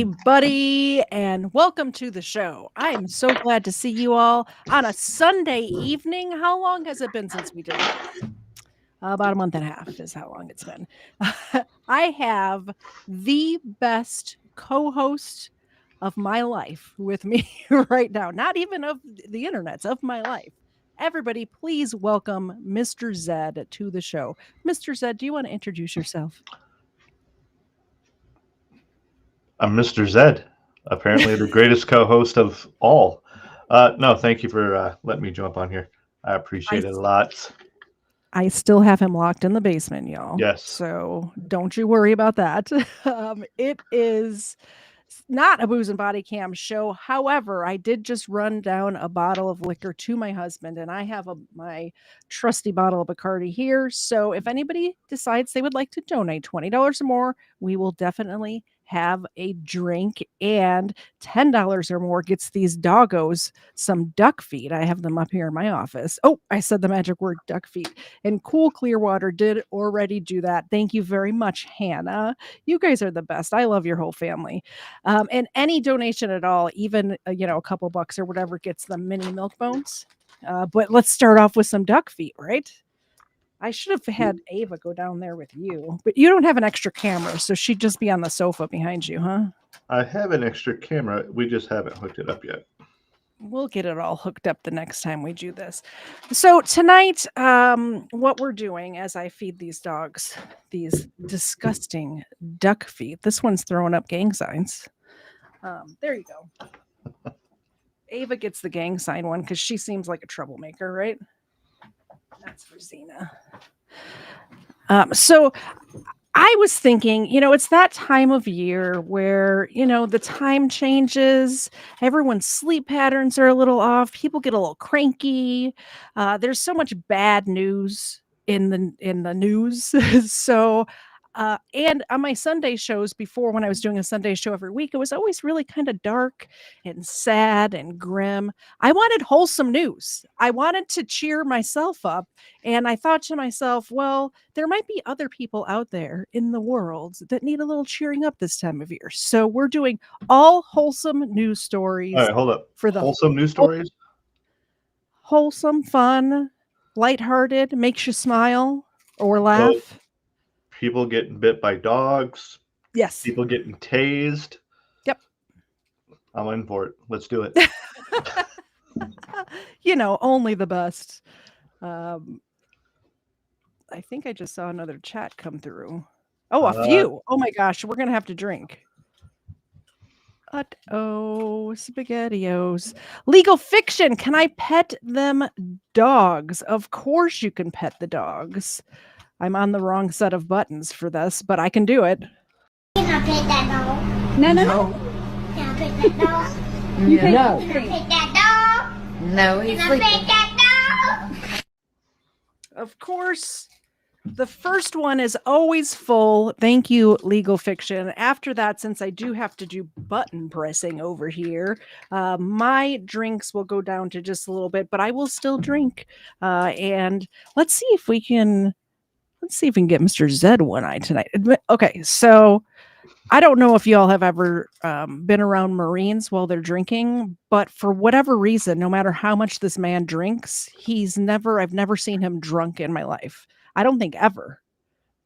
everybody, and welcome to the show. I'm so glad to see you all on a Sunday evening. How long has it been since we did this? About a month and a half is how long it's been. I have the best co-host of my life with me right now. Not even of the internets, of my life. Everybody, please welcome Mr. Zed to the show. Mr. Zed, do you want to introduce yourself? I'm Mr. Zed, apparently the greatest co-host of all. No, thank you for letting me jump on here. I appreciate it a lot. I still have him locked in the basement, y'all. Yes. So don't you worry about that. It is not a booze and body cam show. However, I did just run down a bottle of liquor to my husband, and I have my trusty bottle of Bacardi here. So if anybody decides they would like to donate $20 or more, we will definitely have a drink, and $10 or more gets these doggos some duck feet. I have them up here in my office. Oh, I said the magic word duck feet. And Cool Clearwater did already do that. Thank you very much, Hannah. You guys are the best. I love your whole family. And any donation at all, even a couple bucks or whatever, gets the mini milk bones. But let's start off with some duck feet, right? I should have had Ava go down there with you, but you don't have an extra camera, so she'd just be on the sofa behind you, huh? I have an extra camera. We just haven't hooked it up yet. We'll get it all hooked up the next time we do this. So tonight, what we're doing as I feed these dogs, these disgusting duck feet. This one's throwing up gang signs. There you go. Ava gets the gang sign one because she seems like a troublemaker, right? That's for Xena. So I was thinking, it's that time of year where, the time changes, everyone's sleep patterns are a little off, people get a little cranky. There's so much bad news in the news. So and on my Sunday shows before, when I was doing a Sunday show every week, it was always really kind of dark and sad and grim. I wanted wholesome news. I wanted to cheer myself up. And I thought to myself, well, there might be other people out there in the world that need a little cheering up this time of year. So we're doing all wholesome news stories. All right, hold up. For the wholesome news stories? Wholesome, fun, lighthearted, makes you smile or laugh. So, people getting bit by dogs. Yes. People getting tased. Yep. I'm in for it. Let's do it. Only the best. I think I just saw another chat come through. Oh, a few. Oh my gosh, we're going to have to drink. SpaghettiOs. Legal fiction. Can I pet them dogs? Of course you can pet the dogs. I'm on the wrong set of buttons for this, but I can do it. Can I pet that dog? No. Can I pet that dog? No. Can I pet that dog? No, he's Can I sleeping. pet that dog? Of course. The first one is always full. Thank you, Legal Fiction. After that, since I do have to do button pressing over here, my drinks will go down to just a little bit, but I will still drink. And let's see if we can get Mr. Zed one-eye tonight. Okay, so I don't know if y'all have ever been around Marines while they're drinking, but for whatever reason, no matter how much this man drinks, I've never seen him drunk in my life. I don't think ever.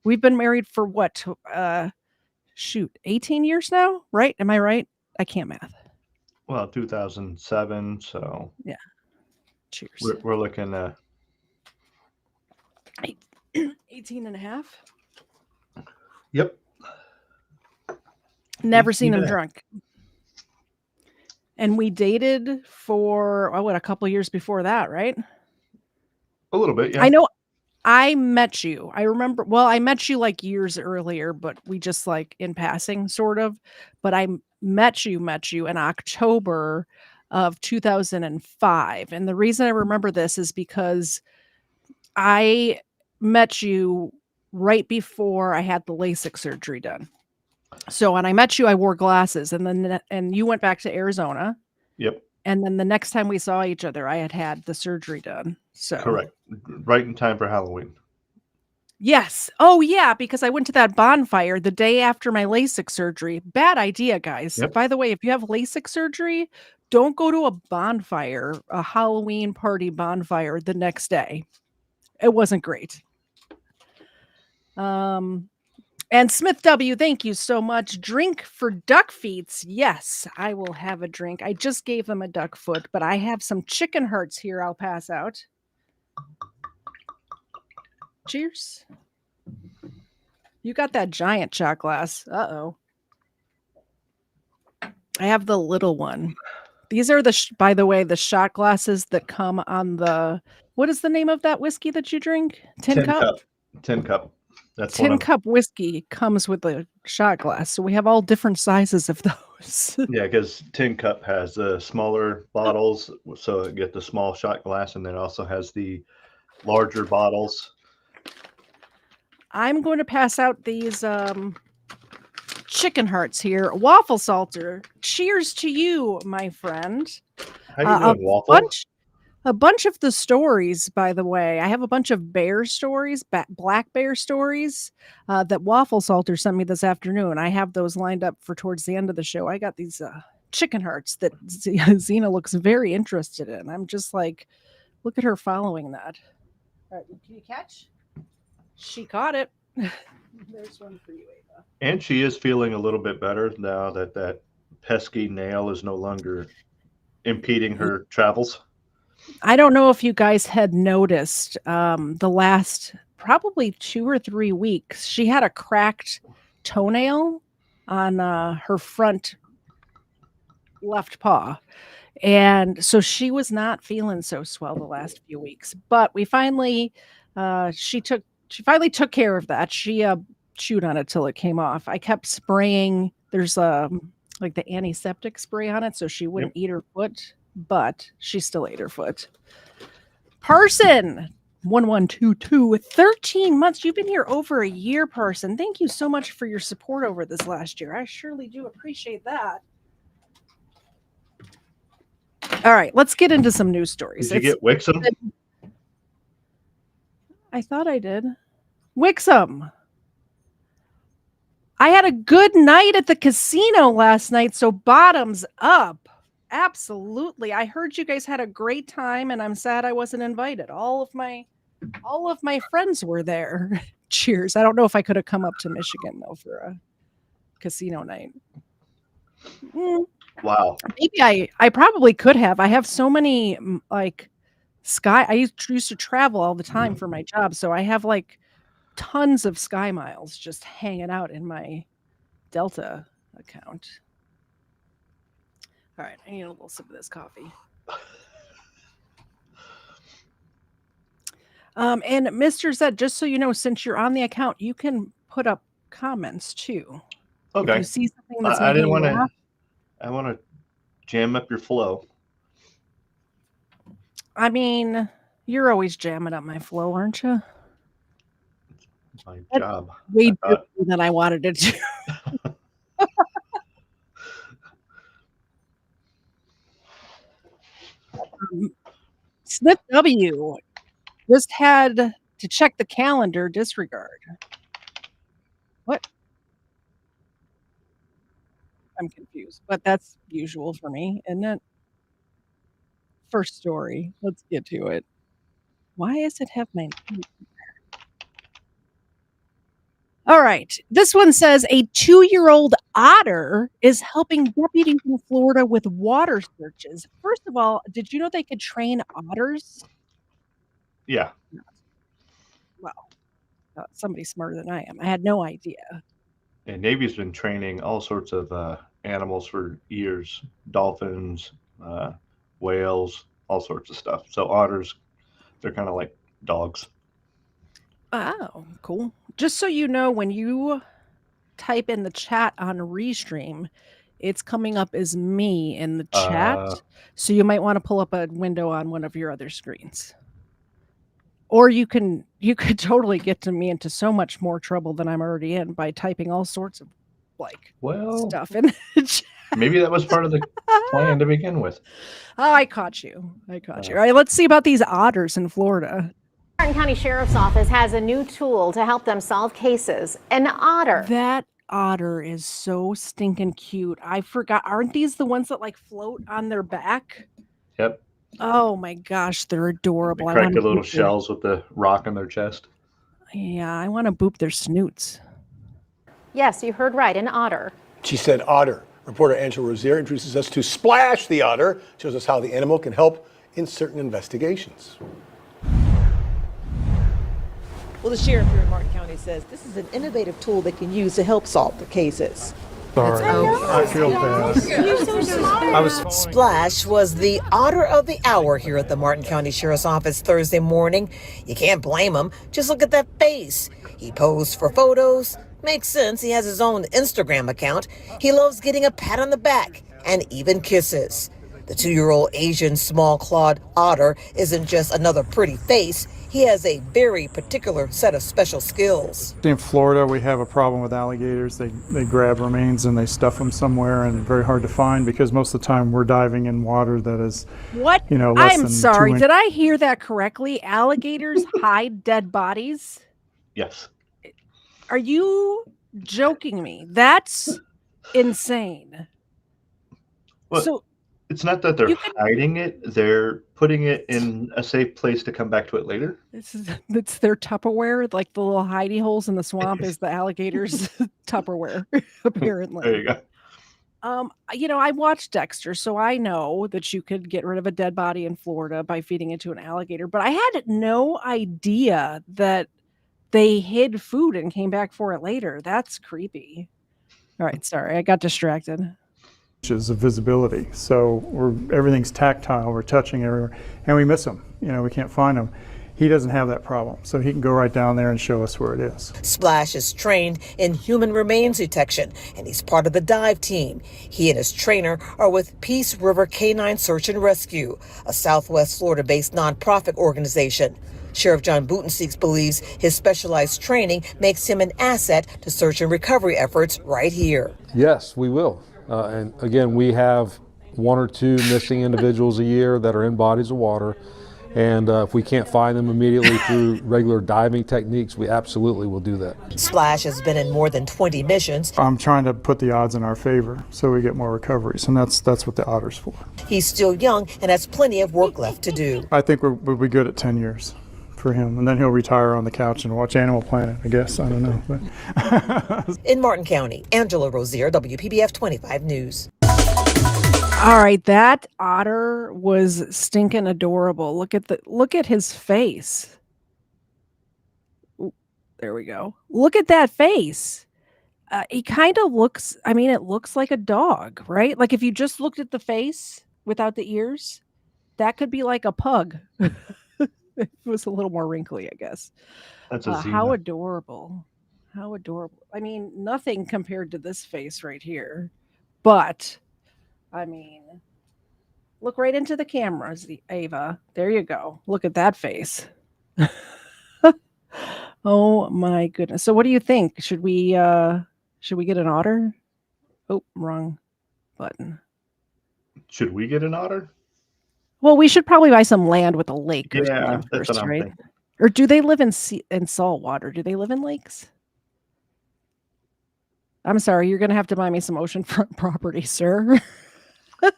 We've been married for what? 18 years now, right? Am I right? I can't math. Well, 2007, so yeah. Cheers. We're looking 18 and a half. Yep. Never seen him drunk. And we dated for a couple years before that, right? A little bit, yeah. I know I met you. I remember, I met you like years earlier, but we just like in passing sort of, but I met you in October of 2005. And the reason I remember this is because I met you right before I had the LASIK surgery done. So when I met you, I wore glasses, and you went back to Arizona. Yep. And then the next time we saw each other, I had the surgery done. So correct, right in time for Halloween. Yes. Oh, yeah, because I went to that bonfire the day after my LASIK surgery. Bad idea, guys. Yep. By the way, if you have LASIK surgery, don't go to a bonfire, a Halloween party bonfire the next day. It wasn't great. And Smith W, thank you so much. Drink for duck feets. Yes, I will have a drink. I just gave them a duck foot, but I have some chicken hearts here I'll pass out. Cheers. You got that giant shot glass. Uh-oh. I have the little one. These are by the way, the shot glasses that come on the, what is the name of that whiskey that you drink? Tin cup? Tin cup. That's Tin cup whiskey comes with a shot glass. So we have all different sizes of those. Yeah, because tin cup has the smaller bottles, so it get the small shot glass, and then also has the larger bottles. I'm going to pass out these chicken hearts here. Waffle Salter. Cheers to you, my friend. How do you doing, Waffle? A bunch of the stories, by the way, I have a bunch of bear stories, black bear stories that Waffle Salter sent me this afternoon. I have those lined up for towards the end of the show. I got these chicken hearts that Xena looks very interested in. I'm just like, look at her following that. All right, can you catch? She caught it. There's one for you, Ava. And she is feeling a little bit better now that that pesky nail is no longer impeding her travels. I don't know if you guys had noticed the last probably 2 or 3 weeks, she had a cracked toenail on her front left paw. And so she was not feeling so swell the last few weeks. But we finally, she finally took care of that. She chewed on it till it came off. I kept spraying. There's like the antiseptic spray on it so she wouldn't eat her foot. But she still ate her foot. Person 1122, 13 months. You've been here over a year, Person. Thank you so much for your support over this last year. I surely do appreciate that. All right, let's get into some news stories. Did you get Wholesome? I thought I did. Wholesome. I had a good night at the casino last night, so bottoms up. Absolutely. I heard you guys had a great time and I'm sad I wasn't invited. All of my friends were there. Cheers. I don't know if I could have come up to Michigan though for a casino night. Wow. Maybe I probably could have. I have so many like I used to travel all the time for my job, so I have like tons of Sky Miles just hanging out in my Delta account. All right, I need a little sip of this coffee. And Mr. Zed, just so you know, since you're on the account, you can put up comments too. Okay. If you see something that's I didn't want to. I want to jam up your flow. I mean, you're always jamming up my flow, aren't you? It's my job. Way different than I wanted it to. Smith W just had to check the calendar. Disregard. What? I'm confused, but that's usual for me, isn't it? First story. Let's get to it. Why does it have my name? All right. This one says a 2-year-old otter is helping deputies in Florida with water searches. First of all, did you know they could train otters? Yeah. Well, somebody smarter than I am. I had no idea. And Navy's been training all sorts of animals for years. Dolphins, whales, all sorts of stuff. So otters, they're kind of like dogs. Oh, cool. Just so you know, when you type in the chat on Restream, it's coming up as me in the chat. So you might want to pull up a window on one of your other screens. Or you could totally get to me into so much more trouble than I'm already in by typing all sorts of stuff in the chat. Maybe that was part of the plan to begin with. Oh, I caught you. All right, let's see about these otters in Florida. Martin County Sheriff's Office has a new tool to help them solve cases. An otter. That otter is so stinking cute. I forgot. Aren't these the ones that like float on their back? Yep. Oh my gosh, they're They adorable. I crack want the to little boop their, shells with the rock in their chest. yeah, I want to boop their snoots. Yes, you heard right, an otter. She said otter. Reporter Angela Rozier introduces us to Splash the otter, shows us how the animal can help in certain investigations. Well, the sheriff here in Martin County says this is an innovative tool they can use to help solve the cases. Sorry, I feel bad. Splash was the otter of the hour here at the Martin County Sheriff's Office Thursday morning. You can't blame him. Just look at that face. He posed for photos. Makes sense. He has his own Instagram account. He loves getting a pat on the back and even kisses. The 2-year-old Asian small-clawed otter isn't just another pretty face. He has a very particular set of special skills. In Florida, we have a problem with alligators. They grab remains and they stuff them somewhere, and very hard to find because most of the time we're diving in water that is, What? less I'm than sorry. 2 Did I hear that correctly? Alligators hide dead bodies? Yes. Are you joking me? That's insane. Well, So it's not that they're you can- hiding it; they're putting it in a safe place to come back to it later. it's their Tupperware, like the little hidey holes in the swamp is the alligators' Tupperware, apparently. There you go. I watched Dexter, so I know that you could get rid of a dead body in Florida by feeding it to an alligator, but I had no idea that they hid food and came back for it later. That's creepy. All right, sorry, I got distracted. inches of visibility. So everything's tactile. We're touching everywhere, and we miss them. We can't find them. He doesn't have that problem, so he can go right down there and show us where it is. Splash is trained in human remains detection, and he's part of the dive team. He and his trainer are with Peace River Canine Search and Rescue, a Southwest Florida-based nonprofit organization. Sheriff John Butenseeks believes his specialized training makes him an asset to search and recovery efforts right here. Yes, we will. And again, we have 1 or 2 missing individuals a year that are in bodies of water. And if we can't find them immediately through regular diving techniques, we absolutely will do that. Splash has been in more than 20 missions. I'm trying to put the odds in our favor so we get more recoveries, and that's what the otter's for. He's still young and has plenty of work left to do. I think we'll be good at 10 years for him, and then he'll retire on the couch and watch Animal Planet, I guess. I don't know. But In Martin County, Angela Rozier, WPBF 25 News. All right, that otter was stinking adorable. Look at his face. Ooh, there we go. Look at that face. He kind of looks, it looks like a dog, right? Like if you just looked at the face without the ears, that could be like a pug. It was a little more wrinkly, I guess. That's a How Xena. adorable. How adorable. Nothing compared to this face right here. But look right into the cameras, Ava. There you go. Look at that face. Oh my goodness. So what do you think? Should we get an otter? Oh, wrong button. Should we get an otter? Well, we should probably buy some land with a lake or Yeah, something that's first, what I'm right? thinking. Or do they live in salt water? Do they live in lakes? I'm sorry, you're going to have to buy me some oceanfront property, sir. I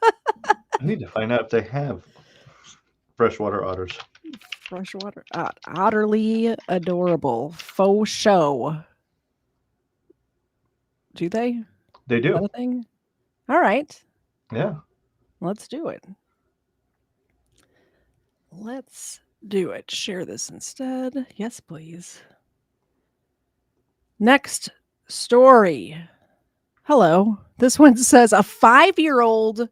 need to find out if they have freshwater otters. Freshwater. Otterly adorable. Faux show. Do they? They Is that do. a thing? All right. Yeah. Let's do it. Let's do it. Share this instead. Yes, please. Next story. Hello. This one says a 5-year-old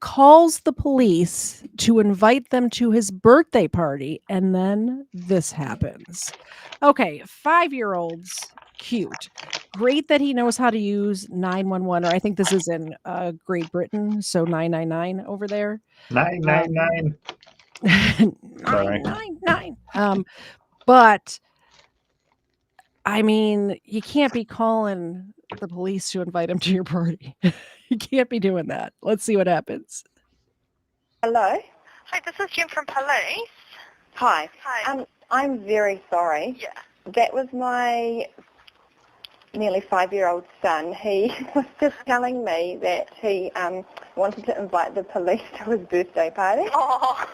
calls the police to invite them to his birthday party, and then this happens. Okay, 5-year-olds, cute. Great that he knows how to use 911, or I think this is in Great Britain, so 999 over there. 999. 999. But you can't be calling the police to invite him to your party. You can't be doing that. Let's see what happens. Hello. Hi, this is Jim from police. Hi. Hi. I'm very sorry. Yeah. That was my nearly 5-year-old son. He was just telling me that he wanted to invite the police to his birthday party. Oh.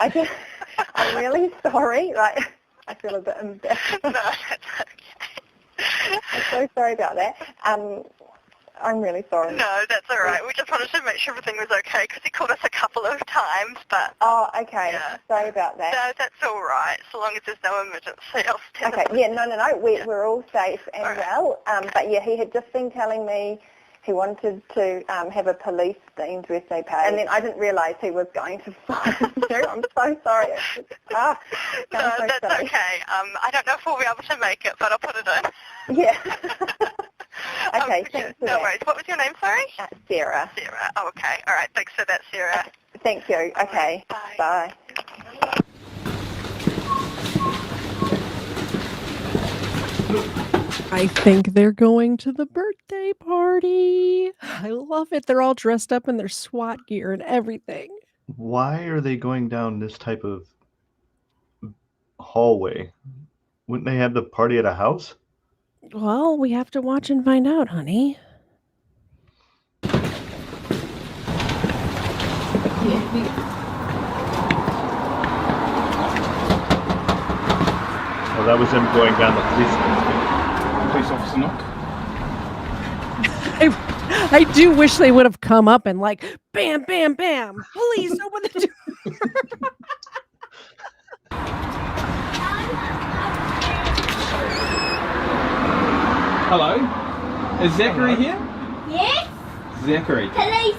I'm really sorry. Like, I feel a bit embarrassed. No, that's okay. I'm so sorry about that. I'm really sorry. No, that's all right. We just wanted to make sure everything was okay because he called us a couple of times, but... Oh, okay. Yeah. Sorry about that. No, that's all right, so long as there's no emergency. I'll stand Okay, up. yeah, no. We're all safe and well. But yeah, he had just been telling me he wanted to have a police-themed birthday party, and then I didn't realise he was going to find you. I'm so sorry. No, so that's silly. okay. I don't know if we'll be able to make it, but I'll put it in. Yeah. Okay, thanks for no that. worries. What was your name, sorry? Sarah. Sarah. Oh, okay. All right. Thanks for that, Sarah. Thank you. Okay. Bye. Bye. I think they're going to the birthday party. I love it. They're all dressed up in their SWAT gear and everything. Why are they going down this type of hallway? Wouldn't they have the party at a house? Well, we have to watch and find out, honey. Well, that was them going down the police Officer knock. I do wish they would have come up and like, bam, bam, bam. Please open the door. Hello? Is Zachary here? Yes? Zachary. Police.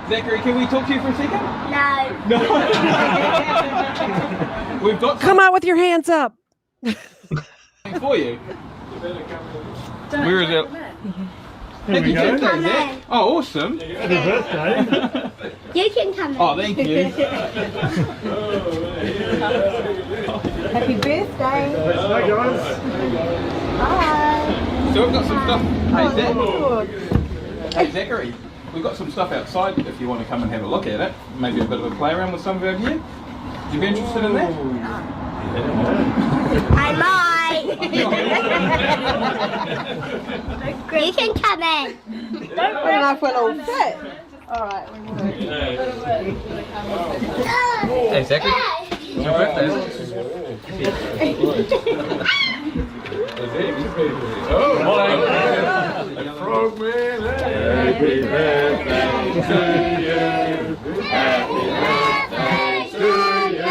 Zachary, can we talk to you for a second? No. We've got Come out with your hands up. something for you. Where is it? Happy birthday, Zach. Oh, awesome. Happy birthday. You can come in. Oh, thank you. Happy birthday. Hi, guys. Bye. So we've got some stuff. Hey, Zachary, we've got some stuff outside if you want to come and have a look at it. Maybe a bit of a play around with some of our gear. Would you be interested in that? I might. You can come in. Don't bring up an old fit. Alright, Hey, Zachary. It's your birthday. Oh, my Frogman, happy birthday to you. Happy birthday to you.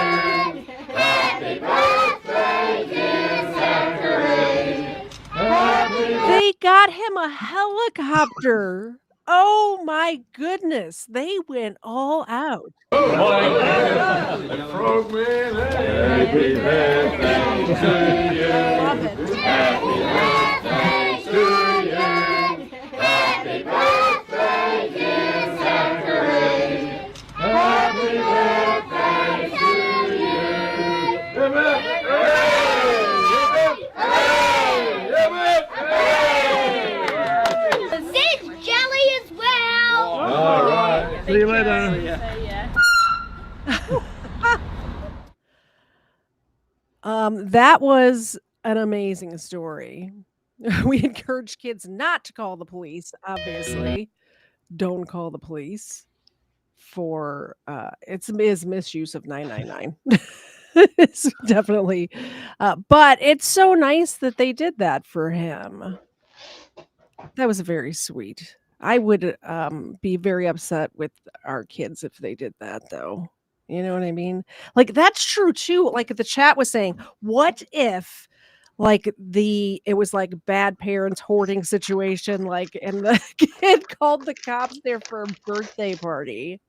Happy birthday, dear Zachary. They got him a helicopter. Oh my goodness. They went all out. Oh, my Frogman, happy birthday to you. Love it. Happy birthday to you. Happy birthday, dear Zachary. Happy birthday to you. Zed's jelly as well. All right. See you later. That was an amazing story. We encourage kids not to call the police, obviously. Don't call the police for it's misuse of 999. It's definitely but it's so nice that they did that for him. That was very sweet. I would be very upset with our kids if they did that though. You know what I mean? Like that's true too. Like the chat was saying, what if like it was like bad parents hoarding situation, like and the kid called the cops there for a birthday party.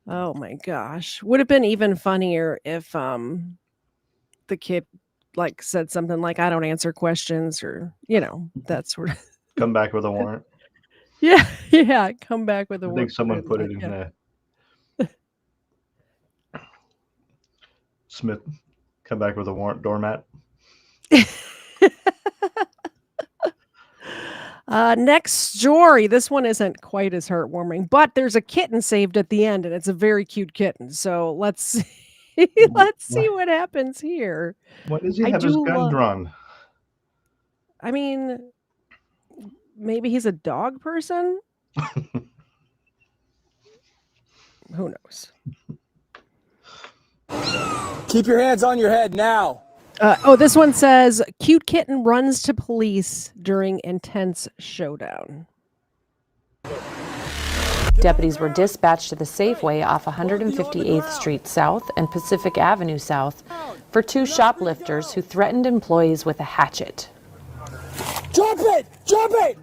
Oh my gosh. Would have been even funnier if the kid like said something like, I don't answer questions or, you know, that sort of Come back with a warrant. yeah, yeah. Come back with a I think warrant. someone put it in Yeah. Smith, come back with a warrant doormat. Next story. This one isn't quite as heartwarming, but there's a kitten saved at the end, and it's a very cute kitten. So let's see, let's see what happens here. Why does he I have his do gun love- drawn? I mean, maybe he's a dog person. Who knows? Keep your hands on your head now. This one says, cute kitten runs to police during intense showdown. Deputies were dispatched to the Safeway off 158th Street South and Pacific Avenue South for two shoplifters who threatened employees with a hatchet. Drop it! Drop it!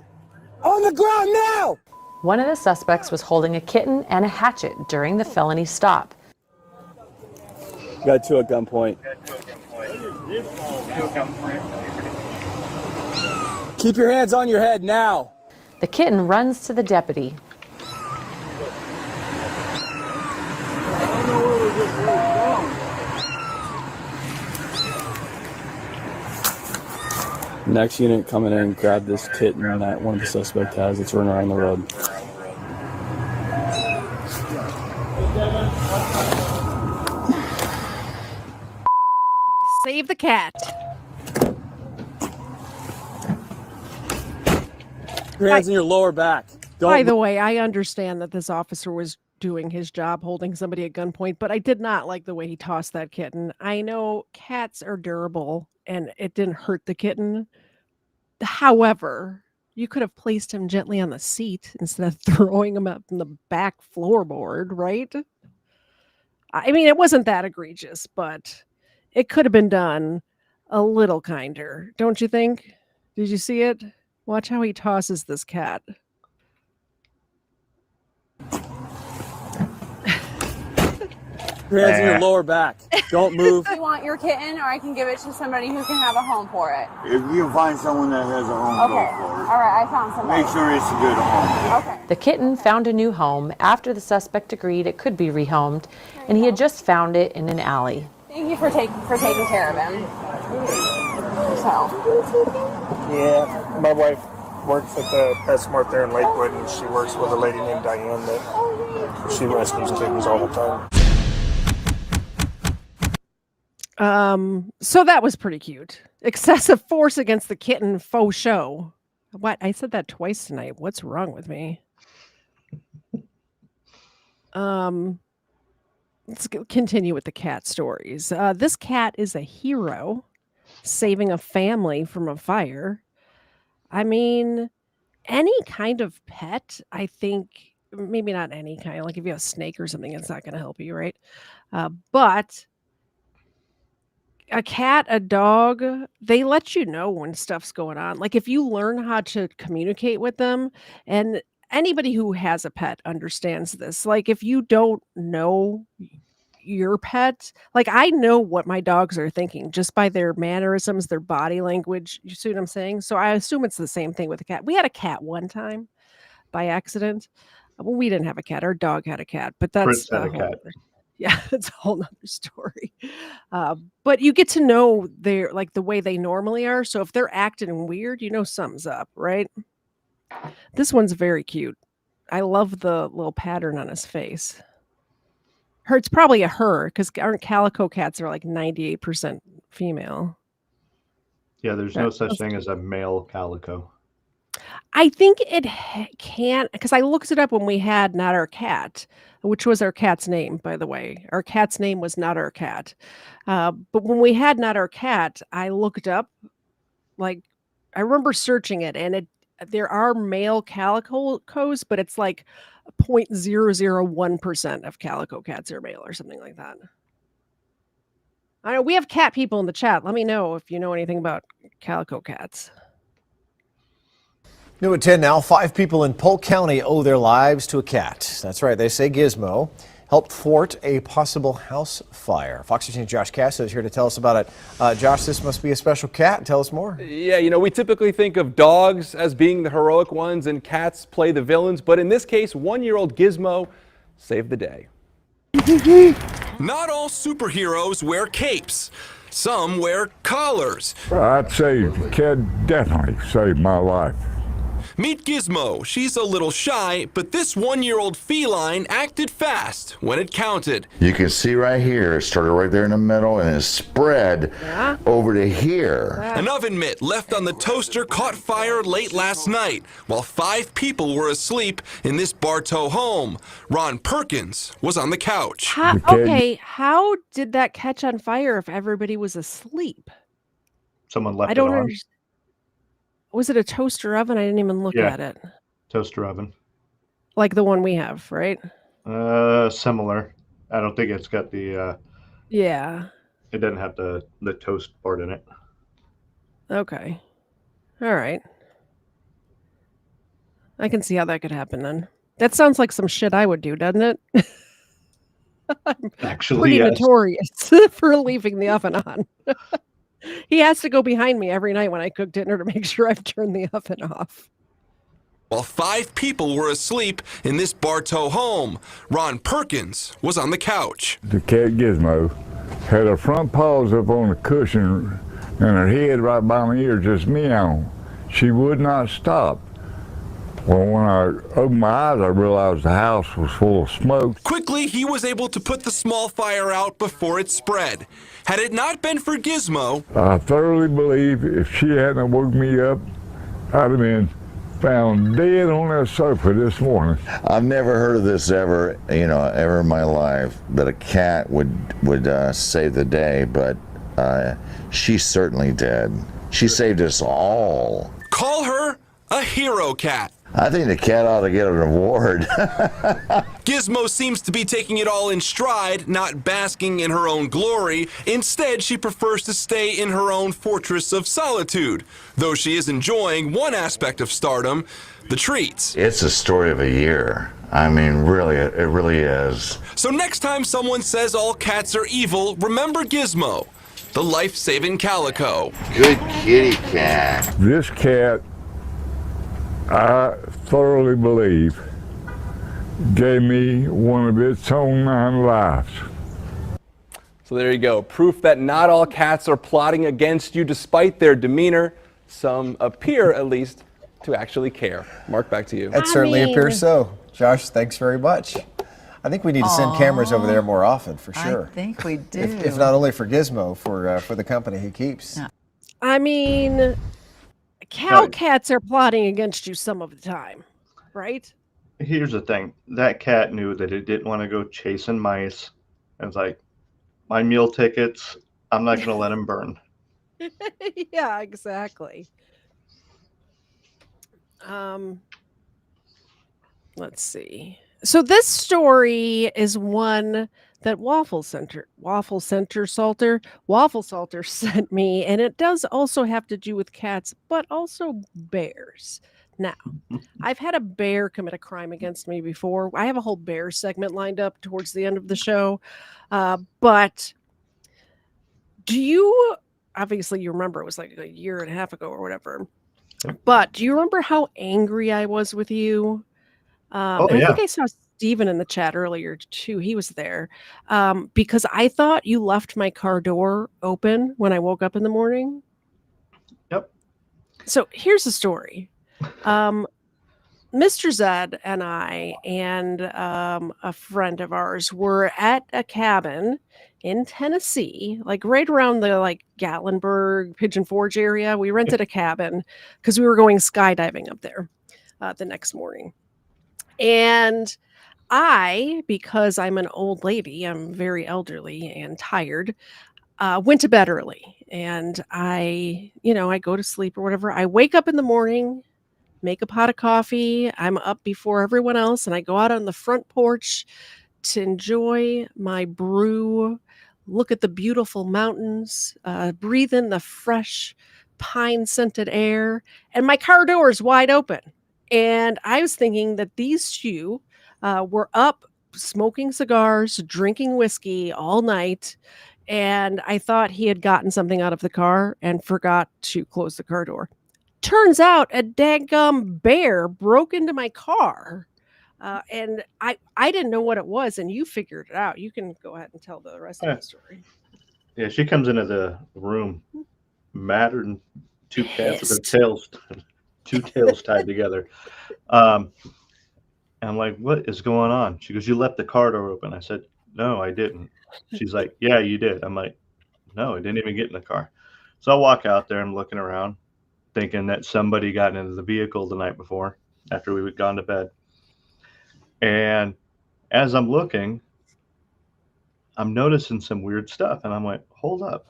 On the ground now! One of the suspects was holding a kitten and a hatchet during the felony stop. Got two at gunpoint. Keep your hands on your head now. The kitten runs to the deputy. Next unit coming in, grab this kitten that one of the suspect has. It's running around the road. Save the cat. Your hands in your lower back. By the way, I understand that this officer was doing his job holding somebody at gunpoint, but I did not like the way he tossed that kitten. I know cats are durable and it didn't hurt the kitten. However, you could have placed him gently on the seat instead of throwing him up in the back floorboard, right? I mean, it wasn't that egregious, but it could have been done a little kinder, don't you think? Did you see it? Watch how he tosses this cat. Your hands in your lower back. Don't move. You want your kitten, or I can give it to somebody who can have a home for it. If you find someone that has a home, Okay. go for it. All right, I found somebody. Make sure it's a good home. Okay. The kitten found a new home after the suspect agreed it could be rehomed, and he had just found it in an alley. Thank you for taking care of him. So. Yeah, my wife works at the PetSmart there in Lakewood, and she works with a lady named Diane that she rescues kittens all the time. So that was pretty cute. Excessive force against the kitten, faux show. What? I said that twice tonight. What's wrong with me? Let's continue with the cat stories. This cat is a hero, saving a family from a fire. I mean, any kind of pet, I think, maybe not any kind, like if you have a snake or something, it's not going to help you, right? But a cat, a dog, they let you know when stuff's going on. Like if you learn how to communicate with them, and anybody who has a pet understands this. Like if you don't know your pet, like I know what my dogs are thinking just by their mannerisms, their body language. You see what I'm saying? So I assume it's the same thing with a cat. We had a cat one time by accident. Well, we didn't have a cat. Our dog had a cat, but that's Fritz had a cat. Yeah, it's a whole nother story. But you get to know their like the way they normally are. So if they're acting weird, you know something's up, right? This one's very cute. I love the little pattern on his face. It's probably a her, because aren't calico cats are like 98% female. Yeah, there's no such thing as a male calico. I think it can't, because I looked it up when we had Not Our Cat, which was our cat's name, by the way. Our cat's name was Not Our Cat. But when we had Not Our Cat, I looked up, like, I remember searching it, and there are male calicos, but it's like 0.001% of calico cats are male or something like that. I know we have cat people in the chat. Let me know if you know anything about calico cats. New at 10 now, 5 people in Polk County owe their lives to a cat. That's right, they say Gizmo helped thwart a possible house fire. Fox 13's Josh Cass is here to tell us about it. Josh, this must be a special cat. Tell us more. Yeah, you know, we typically think of dogs as being the heroic ones and cats play the villains, but in this case, 1-year-old Gizmo saved the day. Not all superheroes wear capes. Some wear collars. I'd say the kid definitely saved my life. Meet Gizmo. She's a little shy, but this 1-year-old feline acted fast when it counted. You can see right here, it started right there in the middle and it spread over to here. An oven mitt left on the toaster caught fire late last night while 5 people were asleep in this Bartow home. Ron Perkins was on the couch. How did that catch on fire if everybody was asleep? Someone left I don't it on. understand. Was it a toaster oven? I didn't even look at it. Toaster oven. Like the one we have, right? Similar. I don't think it's got the Yeah. it doesn't have the toast part in it. Okay. All right. I can see how that could happen then. That sounds like some shit I would do, doesn't it? I'm Actually, pretty yes. notorious for leaving the oven on. He has to go behind me every night when I cook dinner to make sure I've turned the oven off. While 5 people were asleep in this Bartow home, Ron Perkins was on the couch. The cat Gizmo had her front paws up on the cushion and her head right by my ear just meowing. She would not stop. Well, when I opened my eyes, I realized the house was full of smoke. Quickly, he was able to put the small fire out before it spread. Had it not been for Gizmo, I thoroughly believe if she hadn't woke me up, I'd have been found dead on that sofa this morning. I've never heard of this ever in my life, that a cat would save the day, but she certainly did. She saved us all. call her a hero cat. I think the cat ought to get an award. Gizmo seems to be taking it all in stride, not basking in her own glory. Instead, she prefers to stay in her own fortress of solitude, though she is enjoying one aspect of stardom, the treats. It's a story of a year. I mean, really, it really is. So next time someone says all cats are evil, remember Gizmo, the life-saving calico. Good kitty cat. This cat, I thoroughly believe, gave me one of its own 9 lives. So there you go. Proof that not all cats are plotting against you despite their demeanor. Some appear, at least, to actually care. Mark, back to you. It certainly appears so. Josh, thanks very much. I think we need to send cameras over there more often, for sure. I think we do. If not only for Gizmo, for the company he keeps. I mean, cow cats are plotting against you some of the time, right? Here's the thing. That cat knew that it didn't want to go chasing mice. And it's like, my meal tickets, I'm not going to let them burn. Yeah, exactly. Let's see. So this story is one that Waffle Salter sent me, and it does also have to do with cats, but also bears. Now, I've had a bear commit a crime against me before. I have a whole bear segment lined up towards the end of the show. But do you, obviously you remember it was like a year and a half ago or whatever, but do you remember how angry I was with you? I think I saw Steven in the chat earlier too. He was there because I thought you left my car door open when I woke up in the morning. Yep. So here's the story. Mr. Zed and I and a friend of ours were at a cabin in Tennessee, like right around the Gatlinburg, Pigeon Forge area. We rented a cabin because we were going skydiving up there the next morning. And I, because I'm an old lady, I'm very elderly and tired, went to bed early. And I go to sleep or whatever. I wake up in the morning, make a pot of coffee. I'm up before everyone else, and I go out on the front porch to enjoy my brew, look at the beautiful mountains, breathe in the fresh pine-scented air, and my car door is wide open. And I was thinking that these two were up smoking cigars, drinking whiskey all night, and I thought he had gotten something out of the car and forgot to close the car door. Turns out a daggum bear broke into my car, and I didn't know what it was, and you figured it out. You can go ahead and tell the rest of the story. Yeah, she comes into the room madder than 2 cats with their tails. two tails tied together. And I'm like, what is going on? She goes, you left the car door open. I said, no, I didn't. She's like, yeah, you did. I'm like, no, I didn't even get in the car. So I walk out there and looking around, thinking that somebody got into the vehicle the night before after we had gone to bed. And as I'm looking, I'm noticing some weird stuff. And I'm like, hold up.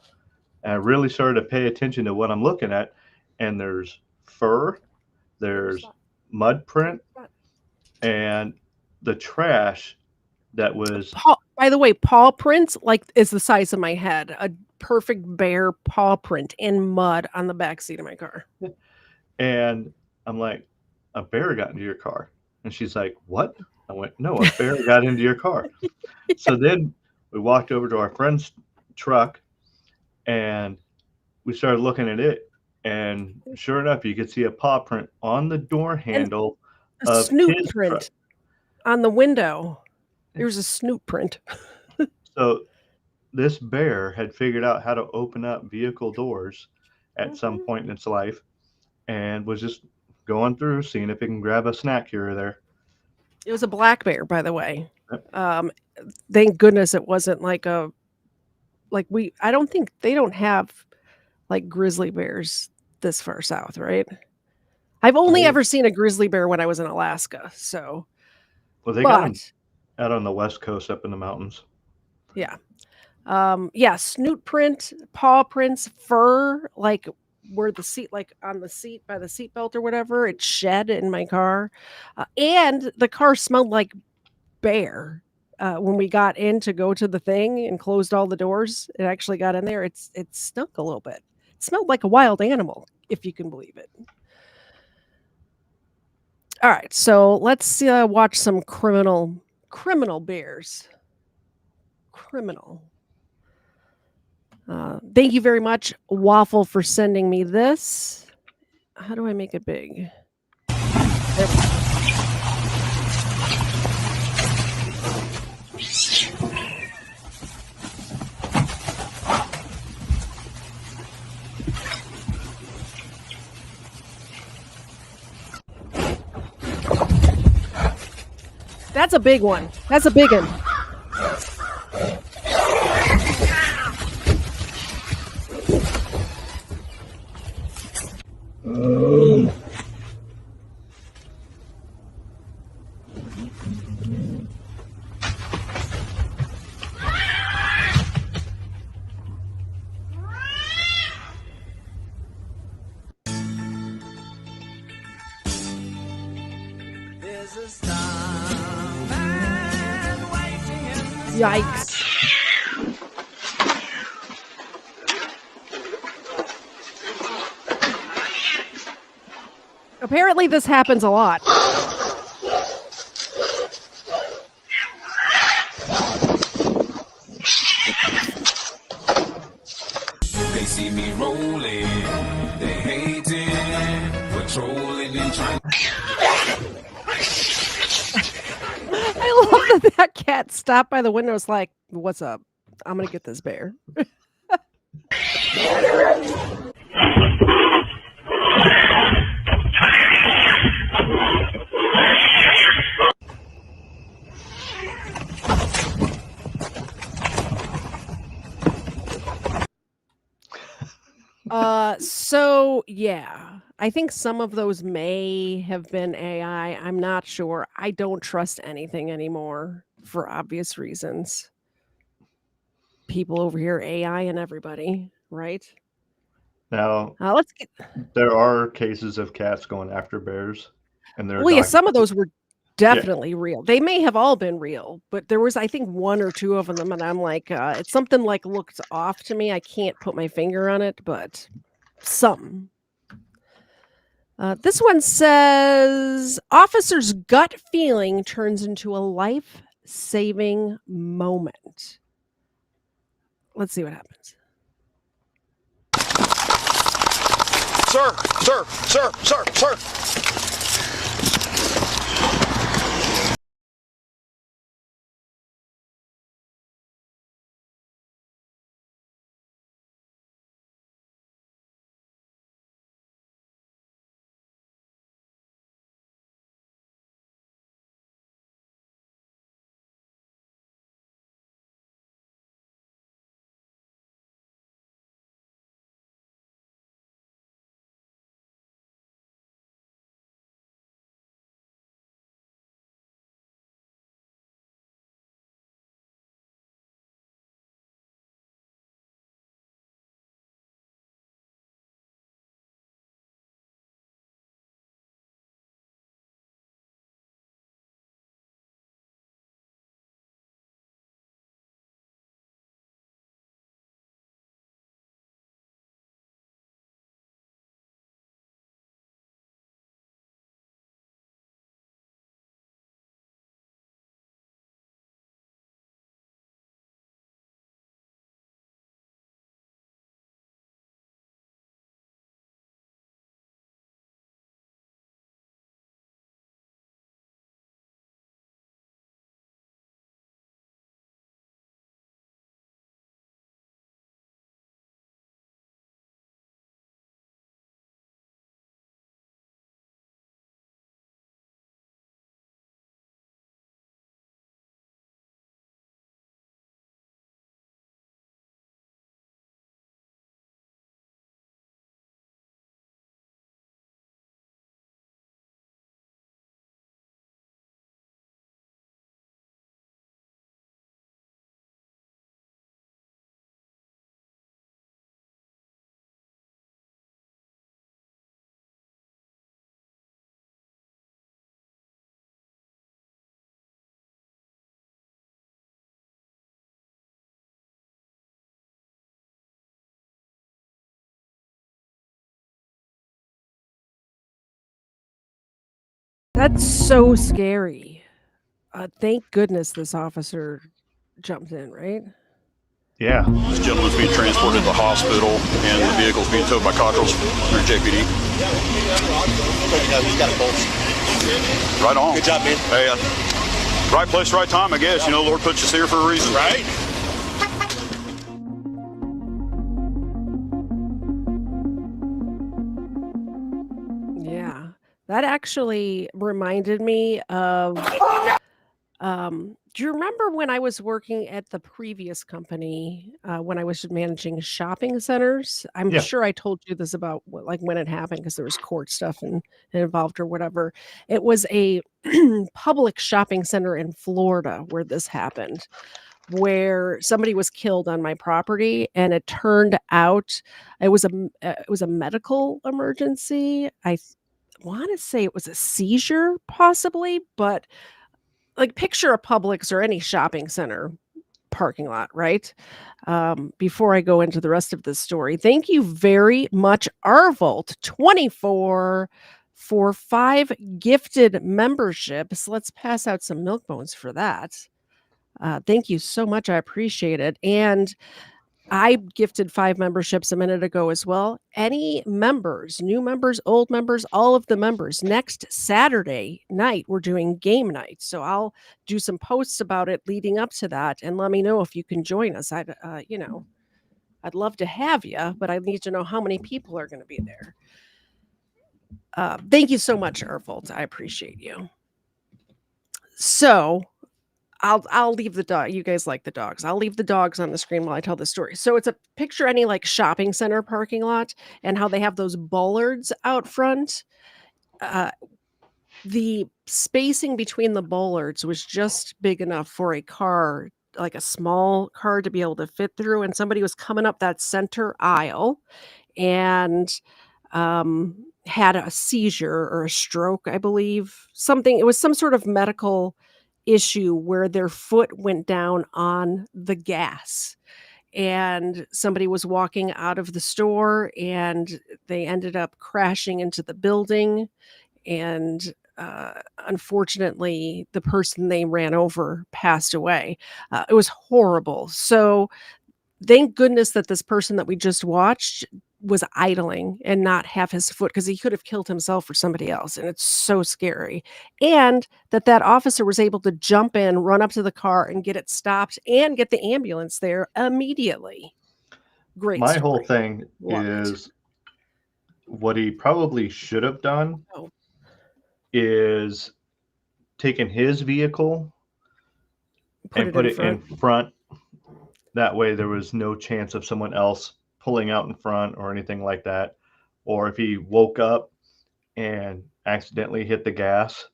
And I really started to pay attention to what I'm looking at. And there's fur, there's mud print, and the trash that was By the way, paw prints is the size of my head. A perfect bear paw print in mud on the back seat of my car. and I'm like, a bear got into your car. And she's like, what? I went, no, a bear got into your car. So then we walked over to our friend's truck and we started looking at it. And sure enough, you could see a paw print on the door handle a of snoot his print truck. on the window. There's a snoot print. So this bear had figured out how to open up vehicle doors at some point in its life and was just going through, seeing if it can grab a snack here or there. It was a black bear, by the way. Thank goodness it wasn't I don't think they don't have like grizzly bears this far south, right? I've only ever seen a grizzly bear when I was in Alaska. So, Well, they got them out on the West Coast up in the mountains. Yeah. Yeah, snoot print, paw prints, fur, like where the seat, like on the seat by the seat belt or whatever, it shed in my car. And the car smelled like bear. When we got in to go to the thing and closed all the doors, it actually got in there. It stunk a little bit. It smelled like a wild animal, if you can believe it. All right, so let's watch some criminal bears. Criminal. Thank you very much, Waffle, for sending me this. How do I make it big? There we go. That's a big one. That's a big one. Yikes. Apparently this happens a lot. They see me rolling, they hating, patrolling and trying. I love that cat stopped by the window. It's like, what's up? I'm gonna get this bear. So yeah, I think some of those may have been AI. I'm not sure. I don't trust anything anymore for obvious reasons. People over here, AI and everybody, right? Now, Let's get. there are cases of cats going after bears, and there are Well, yeah, some of documents. those were definitely real. They may have all been real, but there was, I think, one or two of them, and I'm like, it's something like looked off to me. I can't put my finger on it, but some. This one says, officer's gut feeling turns into a life-saving moment. Let's see what happens. Sir. That's so scary. Thank goodness this officer jumped in, right? Yeah. This gentleman's being transported to the hospital, and the vehicle's being towed by Cockrell's or JPD. He's got a pulse. Right on. Good job, man. Hey, right place, right time, I guess. You know, Lord puts us here for a reason. Right. Yeah. That actually reminded me of do you remember when I was working at the previous company, when I was managing shopping centers? I'm Yeah. sure I told you this about like when it happened because there was court stuff and involved or whatever. It was a public shopping center in Florida where this happened, where somebody was killed on my property, and it turned out it was a medical emergency. I want to say it was a seizure, possibly, but like picture a Publix or any shopping center parking lot, right? Before I go into the rest of this story, thank you very much, Arvolt24, for 5 gifted memberships. Let's pass out some milk bones for that. Thank you so much. I appreciate it. And I gifted 5 memberships a minute ago as well. Any members, new members, old members, all of the members, next Saturday night, we're doing game night. So I'll do some posts about it leading up to that, and let me know if you can join us. I'd love to have you, but I need to know how many people are going to be there. Thank you so much, Erfold. I appreciate you. So I'll leave the dog. You guys like the dogs. I'll leave the dogs on the screen while I tell the story. So it's a picture any like shopping center parking lot and how they have those bollards out front. The spacing between the bollards was just big enough for a car, like a small car, to be able to fit through. And somebody was coming up that center aisle and had a seizure or a stroke, I believe. Something, it was some sort of medical issue where their foot went down on the gas, and somebody was walking out of the store and they ended up crashing into the building, and unfortunately the person they ran over passed away. It was horrible. So thank goodness that this person that we just watched was idling and not have his foot, because he could have killed himself or somebody else. And it's so scary. And that officer was able to jump in, run up to the car and get it stopped and get the ambulance there immediately. Great. My story. whole thing Love is what he probably should have done Oh. is taken his vehicle and put it in front. That way there was no chance of someone else pulling out in front or anything like that. Or if he woke up and accidentally hit the gas,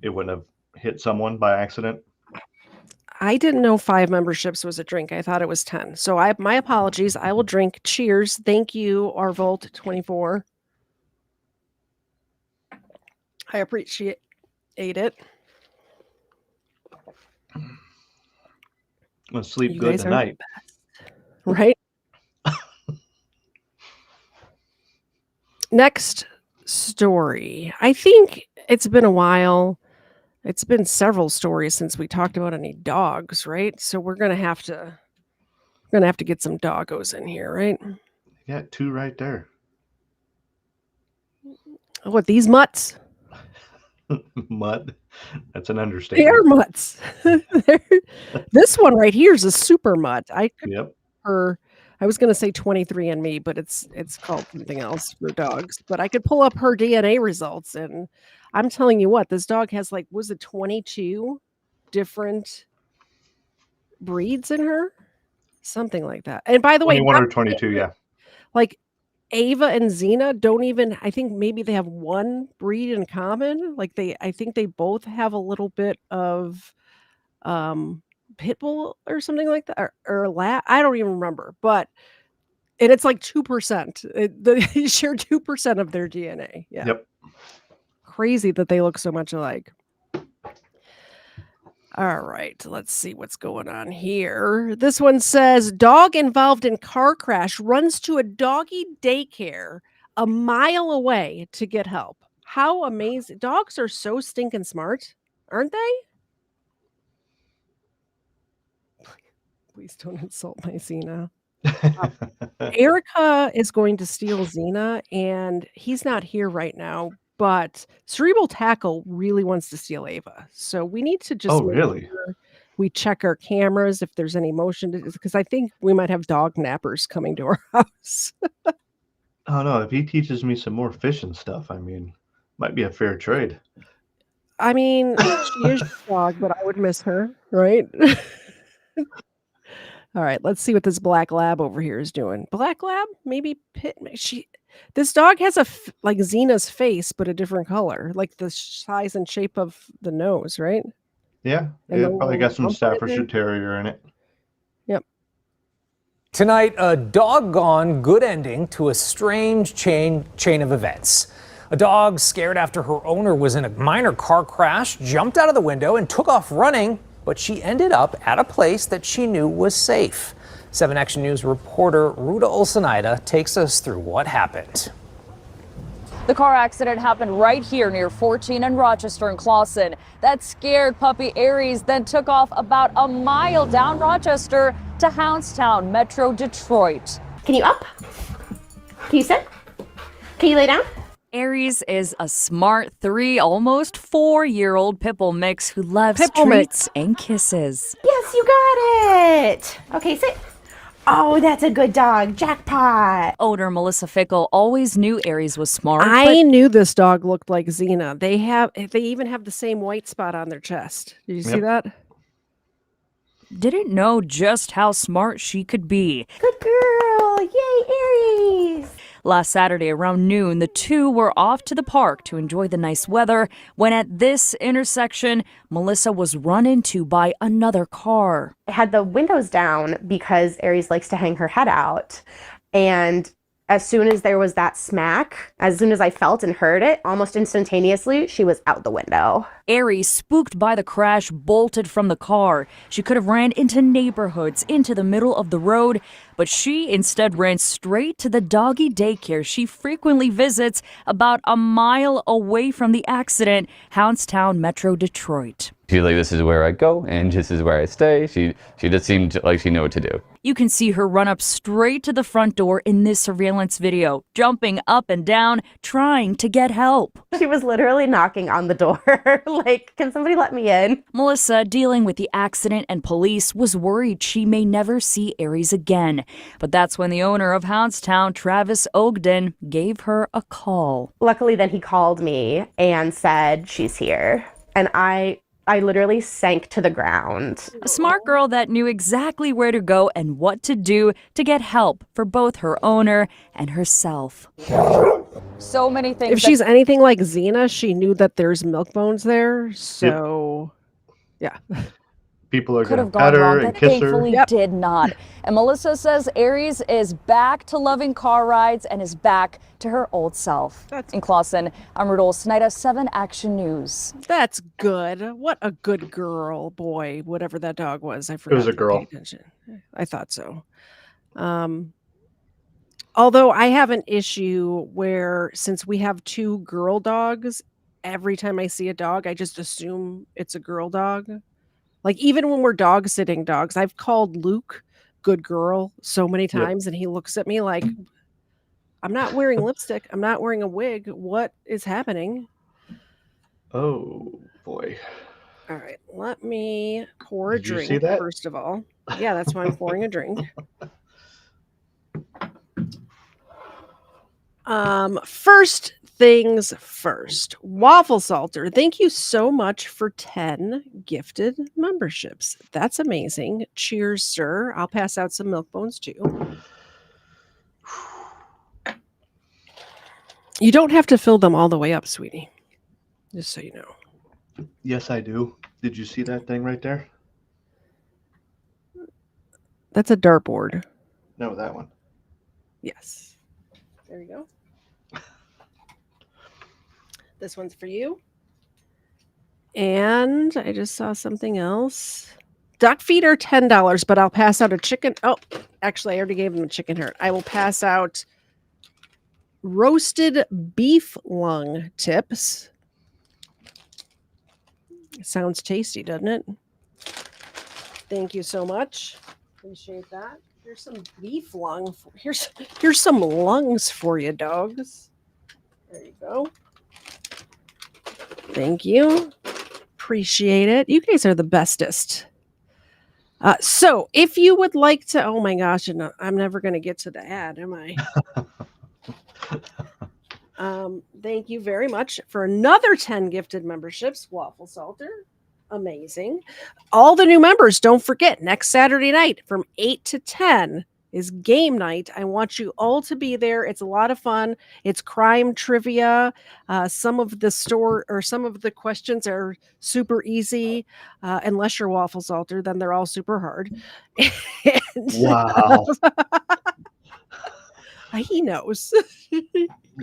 it wouldn't have hit someone by accident. I didn't know 5 memberships was a drink. I thought it was 10. So my apologies. I will drink. Cheers. Thank you, Arvolt24. I appreciate it. I'm gonna sleep good tonight. Right? Next story. I think it's been a while. It's been several stories since we talked about any dogs, right? So we're gonna have to get some doggos in here, right? You got 2 right there. What, these mutts? Mutt. That's an They understatement. are mutts. This one right here is a super mutt. I was going to say 23andMe, but it's called something else for dogs. But I could pull up her DNA results, and I'm telling you what, this dog has 22 different breeds in her, something like that. And by the way, 21 or 22, yeah. Like Ava and Xena don't even, I think maybe they have one breed in common. I think they both have a little bit of pit bull or something like that, or I don't even remember, and it's like 2%. They share 2% of their DNA. Yeah. Yep. Crazy that they look so much alike. All right, let's see what's going on here. This one says, dog involved in car crash runs to a doggy daycare a mile away to get help. How amazing. Dogs are so stinking smart, aren't they? Please don't insult my Xena. Erica is going to steal Xena, and he's not here right now, but Cerebral Tackle really wants to steal Ava. So we need to just Oh, make really? sure we check our cameras if there's any motion, because I think we might have dog nappers coming to our house. Oh no, if he teaches me some more fishing stuff, I mean, might be a fair trade. I mean, she is your dog, but I would miss her, right? All right, let's see what this black lab over here is doing. Black lab, maybe pit. This dog has like Xena's face, but a different color, like the size and shape of the nose, right? Yeah, And the it probably little got some bump right Staffordshire there. Terrier in it. Yep. Tonight, a doggone good ending to a strange chain of events. A dog scared after her owner was in a minor car crash, jumped out of the window and took off running, but she ended up at a place that she knew was safe. 7 Action News reporter Ruta Olsenaida takes us through what happened. The car accident happened right here near 14 and Rochester and Clawson. That scared puppy Aries then took off about a mile down Rochester to Houndstown, Metro Detroit. Can you up? Can you sit? Can you lay down? Aries is a smart 3, almost 4-year-old pit bull mix who loves Pitbull treats and kisses. Yes, you got it. Okay, sit. Oh, that's a good dog. Jackpot. Owner Melissa Fickle always knew Aries was smart. I knew this dog looked like Xena. They even have the same white spot on their chest. Did you see that? Didn't know just how smart she could be. Good girl. Yay, Aries. Last Saturday around noon, the two were off to the park to enjoy the nice weather when at this intersection, Melissa was run into by another car. I had the windows down because Aries likes to hang her head out. And as soon as there was that smack, as soon as I felt and heard it, almost instantaneously, she was out the window. Aries, spooked by the crash, bolted from the car. She could have ran into neighborhoods, into the middle of the road, but she instead ran straight to the doggy daycare she frequently visits about a mile away from the accident, Houndstown, Metro Detroit. She's like, this is where I go and this is where I stay. She just seemed like she knew what to do. You can see her run up straight to the front door in this surveillance video, jumping up and down, trying to get help. She was literally knocking on the door, like, can somebody let me in? Melissa, dealing with the accident and police, was worried she may never see Aries again. But that's when the owner of Houndstown, Travis Ogden, gave her a call. Luckily, then he called me and said, she's here. And I literally sank to the ground. A smart girl that knew exactly where to go and what to do to get help for both her owner and herself. So many things. If she's anything like Xena, she knew that there's milk bones there. So, yeah. People are Could going have to pet gone her wrong, and but kiss her. thankfully did not. And Melissa says Aries is back to loving car rides and is back to her old self. In Clawson, I'm Ruta Olsenaida, 7 Action News. That's good. What a good girl, boy, whatever that dog was. I forgot. was a to girl. pay attention. I thought so. Although I have an issue where, since we have 2 girl dogs, every time I see a dog, I just assume it's a girl dog. Like, even when we're dog sitting dogs, I've called Luke good girl so many times, and he looks at me like, I'm not wearing lipstick. I'm not wearing a wig. What is happening? Oh, boy. All right, let me pour a Did you drink, see that? first of all. Yeah, that's why I'm pouring a drink. First things first. Waffle Salter, thank you so much for 10 gifted memberships. That's amazing. Cheers, sir. I'll pass out some milk bones too. You don't have to fill them all the way up, sweetie. Just so you know. Yes, I do. Did you see that thing right there? That's a dartboard. No, that one. Yes. There you go. This one's for you. And I just saw something else. Duck feet are $10, but I'll pass out a chicken. Oh, actually, I already gave them a chicken heart. I will pass out roasted beef lung tips. Sounds tasty, doesn't it? Thank you so much. Appreciate that. Here's some beef lung. Here's some lungs for you, dogs. There you go. Thank you. Appreciate it. You guys are the bestest. So if you would like to, oh my gosh, I'm never going to get to the ad, am I? Thank you very much for another 10 gifted memberships, Waffle Salter. Amazing. All the new members, don't forget, next Saturday night from 8 to 10 is game night. I want you all to be there. It's a lot of fun. It's crime trivia. Some of the questions are super easy, unless you're Waffle Salter, then they're all super hard. Wow. He knows.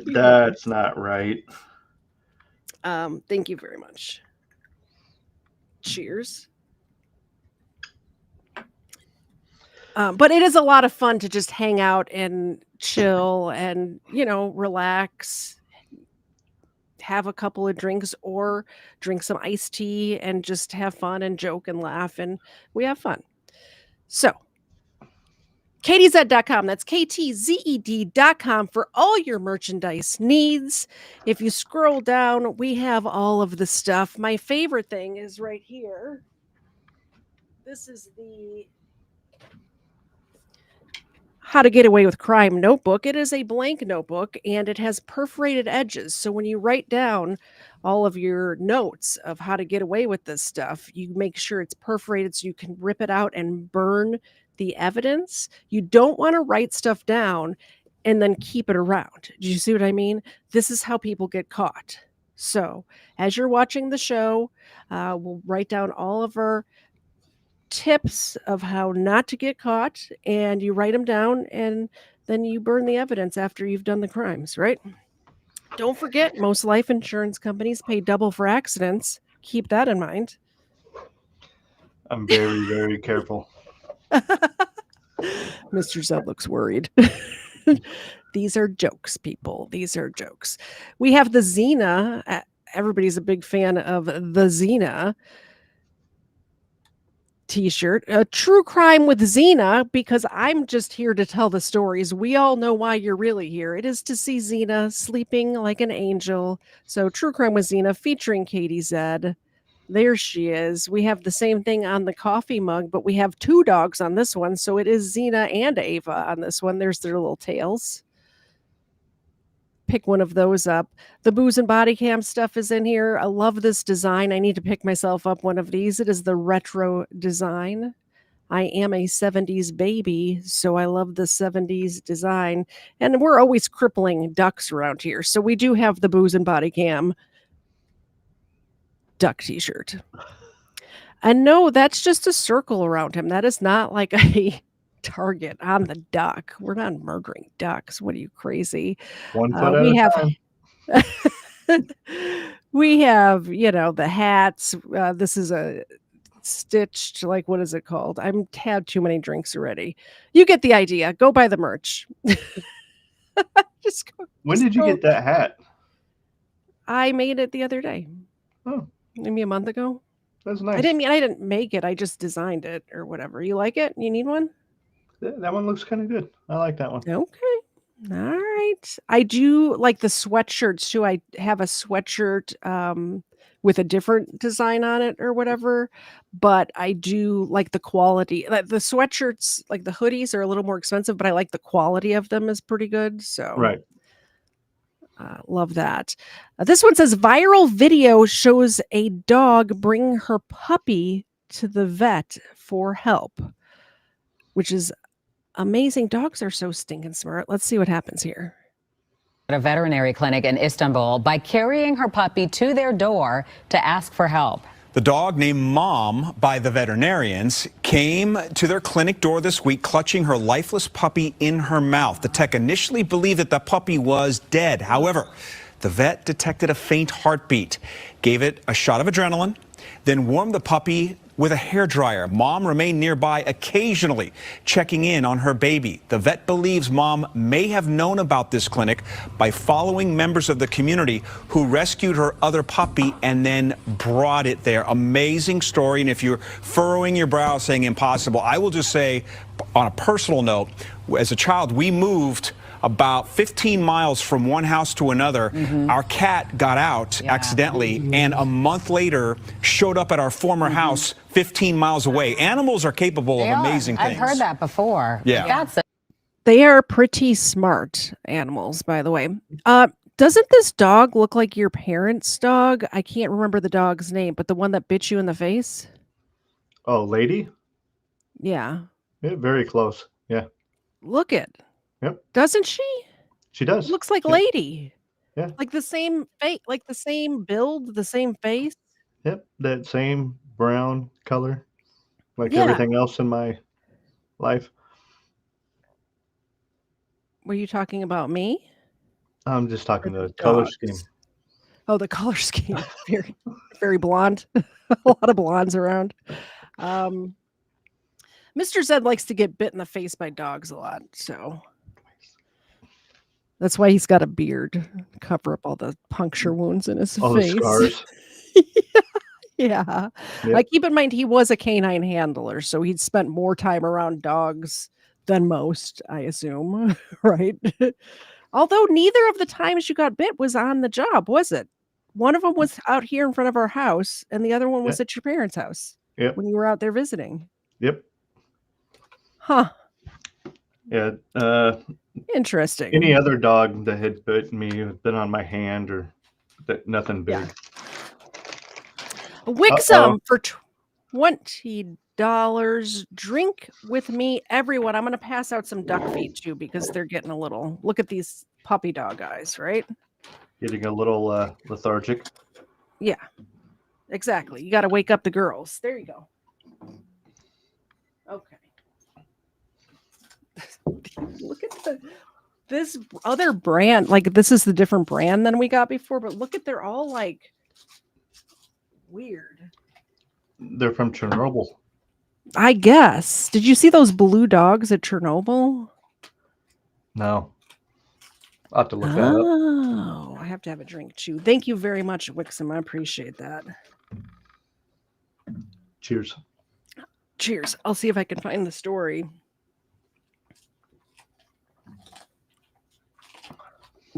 That's not right. Thank you very much. Cheers. But it is a lot of fun to just hang out and chill and, relax, have a couple of drinks or drink some iced tea and just have fun and joke and laugh. And we have fun. So KTZed.com. That's KTZED.com for all your merchandise needs. If you scroll down, we have all of the stuff. My favorite thing is right here. This is the How to Get Away with Crime notebook. It is a blank notebook and it has perforated edges. So when you write down all of your notes of how to get away with this stuff, you make sure it's perforated so you can rip it out and burn the evidence. You don't want to write stuff down and then keep it around. Do you see what I mean? This is how people get caught. So as you're watching the show, we'll write down all of our tips of how not to get caught, and you write them down, and then you burn the evidence after you've done the crimes, right? Don't forget, most life insurance companies pay double for accidents. Keep that in mind. I'm very, very careful. Mr. Zed looks worried. These are jokes, people. These are jokes. We have the Xena. Everybody's a big fan of the Xena t-shirt. A true crime with Xena, because I'm just here to tell the stories. We all know why you're really here. It is to see Xena sleeping like an angel. So True Crime with Xena featuring Katie Zed. There she is. We have the same thing on the coffee mug, but we have two dogs on this one. So it is Xena and Ava on this one. There's their little tails. Pick one of those up. The Booze and Body Cam stuff is in here. I love this design. I need to pick myself up one of these. It is the retro design. I am a 70s baby, so I love the 70s design. And we're always crippling ducks around here. So we do have the Booze and Body Cam duck t-shirt. And no, that's just a circle around him. That is not like a target on the duck. We're not murdering ducks. What are you, crazy? One foot at a time. We have, the hats. This is a stitched, like, what is it called? I've had too many drinks already. You get the idea. Go buy the merch. When did you get that hat? I made it the other day. Oh, maybe a month ago. That's nice. I didn't make it. I just designed it or whatever. You like it? You need one? That one looks kind of good. I like that one. Okay. All right. I do like the sweatshirts too. I have a sweatshirt with a different design on it or whatever, but I do like the quality. Like the sweatshirts, like the hoodies are a little more expensive, but I like the quality of them is pretty good. So right. Love that. This one says viral video shows a dog bring her puppy to the vet for help, which is amazing. Dogs are so stinking smart. Let's see what happens here. At a veterinary clinic in Istanbul by carrying her puppy to their door to ask for help. The dog, named Mom by the veterinarians, came to their clinic door this week clutching her lifeless puppy in her mouth. The tech initially believed that the puppy was dead. However, the vet detected a faint heartbeat, gave it a shot of adrenaline, then warmed the puppy with a hairdryer. Mom remained nearby occasionally, checking in on her baby. The vet believes Mom may have known about this clinic by following members of the community who rescued her other puppy and then brought it there. Amazing story. And if you're furrowing your brow saying impossible, I will just say, on a personal note, as a child, we moved about 15 miles from one house to another. Our cat got out accidentally, and a month later showed up at our former house 15 miles away. Animals are capable of amazing things. I've heard that before. Yeah. That's They are pretty smart animals, by the way. Doesn't this dog look like your parents' dog? I can't remember the dog's name, but the one that bit you in the face? Oh, lady? Yeah. Yeah, very close. Yeah. Look it. Yep. Doesn't she? She does. Looks like Yeah. Lady. Yeah. Like the same face, like the same build, the same face. Yep. That same brown color, like Yeah. everything else in my life. Were you talking about me? I'm just talking Or the the color dogs? scheme. Oh, the color scheme. Very, very blonde. A lot of blondes around. Mr. Zed likes to get bit in the face by dogs a lot, so that's why he's got a beard to cover up all the puncture wounds in his All the face. scars. Yeah. Yep. Keep in mind he was a canine handler, so he'd spent more time around dogs than most, I assume, right? Although neither of the times you got bit was on the job, was it? One of them was out here in front of our house, and the other one was Yeah. at your parents' house Yep. when you were out there visiting. Yep. Huh. Yeah. Interesting. Any other dog that had bitten me had been on my hand or that nothing big. Yeah. Wixom for $20. Drink with me, everyone. I'm going to pass out some duck feed too because they're getting a little. Look at these puppy dog eyes, right? Getting a little lethargic. Yeah, exactly. You got to wake up the girls. There you go. Okay. Look at this other brand. Like this is the different brand than we got before, but look at they're all like weird. They're from Chernobyl. I guess. Did you see those blue dogs at Chernobyl? No. I'll have to look that up. Oh, I have to have a drink too. Thank you very much, Wixom. I appreciate that. Cheers. Cheers. I'll see if I can find the story.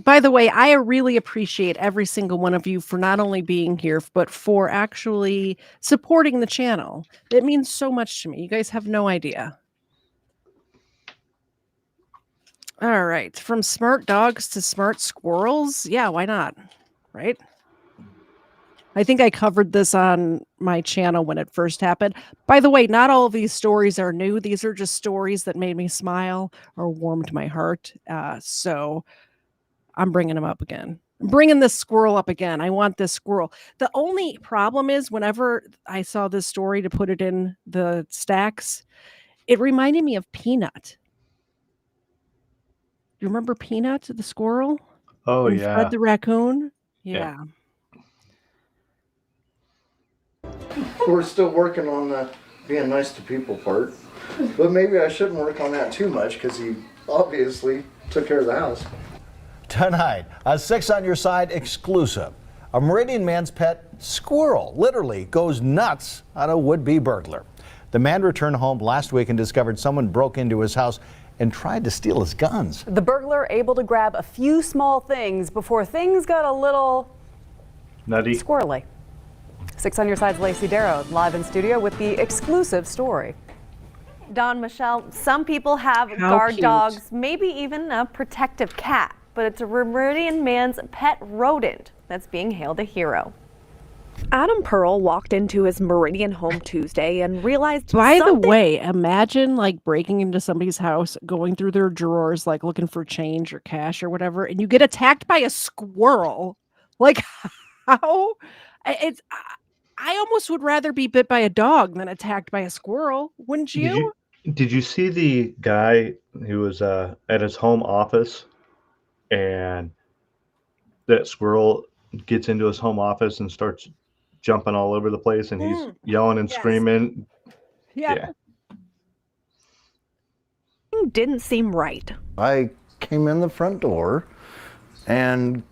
By the way, I really appreciate every single one of you for not only being here, but for actually supporting the channel. It means so much to me. You guys have no idea. All right. From smart dogs to smart squirrels. Yeah, why not? Right? I think I covered this on my channel when it first happened. By the way, not all of these stories are new. These are just stories that made me smile or warmed my heart. So I'm bringing them up again. I'm bringing this squirrel up again. I want this squirrel. The only problem is whenever I saw this story to put it in the stacks, it reminded me of Peanut. You remember Peanut, the squirrel? Oh, And yeah. Fred the raccoon? Yeah. We're still working on the being nice to people part, but maybe I shouldn't work on that too much because he obviously took care of the house. Tonight, a 6 on Your Side exclusive. A Meridian man's pet squirrel literally goes nuts on a would-be burglar. The man returned home last week and discovered someone broke into his house and tried to steal his guns. The burglar able to grab a few small things before things got a little nutty. Squirrely. 6 on Your Side's Lacey Darrow live in studio with the exclusive story. Dawn, Michelle, some people have How guard cute. dogs, maybe even a protective cat, but it's a Meridian man's pet rodent that's being hailed a hero. Adam Pearl walked into his Meridian home Tuesday and realized By the something- way, imagine like breaking into somebody's house, going through their drawers, like looking for change or cash or whatever, and you get attacked by a squirrel. Like how? I almost would rather be bit by a dog than attacked by a squirrel, wouldn't you? Did you see the guy who was at his home office and that squirrel gets into his home office and starts jumping all over the place, and he's yelling and screaming. Yeah. Didn't seem right. I came in the front door and,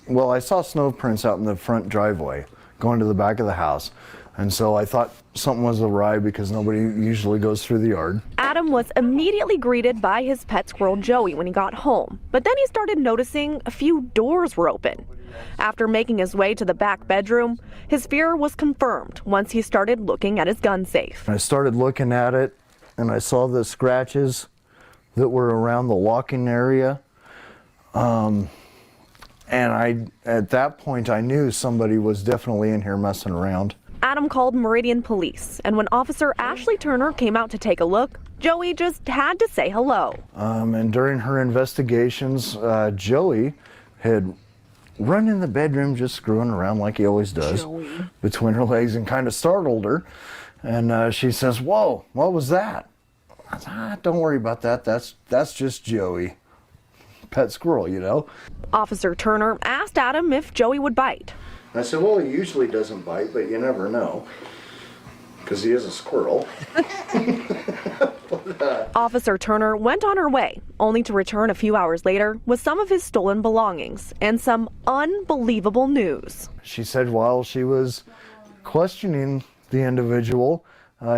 well, I saw snow prints out in the front driveway going to the back of the house. And so I thought something was awry because nobody usually goes through the yard. Adam was immediately greeted by his pet squirrel Joey when he got home, but then he started noticing a few doors were open. After making his way to the back bedroom, his fear was confirmed once he started looking at his gun safe. I started looking at it and I saw the scratches that were around the locking area. And at that point, I knew somebody was definitely in here messing around. Adam called Meridian Police, and when Officer Ashley Turner came out to take a look, Joey just had to say hello. And during her investigations, Joey had run in the bedroom just screwing around like he always does between her legs and kind of startled her. And she says, "Whoa, what was that?" I said, "Don't worry about that. That's just Joey. Pet squirrel, you know." Officer Turner asked Adam if Joey would bite. I said, "Well, he usually doesn't bite, but you never know, because he is a squirrel." Officer Turner went on her way, only to return a few hours later with some of his stolen belongings and some unbelievable news. She said while she was questioning the individual,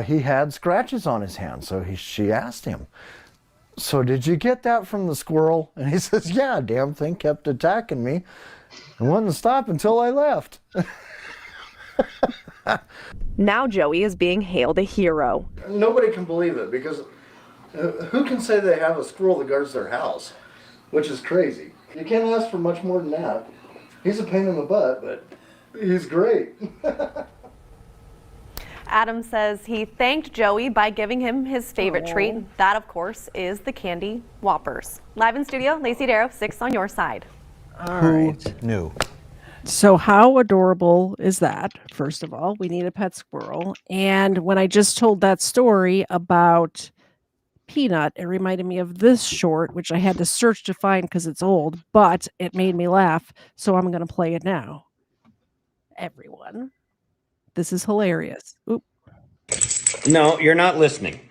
he had scratches on his hand. So she asked him, "So did you get that from the squirrel?" And he says, "Yeah, damn thing kept attacking me and wouldn't stop until I left." Now Joey is being hailed a hero. Nobody can believe it because who can say they have a squirrel that guards their house? Which is crazy. You can't ask for much more than that. He's a pain in the butt, but he's great. Adam says he thanked Joey by giving him his favorite treat. That, of course, is the candy Whoppers. Live in studio, Lacey Darrow, 6 on your side. All right. Who knew? So how adorable is that? First of all, we need a pet squirrel. And when I just told that story about Peanut, it reminded me of this short, which I had to search to find because it's old, but it made me laugh. So I'm going to play it now. Everyone, this is hilarious. Oop. No, you're not listening.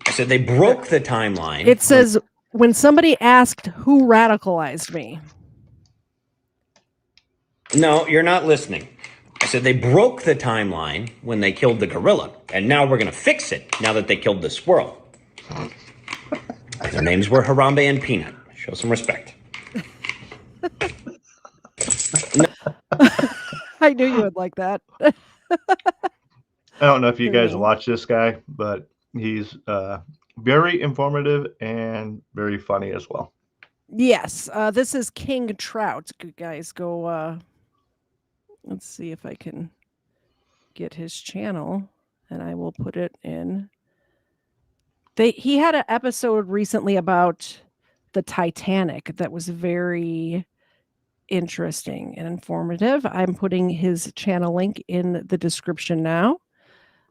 I said they broke the timeline. It says, when somebody asked who radicalized me. No, you're not listening. I said they broke the timeline when they killed the gorilla, and now we're going to fix it now that they killed the squirrel. Their names were Harambe and Peanut. Show some respect. I knew you would like that. I don't know if you guys watch this guy, but he's very informative and very funny as well. Yes, this is King Trout. Good guys, go. Let's see if I can get his channel, and I will put it in. He had an episode recently about the Titanic that was very interesting and informative. I'm putting his channel link in the description now.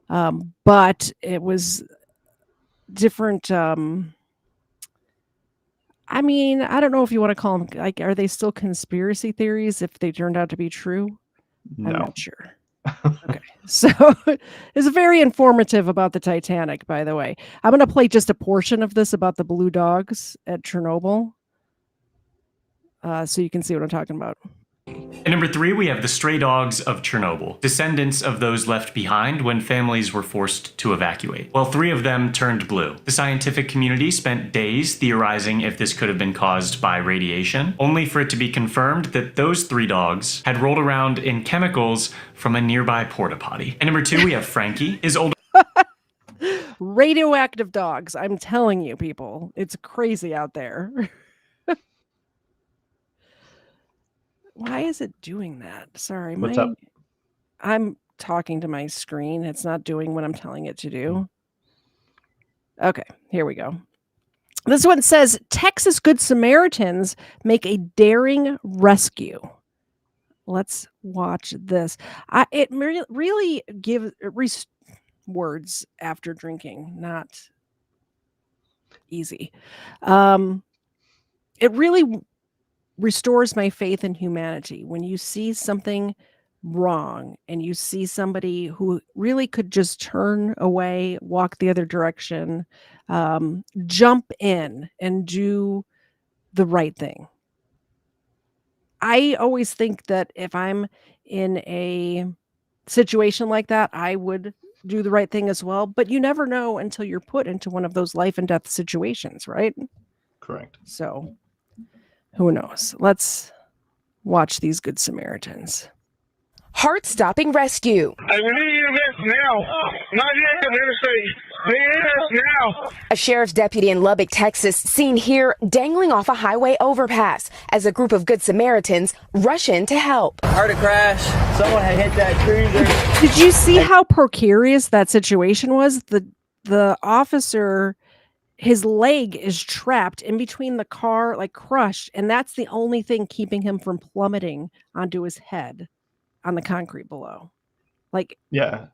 But it was different. I mean, I don't know if you want to call them, like, are they still conspiracy theories if they turned out to be true? No. I'm not sure. Okay. So it's very informative about the Titanic, by the way. I'm going to play just a portion of this about the blue dogs at Chernobyl. So you can see what I'm talking about. At number 3, we have the stray dogs of Chernobyl, descendants of those left behind when families were forced to evacuate. Well, 3 of them turned blue. The scientific community spent days theorizing if this could have been caused by radiation, only for it to be confirmed that those 3 dogs had rolled around in chemicals from a nearby porta potty. At number 2, we have Frankie, his older radioactive dogs. I'm telling you, people, it's crazy out there. Why is it doing that? Sorry. What's up? I'm talking to my screen. It's not doing what I'm telling it to do. Okay, here we go. This one says, Texas Good Samaritans make a daring rescue. Let's watch this. It really gives words after drinking, not easy. It really restores my faith in humanity when you see something wrong and you see somebody who really could just turn away, walk the other direction, jump in and do the right thing. I always think that if I'm in a situation like that, I would do the right thing as well, but you never know until you're put into one of those life and death situations, right? Correct. So, who knows? Let's watch these Good Samaritans. Heart-stopping rescue. I need this now. Not yet. Now. A sheriff's deputy in Lubbock, Texas, seen here dangling off a highway overpass as a group of Good Samaritans rush in to help. Heard a crash. Someone had hit that cruiser. Did you see how precarious that situation was? The officer, his leg is trapped in between the car, like crushed, and that's the only thing keeping him from plummeting onto his head on the concrete below. Like, yeah.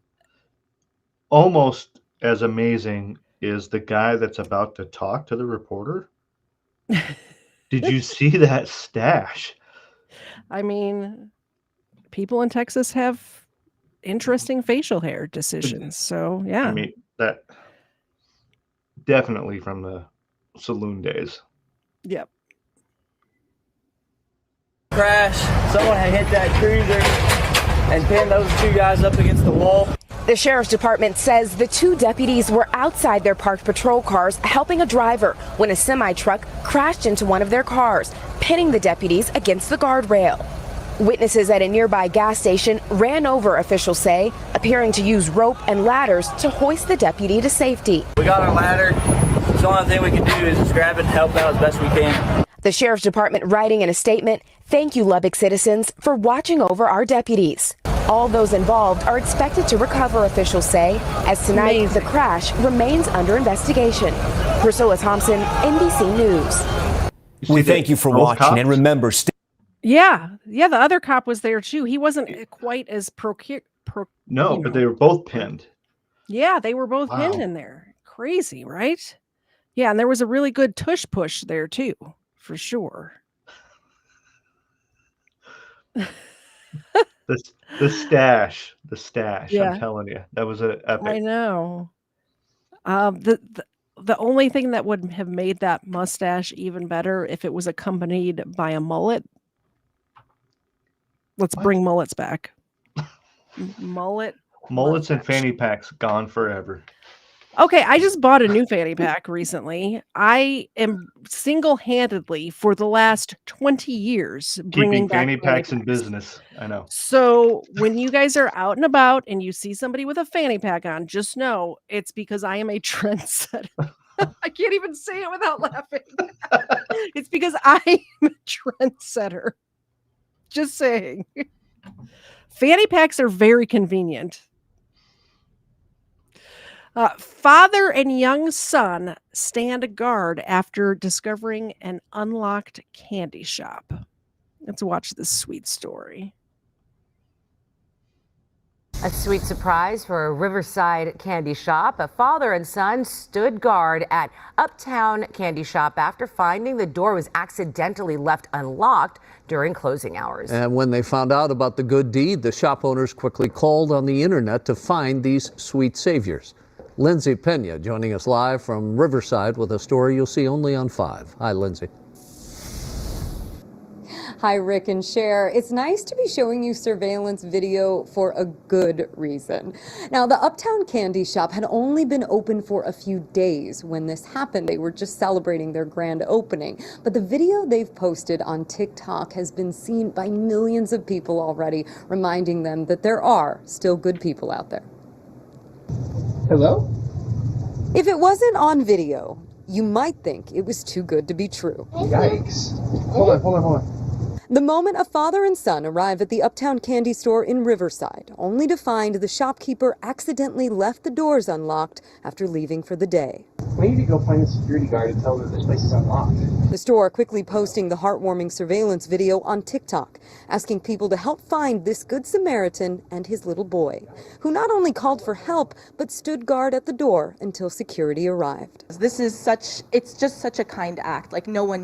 Almost as amazing is the guy that's about to talk to the reporter. Did you see that stash? I mean, people in Texas have interesting facial hair decisions. So, yeah. I mean, that definitely from the saloon days. Yep. Crash. Someone had hit that cruiser and pinned those two guys up against the wall. The sheriff's department says the two deputies were outside their parked patrol cars helping a driver when a semi-truck crashed into one of their cars, pinning the deputies against the guardrail. Witnesses at a nearby gas station ran over, officials say, appearing to use rope and ladders to hoist the deputy to safety. We got our ladder. The only thing we can do is just grab it and help out as best we can. The sheriff's department writing in a statement, "Thank you, Lubbock citizens, for watching over our deputies." All those involved are expected to recover, officials say, as tonight the crash remains under investigation. Priscilla Thompson, NBC News. We thank you for watching, and remember, Yeah. The other cop was there too. He wasn't quite as No, but they were both pinned. Yeah, they were both pinned in there. Crazy, right? Yeah, and there was a really good tush push there too, for sure. The stash. Yeah. I'm telling you, that was an epic. I know. The only thing that would have made that mustache even better if it was accompanied by a mullet. Let's bring mullets back. Mullets and fanny packs gone forever. Okay, I just bought a new fanny pack recently. I am single-handedly for the last 20 years bringing Keeping back fanny packs in business. I know. So when you guys are out and about and you see somebody with a fanny pack on, just know it's because I am a trendsetter. I can't even say it without laughing. It's because I am a trendsetter. Just saying. Fanny packs are very convenient. Father and young son stand guard after discovering an unlocked candy shop. Let's watch this sweet story. A sweet surprise for a Riverside candy shop. A father and son stood guard at Uptown Candy Shop after finding the door was accidentally left unlocked during closing hours. And when they found out about the good deed, the shop owners quickly called on the internet to find these sweet saviors. Lindsay Pena joining us live from Riverside with a story you'll see only on 5. Hi, Lindsay. Hi, Rick and Cher. It's nice to be showing you surveillance video for a good reason. Now, the Uptown Candy Shop had only been open for a few days when this happened. They were just celebrating their grand opening. But the video they've posted on TikTok has been seen by millions of people already, reminding them that there are still good people out there. Hello? If it wasn't on video, you might think it was too good to be true. Yikes. Hold on. The moment a father and son arrive at the Uptown Candy Store in Riverside, only to find the shopkeeper accidentally left the doors unlocked after leaving for the day. We need to go find the security guard and tell them this place is unlocked. The store quickly posting the heartwarming surveillance video on TikTok, asking people to help find this Good Samaritan and his little boy, who not only called for help, but stood guard at the door until security arrived. It's just such a kind act. Like, no one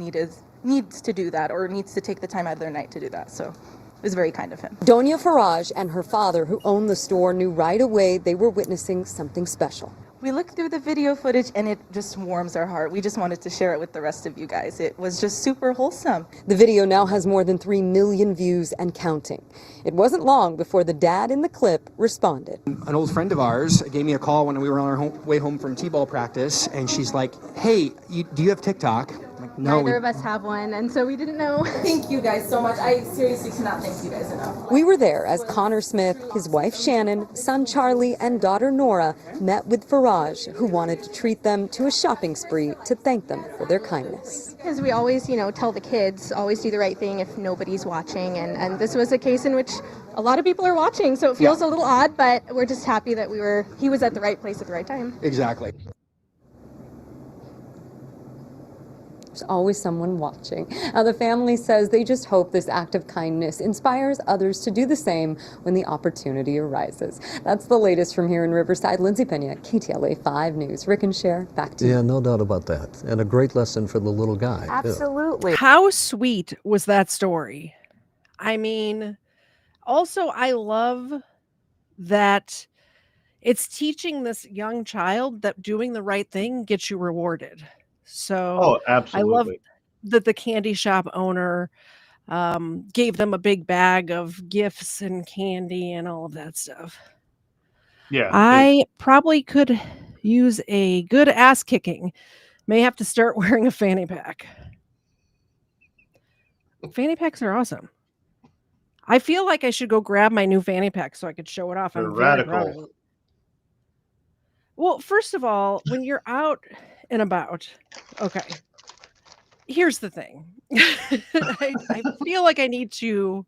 needs to do that or needs to take the time out of their night to do that. So It was very kind of him. Donia Faraj and her father, who owned the store, knew right away they were witnessing something special. We looked through the video footage and it just warms our heart. We just wanted to share it with the rest of you guys. It was just super wholesome. The video now has more than 3 million views and counting. It wasn't long before the dad in the clip responded. An old friend of ours gave me a call when we were on our way home from T-ball practice, and she's like, hey, do you have TikTok? I'm like, no. Neither of us have one, and so we didn't know. Thank you guys so much. I seriously cannot thank you guys enough. We were there as Connor Smith, his wife Shannon, son Charlie, and daughter Nora met with Faraj, who wanted to treat them to a shopping spree to thank them for their kindness. Because we always, tell the kids, always do the right thing if nobody's watching, and this was a case in which a lot of people are watching, so it feels a little odd, but we're just happy that he was at the right place at the right time. Exactly. There's always someone watching. Now, the family says they just hope this act of kindness inspires others to do the same when the opportunity arises. That's the latest from here in Riverside. Lindsay Pena, KTLA 5 News. Rick and Cher, back to you. Yeah, no doubt about that. And a great lesson for the little guy. Absolutely. How sweet was that story? I mean, also, I love that it's teaching this young child that doing the right thing gets you rewarded. So I love absolutely. that the candy shop owner gave them a big bag of gifts and candy and all of that stuff. Yeah. I probably could use a good ass kicking. May have to start wearing a fanny pack. Fanny packs are awesome. I feel like I should go grab my new fanny pack so I could show it off. They're I'm very proud of radical. it. Well, first of all, when you're out and about, okay, here's the thing. I feel like I need to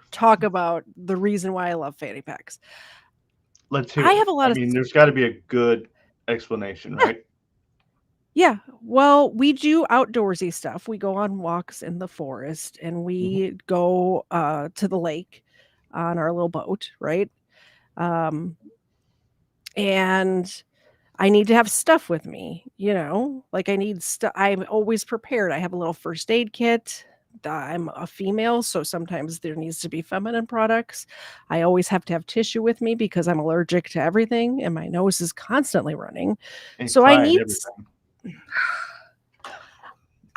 talk about the reason why I love fanny packs. Let's hear I it. have a lot I of mean, there's got to be a good explanation, right? Yeah. Well, we do outdoorsy stuff. We go on walks in the forest and we go to the lake on our little boat, right? And I need to have stuff with me, like I need stuff. I'm always prepared. I have a little first aid kit. I'm a female, so sometimes there needs to be feminine products. I always have to have tissue with me because I'm allergic to everything and my nose is constantly running. And So I crying need everything.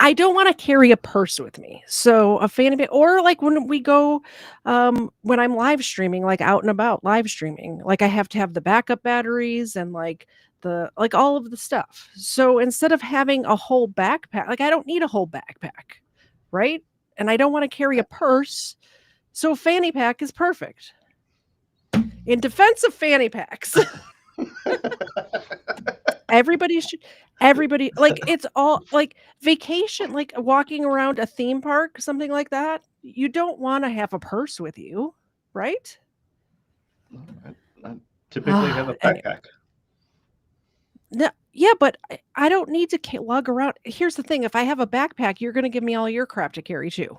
I don't want to carry a purse with me. So a fanny pack, or like when we go, when I'm live streaming, like out and about live streaming, like I have to have the backup batteries and like all of the stuff. So instead of having a whole backpack, like I don't need a whole backpack, right? And I don't want to carry a purse. So a fanny pack is perfect. In defense of fanny packs. Everybody like it's all like vacation, like walking around a theme park, something like that. You don't want to have a purse with you, right? I typically have a backpack. No, yeah, but I don't need to lug around. Here's the thing: if I have a backpack, you're going to give me all your crap to carry too.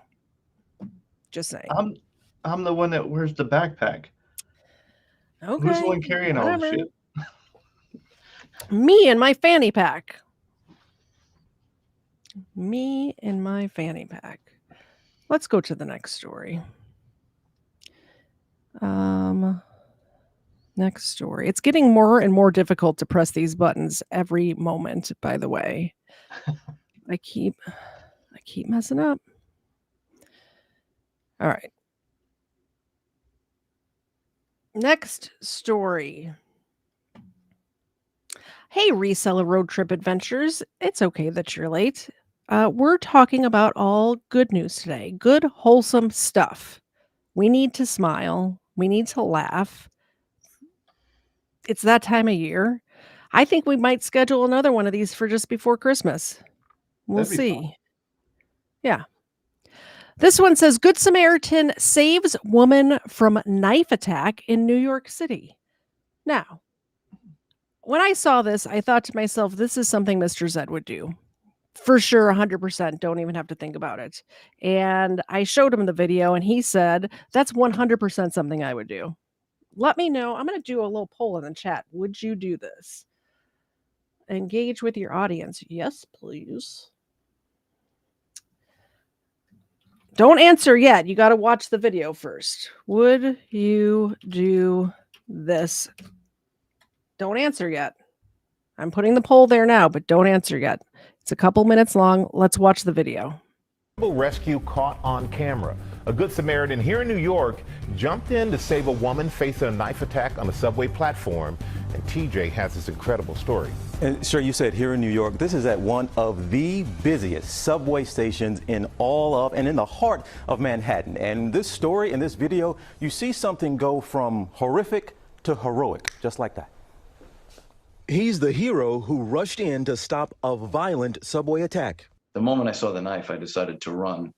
Just saying. I'm the one that wears the backpack. Okay. Who's the one carrying all the whatever. shit? Me and my fanny pack. Me and my fanny pack. Let's go to the next story. Next story. It's getting more and more difficult to press these buttons every moment, by the way. I keep messing up. All right. Next story. Hey, reseller road trip adventures. It's okay that you're late. We're talking about all good news today. Good, wholesome stuff. We need to smile. We need to laugh. It's that time of year. I think we might schedule another one of these for just before Christmas. We'll That'd be fun. see. Yeah. This one says Good Samaritan saves woman from knife attack in New York City. Now, when I saw this, I thought to myself, this is something Mr. Zed would do. For sure, 100%. Don't even have to think about it. And I showed him the video and he said, that's 100% something I would do. Let me know. I'm going to do a little poll in the chat. Would you do this? Engage with your audience. Yes, please. Don't answer yet. You got to watch the video first. Would you do this? Don't answer yet. I'm putting the poll there now, but don't answer yet. It's a couple minutes long. Let's watch the video. Rescue caught on camera. A Good Samaritan here in New York jumped in to save a woman facing a knife attack on a subway platform. And TJ has this incredible story. And sure, you said here in New York, this is at one of the busiest subway stations in all of and in the heart of Manhattan. And this story in this video, you see something go from horrific to heroic, just like that. He's the hero who rushed in to stop a violent subway attack. The moment I saw the knife, I decided to run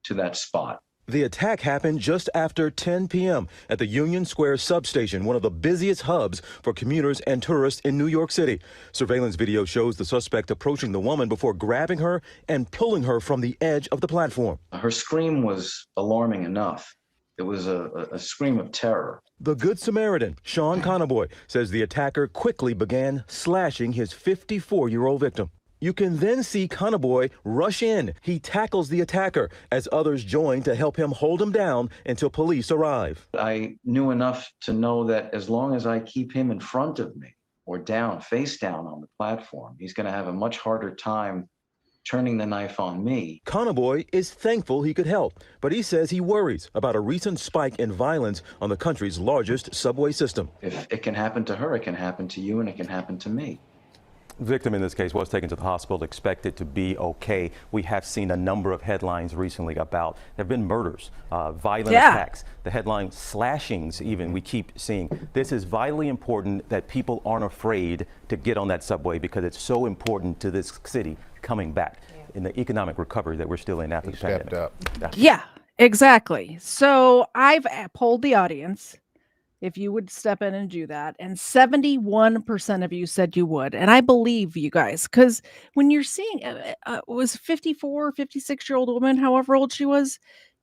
to that spot. The attack happened just after 10 p.m. at the Union Square substation, one of the busiest hubs for commuters and tourists in New York City. Surveillance video shows the suspect approaching the woman before grabbing her and pulling her from the edge of the platform. Her scream was alarming enough. It was a scream of terror. The Good Samaritan, Sean Conaboy, says the attacker quickly began slashing his 54-year-old victim. You can then see Conaboy rush in. He tackles the attacker as others join to help him hold him down until police arrive. I knew enough to know that as long as I keep him in front of me or down, face down on the platform, he's going to have a much harder time turning the knife on me. Conaboy is thankful he could help, but he says he worries about a recent spike in violence on the country's largest subway system. If it can happen to her, it can happen to you, and it can happen to me. Victim in this case was taken to the hospital, expected to be okay. We have seen a number of headlines recently about there have been murders, violent attacks, the headline slashings even we keep seeing. This is vitally important that people aren't afraid to get on that subway because it's so important to this city coming back in the economic recovery that we're still in after the pandemic. Yeah, exactly. So I've polled the audience if you would step in and do that. And 71% of you said you would. And I believe you guys, because when you're seeing was 54, 56-year-old woman, however old she was,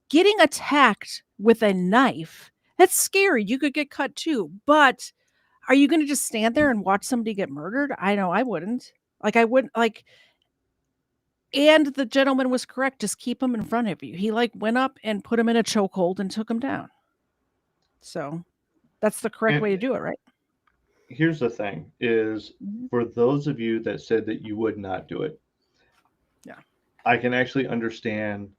getting attacked with a knife, that's scary. You could get cut too. But are you going to just stand there and watch somebody get murdered? I know I wouldn't. Like, I wouldn't, like, and the gentleman was correct. Just keep him in front of you. He like went up and put him in a chokehold and took him down. So that's the correct way to do it, right? Here's the thing is for those of you that said that you would not do it. Yeah. I can actually understand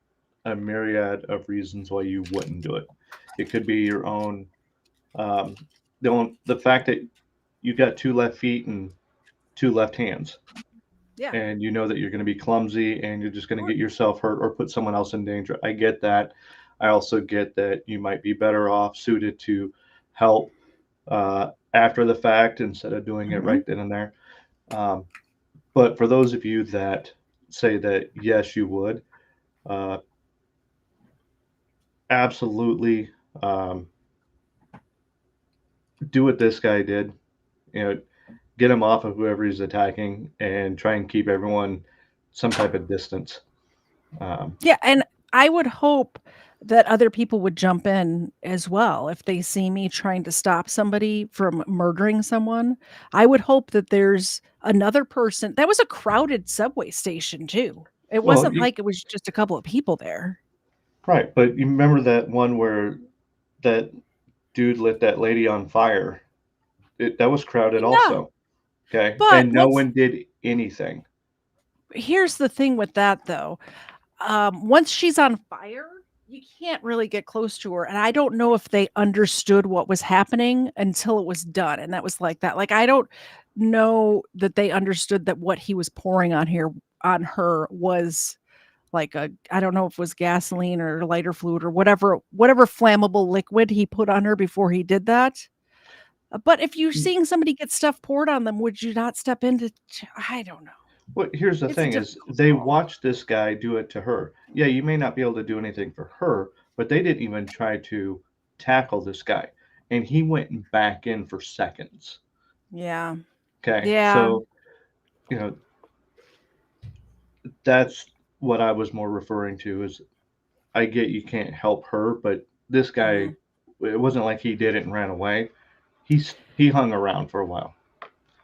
a myriad of reasons why you wouldn't do it. It could be your own, the fact that you got 2 left feet and 2 left hands. Yeah. And you know that you're going to be clumsy and you're just going to get yourself hurt or put someone else in danger. I get that. I also get that you might be better off suited to help after the fact instead of doing it right then and there. But for those of you that say that, yes, you would, absolutely do what this guy did. You know, get him off of whoever he's attacking and try and keep everyone some type of distance. Yeah, and I would hope that other people would jump in as well if they see me trying to stop somebody from murdering someone. I would hope that there's another person. That was a crowded subway station too. It wasn't like it was just a couple of people there. Right, but you remember that one where that dude lit that lady on fire? That was crowded also. Okay, But and no one did anything. Here's the thing with that though. Once she's on fire, you can't really get close to her. And I don't know if they understood what was happening until it was done. And that was like that. Like, I don't know that they understood that what he was pouring on her was like I don't know if it was gasoline or lighter fluid or whatever flammable liquid he put on her before he did that. But if you're seeing somebody get stuff poured on them, would you not step into? I don't know. Well, here's the thing is they watched this guy do it to her. Yeah, you may not be able to do anything for her, but they didn't even try to tackle this guy. And he went back in for seconds. Yeah. Okay. Yeah. So, you know, that's what I was more referring to is I get you can't help her, but this guy, it wasn't like he did it and ran away. He hung around for a while.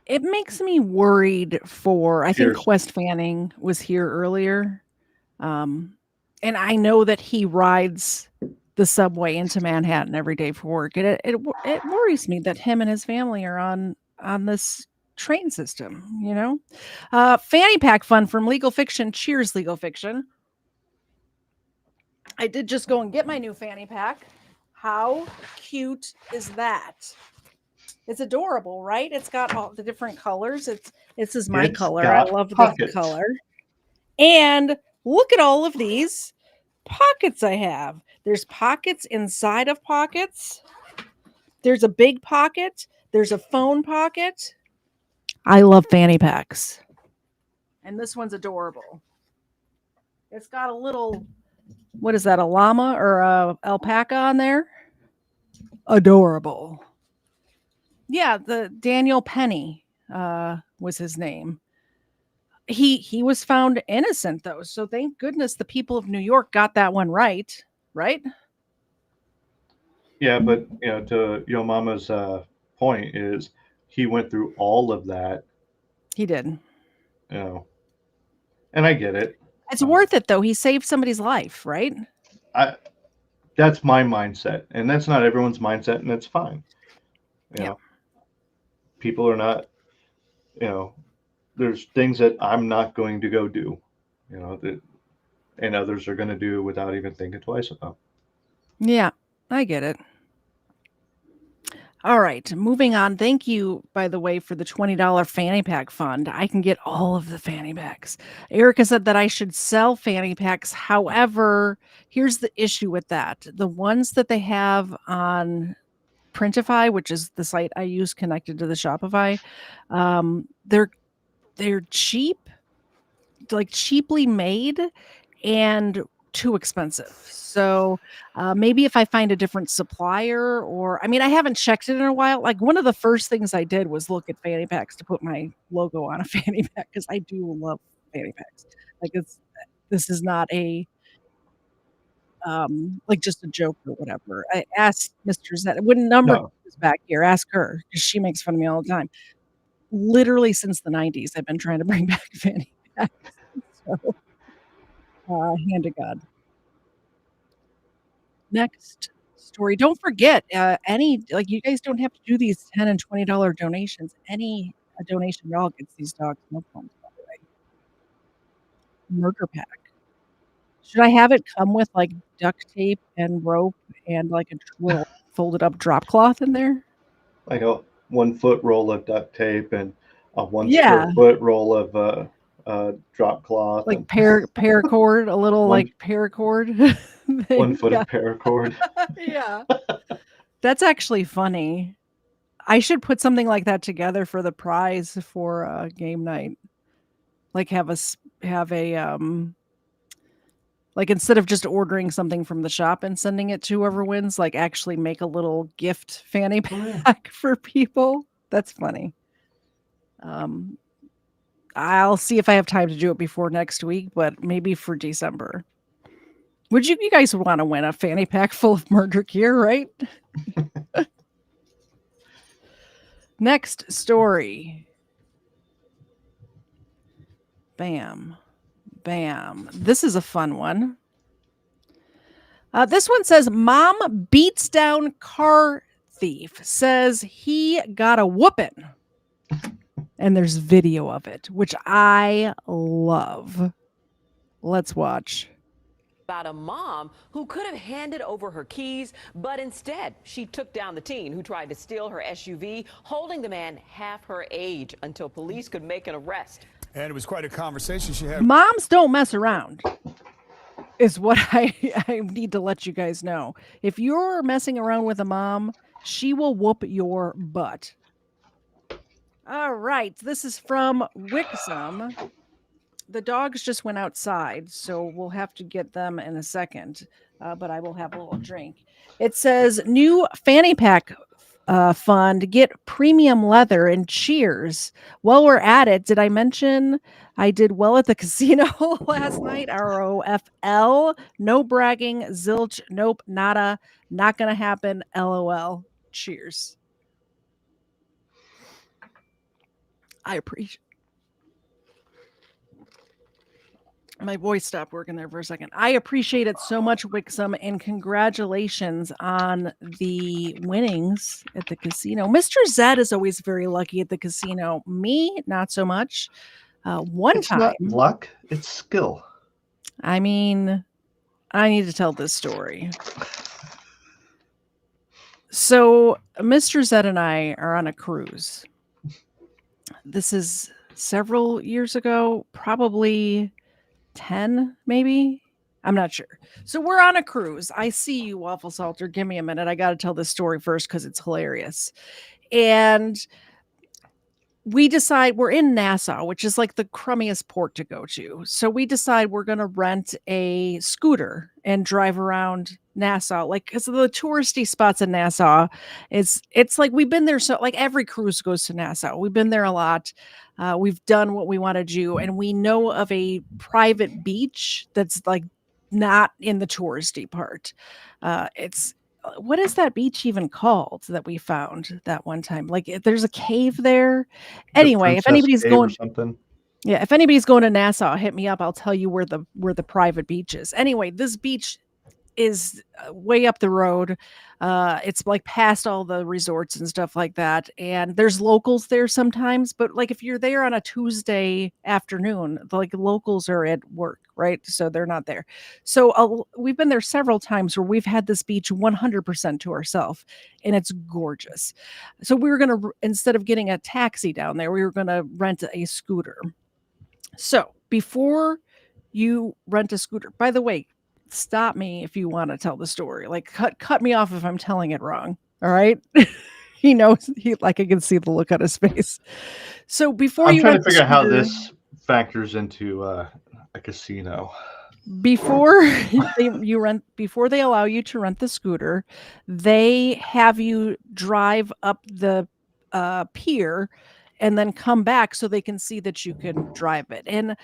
It makes me worried for, I think Cheers. Quest Fanning was here earlier. And I know that he rides the subway into Manhattan every day for work. And it worries me that him and his family are on this train system, you know? Fanny pack fun from Legal Fiction. Cheers, Legal Fiction. I did just go and get my new fanny pack. How cute is that? It's adorable, right? It's got all the different colors. This is my It's color. I got love this pockets. color. And look at all of these pockets I have. There's pockets inside of pockets. There's a big pocket. There's a phone pocket. I love fanny packs. And this one's adorable. It's got a little, what is that, a llama or a alpaca on there? Adorable. Yeah, the Daniel Penny was his name. He was found innocent though, so thank goodness the people of New York got that one right, right? Yeah, but to your mama's point is he went through all of that, He did. And I get it. It's worth it though. He saved somebody's life, right? That's my mindset, and that's not everyone's mindset, and it's fine. People are not, there's things that I'm not going to go do, that, and others are going to do without even thinking twice about. Yeah, I get it. All right, moving on. Thank you, by the way, for the $20 fanny pack fund. I can get all of the fanny packs. Erica said that I should sell fanny packs. However, here's the issue with that. The ones that they have on Printify, which is the site I use connected to the Shopify, they're cheap, like cheaply made and too expensive. So maybe if I find a different supplier, or I mean, I haven't checked it in a while. Like one of the first things I did was look at fanny packs to put my logo on a fanny pack because I do love fanny packs. Like this is not a like just a joke or whatever. I asked Mr. Zed when number No. is back here, ask her because she makes fun of me all the time. Literally since the 90s, I've been trying to bring back fanny packs. So hand to God. Next story. Don't forget, you guys don't have to do these $10 and $20 donations. Any donation at all gets these dogs no problems, by the way. Murder pack. Should I have it come with like duct tape and rope and like a little folded up drop cloth in there? Like a 1 foot roll of duct tape and a 1 Yeah. square foot roll of drop cloth, Like and paracord, a little One- like paracord. 1 foot Yeah. of paracord. Yeah. That's actually funny. I should put something like that together for the prize for game night. Like have a like instead of just ordering something from the shop and sending it to whoever wins, like actually make a little gift fanny pack for people. That's funny. I'll see if I have time to do it before next week, but maybe for December. Would you guys want to win a fanny pack full of murder gear, right? Next story. Bam. Bam. This is a fun one. This one says, Mom beats down car thief, says he got a whooping. And there's video of it, which I love. Let's watch. About a mom who could have handed over her keys, but instead she took down the teen who tried to steal her SUV, holding the man half her age until police could make an arrest. And it was quite a conversation she had. Moms don't mess around, is what I need to let you guys know. If you're messing around with a mom, she will whoop your butt. All right, this is from Wixom. The dogs just went outside, so we'll have to get them in a second, but I will have a little drink. It says, new fanny pack fund, get premium leather and cheers. While we're at it, did I mention I did well at the casino last night? ROFL. No bragging, zilch, nope, nada, not gonna happen, LOL. Cheers. I appreciate. My voice stopped working there for a second. I appreciate it so much, Wixom, and congratulations on the winnings at the casino. Mr. Zed is always very lucky at the casino. Me, not so much. One It's time, not luck, it's skill. I mean, I need to tell this story. So, Mr. Zed and I are on a cruise. This is several years ago, probably 10, maybe. I'm not sure. So we're on a cruise. I see you, Waffle Salter. Give me a minute. I got to tell this story first because it's hilarious. And we decide we're in Nassau, which is like the crummiest port to go to. So we decide we're going to rent a scooter and drive around Nassau. Like, because the touristy spots in Nassau, it's like we've been there. So like every cruise goes to Nassau. We've been there a lot. We've done what we want to do. And we know of a private beach that's like not in the touristy part. It's what is that beach even called that we found that one time? Like there's a cave there. Anyway, if anybody's Cave or going, something. yeah, if anybody's going to Nassau, hit me up. I'll tell you where the private beach is. Anyway, this beach is way up the road. It's like past all the resorts and stuff like that. And there's locals there sometimes, but like if you're there on a Tuesday afternoon, like locals are at work, right? So they're not there. So we've been there several times where we've had this beach 100% to ourselves, and it's gorgeous. So we were going to, instead of getting a taxi down there, we were going to rent a scooter. So before you rent a scooter, by the way, stop me if you want to tell the story. Like cut me off if I'm telling it wrong. All right. He knows, I can see the look on his face. So before I'm you trying rent to figure out how scooter, this factors into a casino. before before they allow you to rent the scooter, they have you drive up the pier and then come back so they can see that you can drive it. And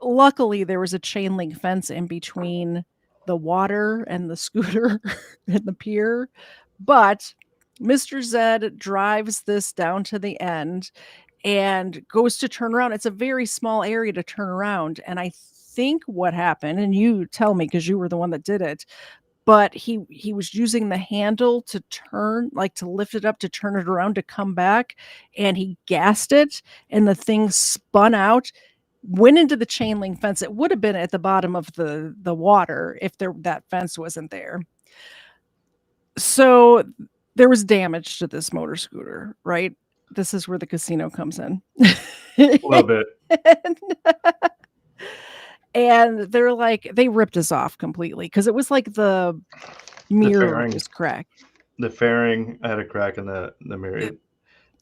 luckily there was a chain link fence in between the water and the scooter and the pier. But Mr. Zed drives this down to the end and goes to turn around. It's a very small area to turn around. And I think what happened, and you tell me because you were the one that did it, but he was using the handle to turn, like to lift it up to turn it around to come back, and he gassed it, and the thing spun out, went into the chain link fence. It would have been at the bottom of the water if that fence wasn't there. So there was damage to this motor scooter, right? This is where the casino comes in. A little bit. And they're like, they ripped us off completely because it was like the mirror fairing. was cracked. The fairing had a crack in the mirror.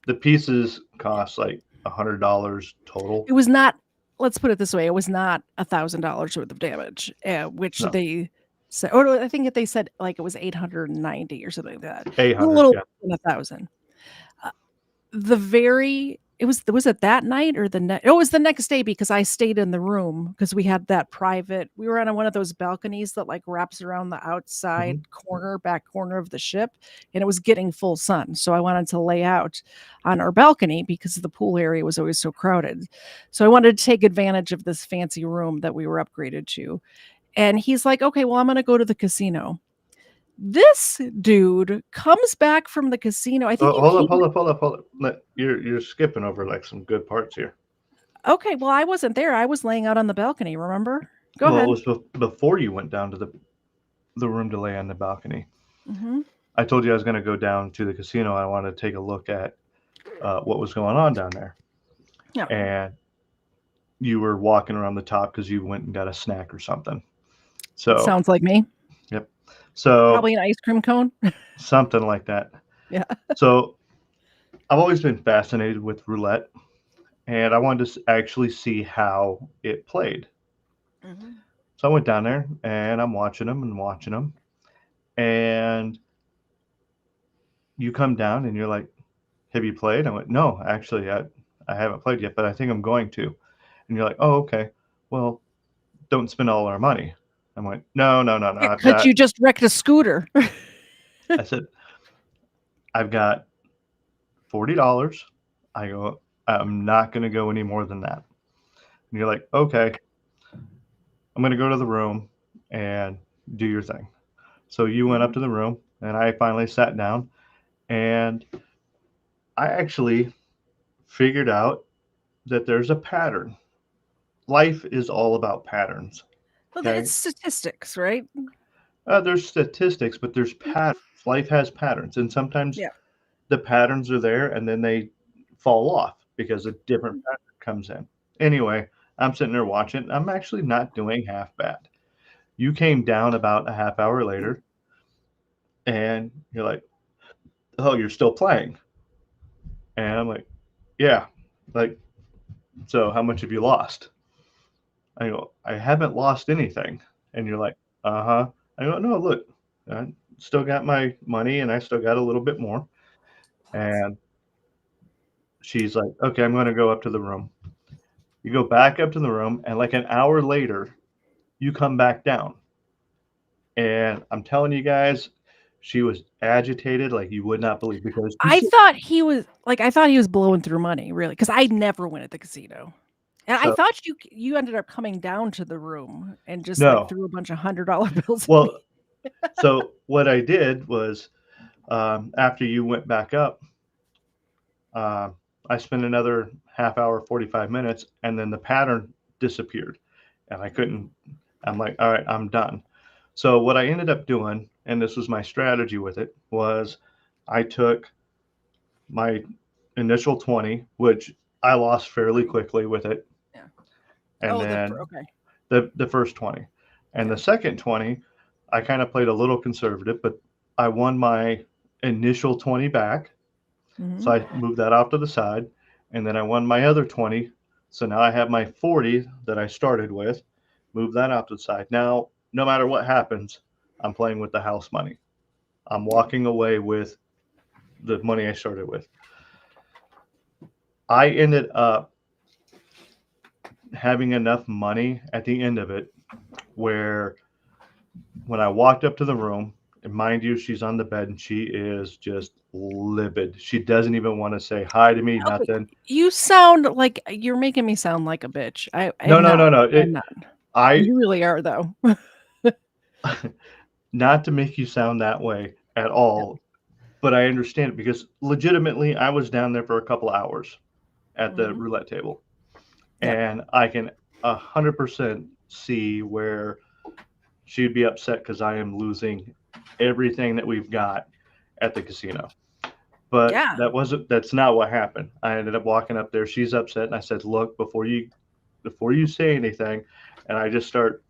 The pieces cost like $100 total. It was not, let's put it this way, it was not $1,000 worth of damage, which No. they said, or I think they said like it was 890 or something like that. 800, a little yeah. than 1,000. Was it that night or the next? It was the next day because I stayed in the room because we had that private. We were on one of those balconies that like wraps around the outside back corner of the ship, and it was getting full sun. So I wanted to lay out on our balcony because the pool area was always so crowded. So I wanted to take advantage of this fancy room that we were upgraded to. And he's like, "Okay, well, I'm going to go to the casino." This dude comes back from the casino. I think Hold up. You're skipping over like some good parts here. Okay, well, I wasn't there. I was laying out on the balcony, remember? Go ahead. It was before you went down to the room to lay on the balcony. Mm-hmm. I told you I was going to go down to the casino. I wanted to take a look at what was going on down there. Yeah. And you were walking around the top because you went and got a snack or something. So sounds like me. Yep. So probably an ice cream cone. Something like that. Yeah. So I've always been fascinated with roulette, and I wanted to actually see how it played. Mm-hmm. So I went down there and I'm watching them, and you come down and you're like, "Have you played?" I went, "No, actually, I haven't played yet, but I think I'm going to." And you're like, "Oh, okay. Well, don't spend all our money." I went, no. But you just wrecked a scooter. I said, "I've got $40. I go, I'm not going to go any more than that." And you're like, "Okay." I'm going to go to the room and do your thing. So you went up to the room, and I finally sat down, and I actually figured out that there's a pattern. Life is all about patterns. Well, Okay? it's statistics, right? There's statistics, but there's patterns. Life has patterns, and sometimes Yeah. the patterns are there, and then they fall off because a different pattern comes in. Anyway, I'm sitting there watching. I'm actually not doing half bad. You came down about a half hour later, and you're like, "Oh, you're still playing?" And I'm like, "Yeah." Like, so how much have you lost? I go, "I haven't lost anything." And you're like, "Uh-huh." I go, "No, look, I still got my money, and I still got a little bit more." And she's like, "Okay, I'm going to go up to the room." You go back up to the room, and like an hour later, you come back down. And I'm telling you guys, she was agitated like you would not believe because I thought he was blowing through money, really, because I never win at the casino. And I So thought you ended up coming down to the room and just like no. threw a bunch of $100 bills at me. Well, so what I did was after you went back up, I spent another half hour, 45 minutes, and then the pattern disappeared. And I couldn't, I'm like, all right, I'm done. So what I ended up doing, and this was my strategy with it, was I took my initial 20, which I lost fairly quickly with it. Yeah. And Oh, then okay. the first 20. And the second 20, I kind of played a little conservative, but I won my initial 20 back. So I moved that off to the side, and then I won my other 20. So now I have my 40 that I started with, move that off to the side. Now, no matter what happens, I'm playing with the house money. I'm walking away with the money I started with. I ended up having enough money at the end of it where when I walked up to the room, and mind you, she's on the bed and she is just livid. She doesn't even want to say hi to me, nothing. You sound like you're making me sound like a bitch. No. I'm not. I You really are, though. not to make you sound that way at all, but I understand it because legitimately I was down there for a couple hours at the roulette table. Yep. And I can 100% see where she'd be upset because I am losing everything that we've got at the casino. But Yeah. that's not what happened. I ended up walking up there. She's upset, and I said, "Look, before you say anything," and I just start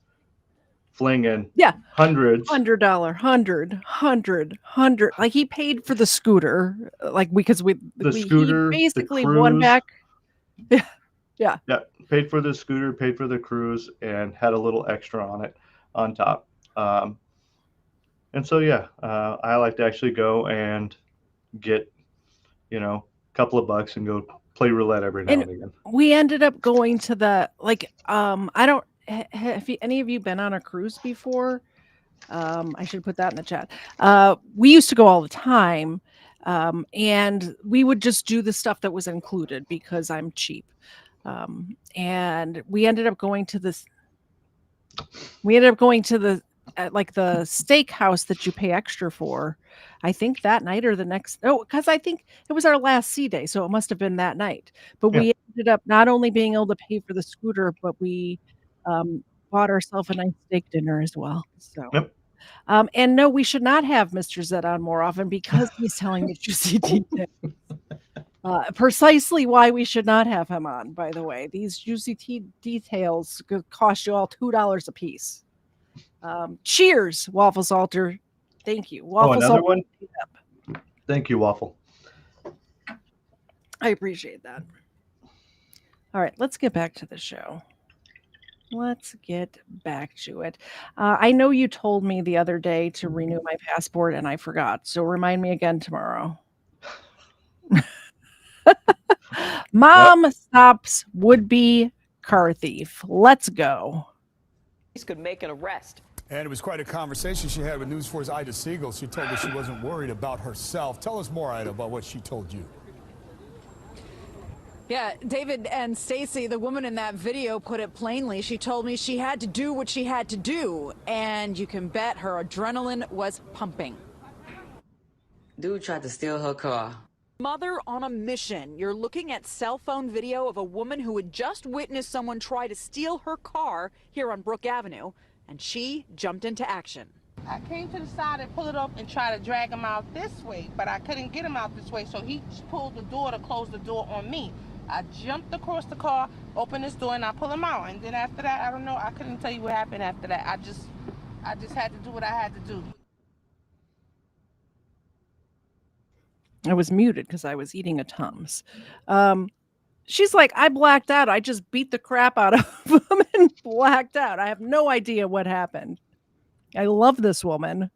flinging hundreds. $100, 100. Like he paid for the scooter, like because he basically won back. Yeah. Paid for the scooter, paid for the cruise, and had a little extra on it on top. And so I like to actually go and get a couple of bucks and go play roulette every now and again. We ended up going to the I don't have any of you been on a cruise before? I should put that in the chat. We used to go all the time, and we would just do the stuff that was included because I'm cheap. And we ended up going to the like the steakhouse that you pay extra for. I think that night or the next. Oh, because I think it was our last sea day, so it must have been that night. But we ended up not only being able to pay for the scooter, but we bought ourselves a nice steak dinner as well. So, and no, we should not have Mr. Zed on more often because he's telling the juicy details. Precisely why we should not have him on, by the way. These juicy details could cost you all $2 a piece. Cheers, Waffle Salter. Thank you. Waffle another Salter. one? Thank you, Waffle. I appreciate that. All right, let's get back to the show. Let's get back to it. I know you told me the other day to renew my passport, and I forgot. So remind me again tomorrow. Mom stops would-be car thief. Let's go. Could make an arrest. And it was quite a conversation she had with News 4's Ida Siegel. She told us she wasn't worried about herself. Tell us more, Ida, about what she told you. Yeah, David and Stacy, the woman in that video, put it plainly. She told me she had to do what she had to do, and you can bet her adrenaline was pumping. Dude tried to steal her car. Mother on a mission. You're looking at cell phone video of a woman who had just witnessed someone try to steal her car here on Brook Avenue, and she jumped into action. I came to the side and pulled it up and tried to drag him out this way, but I couldn't get him out this way, so he pulled the door to close the door on me. I jumped across the car, opened this door, and I pulled him out. And then after that, I don't know, I couldn't tell you what happened after that. I just had to do what I had to do. I was muted because I was eating a Tums. She's like, I blacked out. I just beat the crap out of him and blacked out. I have no idea what happened. I love this woman.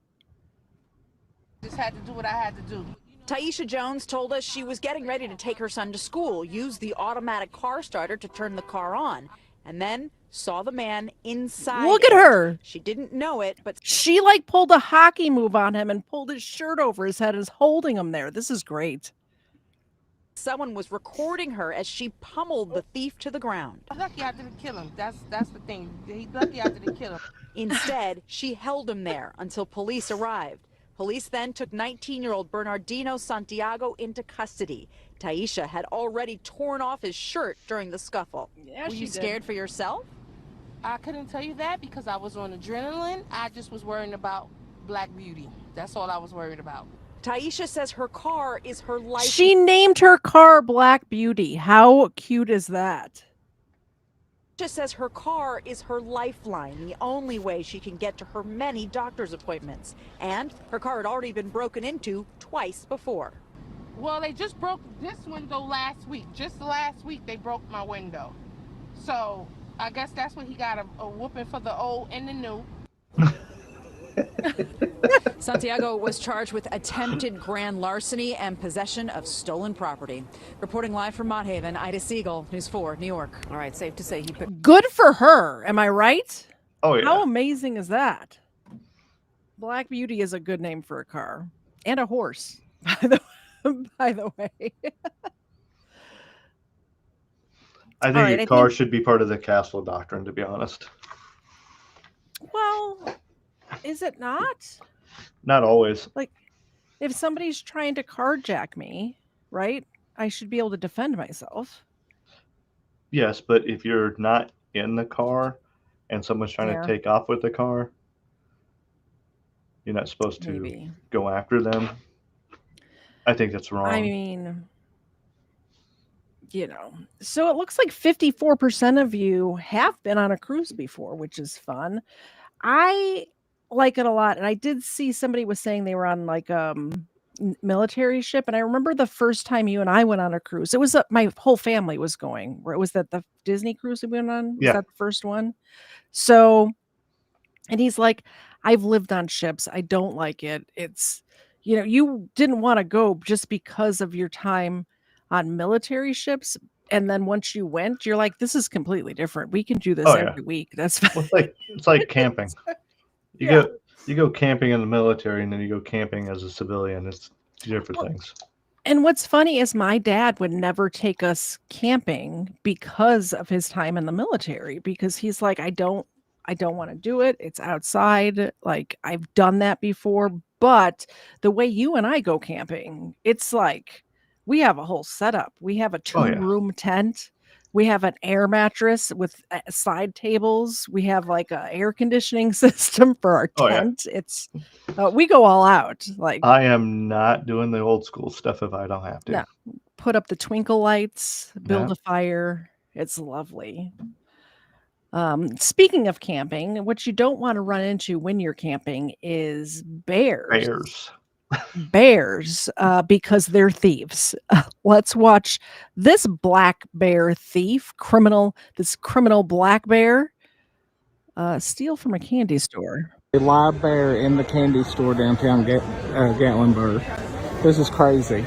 Just had to do what I had to do. Taisha Jones told us she was getting ready to take her son to school, used the automatic car starter to turn the car on, and then saw the man inside. Look at her. She didn't know it, but She like pulled a hockey move on him and pulled his shirt over his head and is holding him there. This is great. someone was recording her as she pummeled the thief to the ground. Lucky I didn't kill him. That's the thing. Lucky I didn't kill him. Instead, she held him there until police arrived. Police then took 19-year-old Bernardino Santiago into custody. Taisha had already torn off his shirt during the scuffle. Yeah, Were you scared for yourself? I couldn't tell you that because I was on adrenaline. I just was worrying about Black Beauty. That's all I was worried about. Taisha says her car is her life. She named her car Black Beauty. How cute is that? Taisha says her car is her lifeline, the only way she can get to her many doctor's appointments. And her car had already been broken into twice before. Well, they just broke this window last week. Just last week, they broke my window. So I guess that's what he got a whooping for the old and the new. Santiago was charged with attempted grand larceny and possession of stolen property. Reporting live from Mott Haven, Ida Siegel, News 4, New York. All right, safe to say he put... Good for her. Am I right? Oh, yeah. How amazing is that? Black Beauty is a good name for a car. And a horse, by the way. I think a car should be part of the castle doctrine, to be honest. Well, is it not? Not always. Like, if somebody's trying to carjack me, right, I should be able to defend myself. Yes, but if you're not in the car and someone's trying to take off with the car, you're not supposed to go after them. I think that's wrong. I mean, you know, so it looks like 54% of you have been on a cruise before, which is fun. I like it a lot. And I did see somebody was saying they were on like military ship. And I remember the first time you and I went on a cruise, it was my whole family was going, where it was that the Disney cruise we went on. Was that the first one? So, and he's like, I've lived on ships. I don't like it. It's, you know, you didn't want to go just because of your time on military ships. And then once you went, you're like, this is completely different. We can do this every week. That's fine. Well, it's like camping. You go camping in the military and then you go camping as a civilian. It's two different things. And what's funny is my dad would never take us camping because of his time in the military, because he's like, I don't want to do it. It's outside. Like, I've done that before. But the way you and I go camping, it's like we have a whole setup. We have a 2-room tent. We have an air mattress with side tables. We have like an air conditioning system for our tent. It's we go all out. Like, I am not doing the old school stuff if I don't have to. No, put up the twinkle lights, build a fire. It's lovely. Speaking of camping, what you don't want to run into when you're camping is bears. Bears, because they're thieves. Let's watch this black bear thief, this criminal black bear, steal from a candy store. A live bear in the candy store downtown Gatlinburg. This is crazy.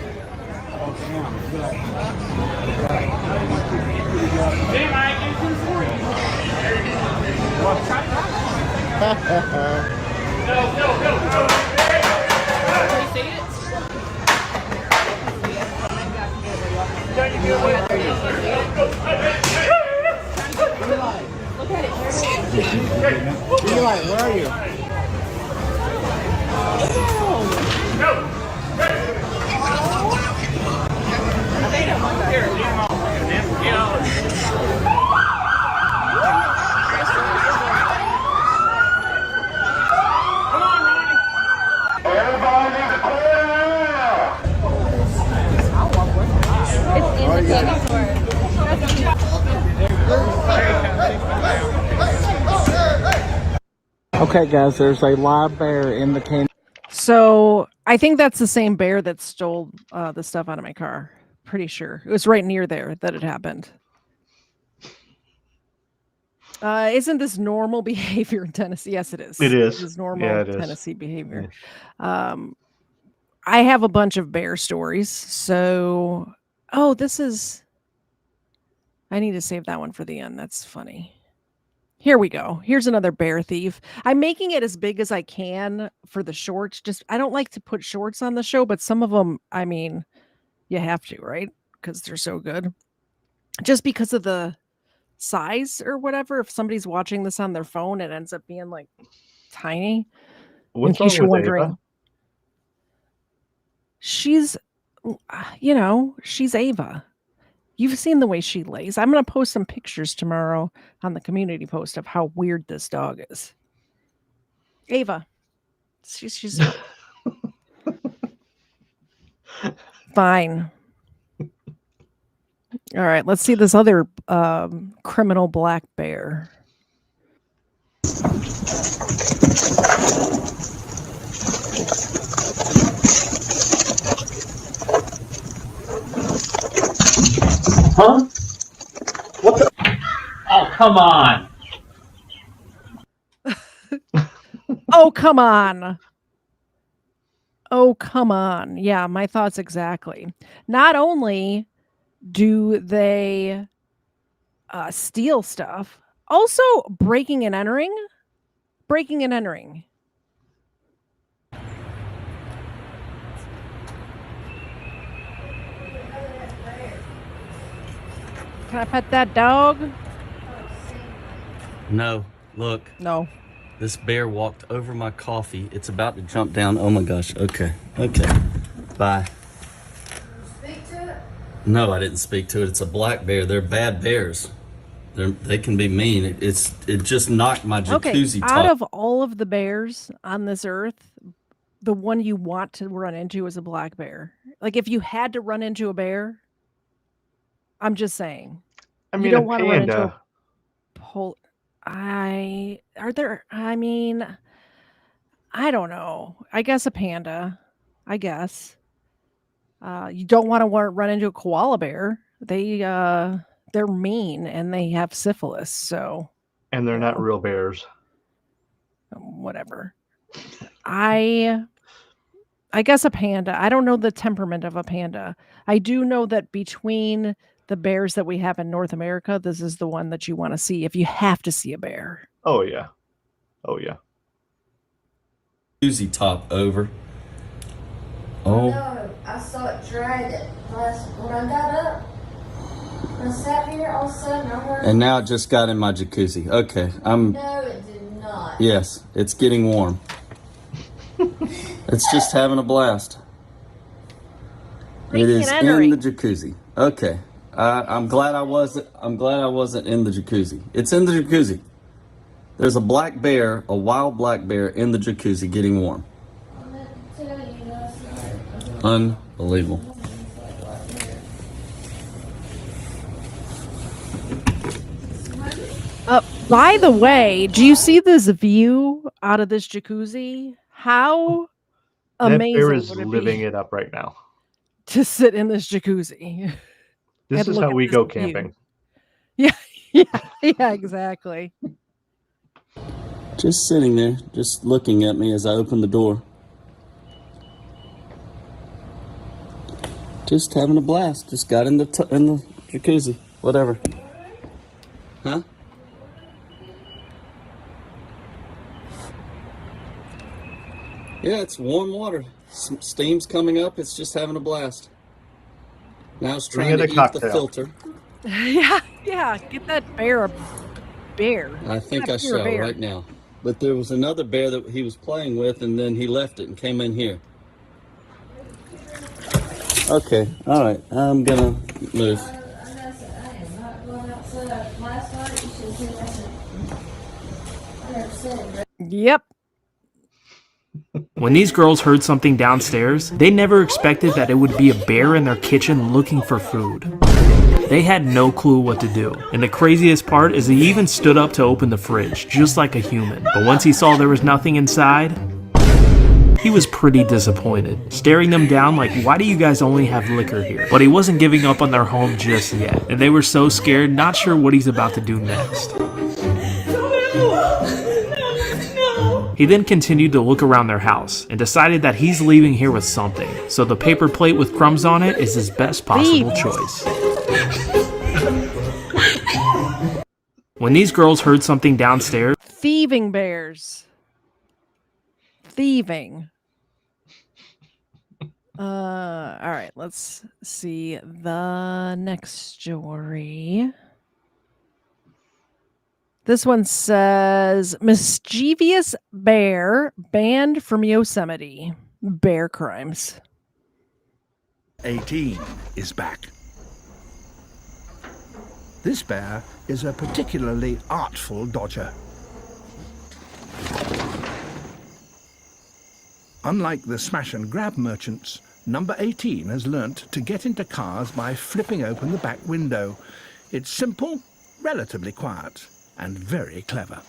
Eli, where are you? Okay, guys, there's a live bear in the candy. So I think that's the same bear that stole the stuff out of my car. Pretty sure it was right near there that it happened. Isn't this normal behavior in Tennessee? Yes, it is. It is. This is normal Yeah, it is. Tennessee behavior. I have a bunch of bear stories. So, this is. I need to save that one for the end. That's funny. Here we go. Here's another bear thief. I'm making it as big as I can for the shorts. I don't like to put shorts on the show, but some of them, I mean, you have to, right? Because they're so good. Just because of the size or whatever. If somebody's watching this on their phone, it ends up being like tiny. What's in case wrong you're with wondering. Ava? She's Ava. You've seen the way she lays. I'm going to post some pictures tomorrow on the community post of how weird this dog is. Ava. She's fine. All right, let's see this other criminal black bear. Huh? What the? Oh, come on. Oh, come on. Oh, come on. Yeah, my thoughts exactly. Not only do they steal stuff, also breaking and entering. Breaking and entering. Can I pet that dog? No, look. No. This bear walked over my coffee. It's about to jump down. Oh my gosh. Okay. Bye. Speak to it? No, I didn't speak to it. It's a black bear. They're bad bears. They can be mean. It just knocked my jacuzzi top. Out of all of the bears on this earth, the one you want to run into is a black bear. Like if you had to run into a bear, I'm just saying. I mean, you don't a want to run into panda. I don't know. I guess a panda. I guess. You don't want to run into a koala bear. They're mean and they have syphilis, so. And they're not real bears. Whatever. I guess a panda. I don't know the temperament of a panda. I do know that between the bears that we have in North America, this is the one that you want to see if you have to see a bear. Oh yeah. Oh yeah. Jacuzzi top over. Oh. No, I saw it drag it. When I got up, when I sat here, all of a sudden I heard. And now it just got in my jacuzzi. Okay, No, it did not. Yes, it's getting warm. It's just having a blast. It is in the jacuzzi. Okay. I'm glad I wasn't in the jacuzzi. It's in the jacuzzi. There's a black bear, a wild black bear in the jacuzzi getting warm. Unbelievable. By the way, do you see this view out of this jacuzzi? How amazing That bear is would it living be it up right now. to sit in this jacuzzi? This is how we go camping. Yeah, exactly. Just sitting there, just looking at me as I open the door. Just having a blast. Just got in the jacuzzi. Whatever. Huh? Yeah, it's warm water. Steam's coming up. It's just having a blast. Now it's trying to eat the filter. Yeah. Get that bear bear. I think Not I a pure shall bear. right now. But there was another bear that he was playing with, and then he left it and came in here. Okay, all right. I'm gonna move. Yep. When these girls heard something downstairs, they never expected that it would be a bear in their kitchen looking for food. They had no clue what to do. And the craziest part is he even stood up to open the fridge, just like a human. But once he saw there was nothing inside, he was pretty disappointed, staring them down like, why do you guys only have liquor here? But he wasn't giving up on their home just yet, and they were so scared, not sure what he's about to do next. He then continued to look around their house and decided that he's leaving here with something, so the paper plate with crumbs on it is his best possible choice. When these girls heard something downstairs, Thieving bears. Thieving. All right, let's see the next story. This one says, mischievous bear banned from Yosemite. Bear crimes. 18 is back. This bear is a particularly artful dodger. Unlike the smash and grab merchants, number 18 has learnt to get into cars by flipping open the back window. It's simple, relatively quiet, and very clever.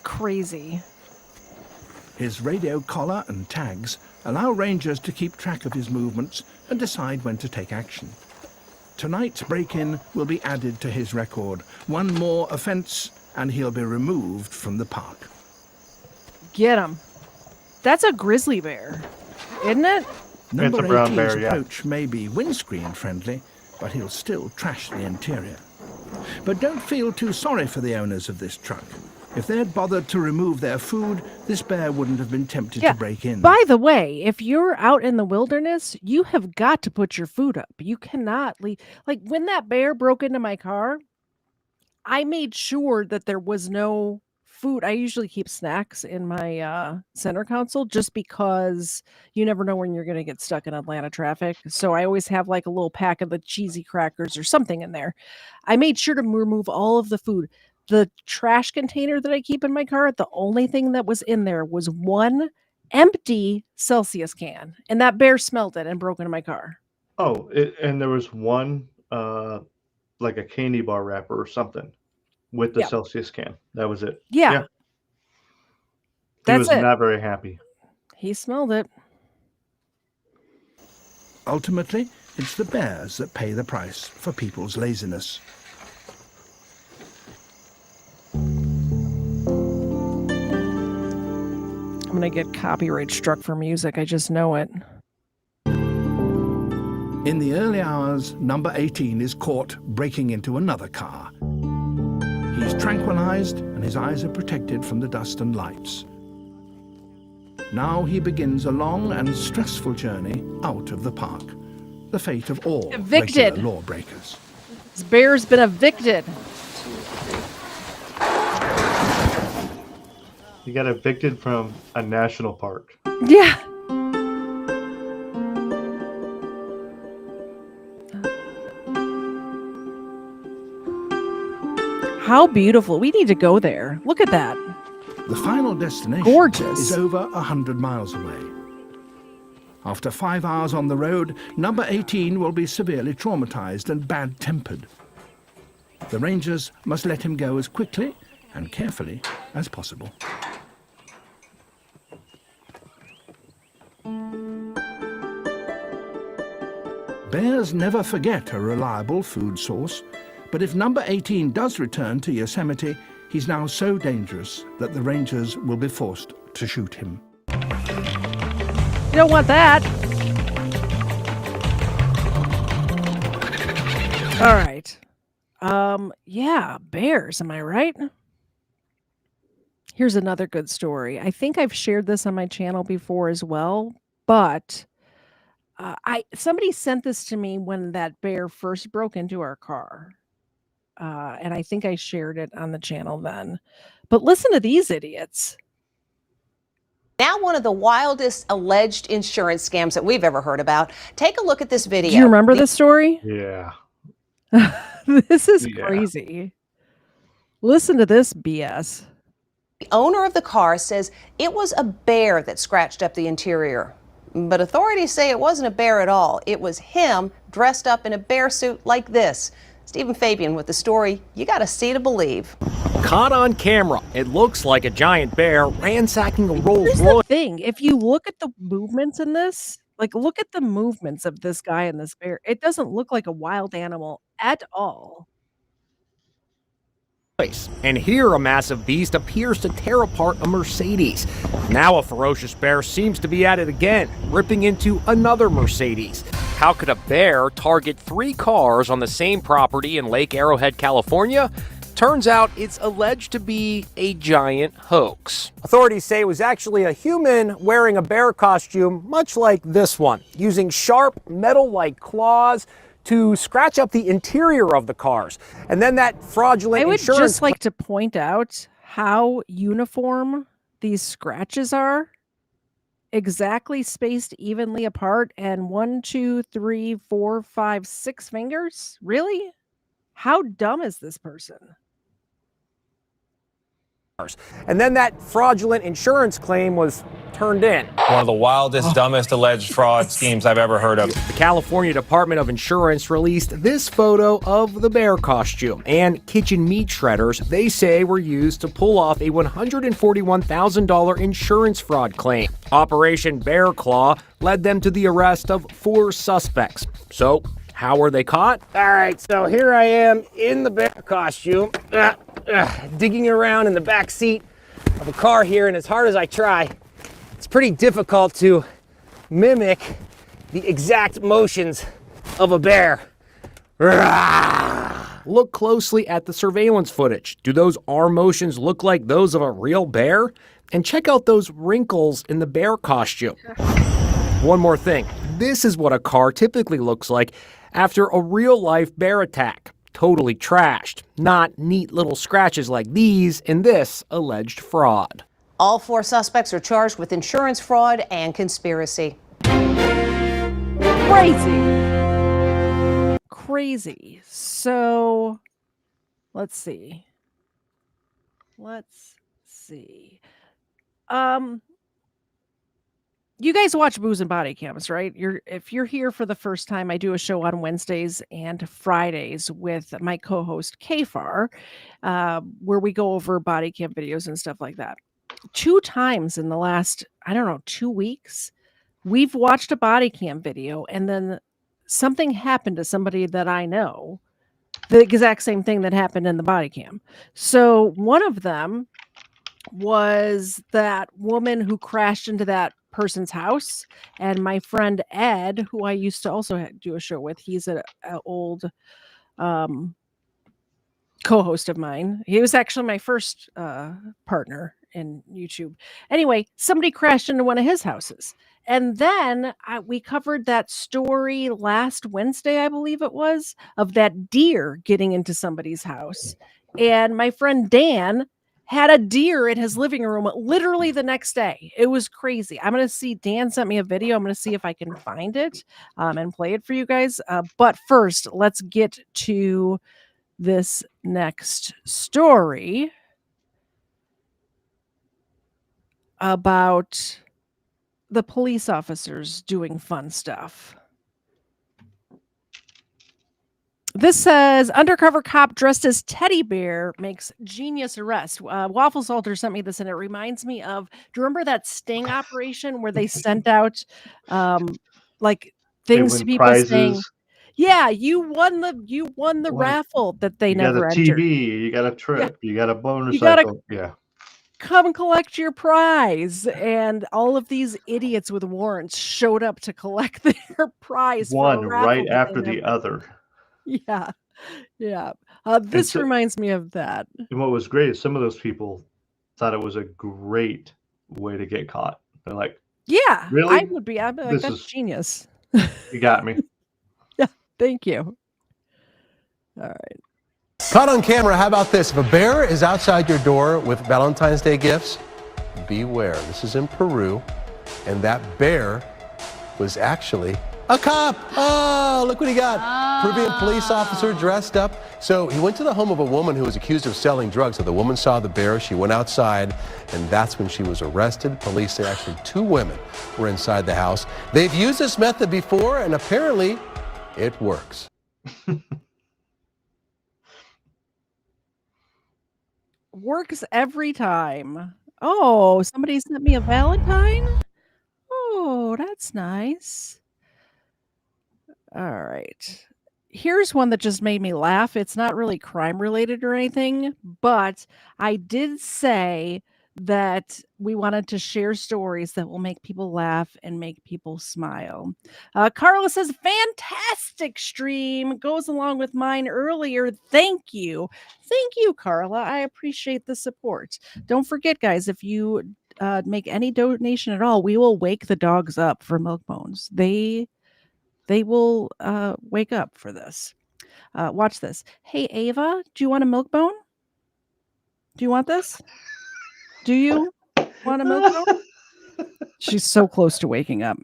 Crazy. His radio collar and tags allow rangers to keep track of his movements and decide when to take action. Tonight's break-in will be added to his record. One more offence and he'll be removed from the park. Get him. That's a grizzly bear, isn't it? Number It's a brown 18's bear, yeah. approach may be windscreen friendly, but he'll still trash the interior. But don't feel too sorry for the owners of this truck. If they'd bothered to remove their food, this bear wouldn't have been tempted to break in. By the way, if you're out in the wilderness, you have got to put your food up. You cannot leave. Like when that bear broke into my car, I made sure that there was no food. I usually keep snacks in my center console just because you never know when you're going to get stuck in Atlanta traffic. So I always have like a little pack of the cheesy crackers or something in there. I made sure to remove all of the food. The trash container that I keep in my car, the only thing that was in there was one empty Celsius can. And that bear smelled it and broke into my car. Oh, and there was one, like a candy bar wrapper or something with the Yep. Celsius can. That was it. Yeah. He That's was it. not very happy. He smelled it. Ultimately, it's the bears that pay the price for people's laziness. I'm going to get copyright struck for music. I just know it. In the early hours, number 18 is caught breaking into another car. He's tranquilized and his eyes are protected from the dust and lights. Now he begins a long and stressful journey out of the park. The fate of all Evicted. regular lawbreakers. This bear's been evicted. He got evicted from a national park. Yeah. How beautiful. We need to go there. Look at that. The final destination Gorgeous. is over 100 miles away. After 5 hours on the road, number 18 will be severely traumatized and bad-tempered. The rangers must let him go as quickly and carefully as possible. Bears never forget a reliable food source, but if number 18 does return to Yosemite, he's now so dangerous that the rangers will be forced to shoot him. You don't want that. All right. Yeah, bears, am I right? Here's another good story. I think I've shared this on my channel before as well, but Somebody sent this to me when that bear first broke into our car. And I think I shared it on the channel then. But listen to these idiots. Now one of the wildest alleged insurance scams that we've ever heard about. Take a look at this video. Do you remember this story? Yeah. This is Yeah. crazy. Listen to this BS. The owner of the car says it was a bear that scratched up the interior. But authorities say it wasn't a bear at all. It was him dressed up in a bear suit like this. Stephen Fabian with the story you gotta see to believe. Caught on camera, it looks like a giant bear ransacking a Rolls Here's Royce. the thing. If you look at the movements in this, like look at the movements of this guy and this bear, it doesn't look like a wild animal at all. And here a massive beast appears to tear apart a Mercedes. Now a ferocious bear seems to be at it again, ripping into another Mercedes. How could a bear target 3 cars on the same property in Lake Arrowhead, California? Turns out it's alleged to be a giant hoax. Authorities say it was actually a human wearing a bear costume, much like this one, using sharp metal-like claws to scratch up the interior of the cars. And then that fraudulent I would insurance... just like to point out how uniform these scratches are. Exactly spaced evenly apart, and 1, 2, 3, 4, 5, 6 fingers? Really? How dumb is this person? And then that fraudulent insurance claim was turned in. One of the wildest, dumbest alleged fraud schemes I've ever heard of. The California Department of Insurance released this photo of the bear costume and kitchen meat shredders they say were used to pull off a $141,000 insurance fraud claim. Operation Bear Claw led them to the arrest of 4 suspects. So, how were they caught? All right, so here I am in the bear costume, digging around in the back seat of a car here, and as hard as I try, it's pretty difficult to mimic the exact motions of a bear. Look closely at the surveillance footage. Do those arm motions look like those of a real bear? And check out those wrinkles in the bear costume. One more thing. This is what a car typically looks like after a real-life bear attack. Totally trashed. Not neat little scratches like these in this alleged fraud. All 4 suspects are charged with insurance fraud and conspiracy. Crazy. So, let's see. You guys watch Booze and Body Cams, right? If you're here for the first time, I do a show on Wednesdays and Fridays with my co-host Kfar, where we go over body cam videos and stuff like that. 2 times in the last, 2 weeks, we've watched a body cam video, and then something happened to somebody that I know, the exact same thing that happened in the body cam. So one of them was that woman who crashed into that person's house, and my friend Ed, who I used to also do a show with, he's an old co-host of mine. He was actually my first partner in YouTube. Anyway, somebody crashed into one of his houses, and then we covered that story last Wednesday, I believe it was, of that deer getting into somebody's house, and my friend Dan had a deer in his living room literally the next day. It was crazy. I'm going to see, Dan sent me a video. I'm going to see if I can find it and play it for you guys. But first, let's get to this next story about the police officers doing fun stuff. This says, undercover cop dressed as teddy bear makes genius arrest. Waffle Salter sent me this, and it reminds me of, do you remember that sting operation where they sent out like things to people saying, yeah, you won the raffle that they never entered. You got a TV, you got a trip, you got a motorcycle. Come and collect your prize. And all of these idiots with warrants showed up to collect their prize. One right after the other. Yeah. This reminds me of that. And what was great is some of those people thought it was a great way to get caught. They're like, yeah, really? I'd be like, that's genius. You got me. Yeah, thank you. All right. Caught on camera, how about this? If a bear is outside your door with Valentine's Day gifts, beware. This is in Peru, and that bear was actually a cop. Oh, look what he got. Peruvian police officer dressed up. So he went to the home of a woman who was accused of selling drugs. So the woman saw the bear, she went outside, and that's when she was arrested. Police say actually 2 women were inside the house. They've used this method before, and apparently it works. Works every time. Oh, somebody sent me a Valentine? Oh, that's nice. All right. Here's one that just made me laugh. It's not really crime related or anything, but I did say that we wanted to share stories that will make people laugh and make people smile. Carla says, fantastic stream. Goes along with mine earlier. Thank you. Thank you, Carla. I appreciate the support. Don't forget, guys, if you make any donation at all, we will wake the dogs up for milk bones. They will wake up for this. Watch this. Hey, Ava, do you want a milk bone? Do you want this? Do you want a milk bone? She's so close to waking up.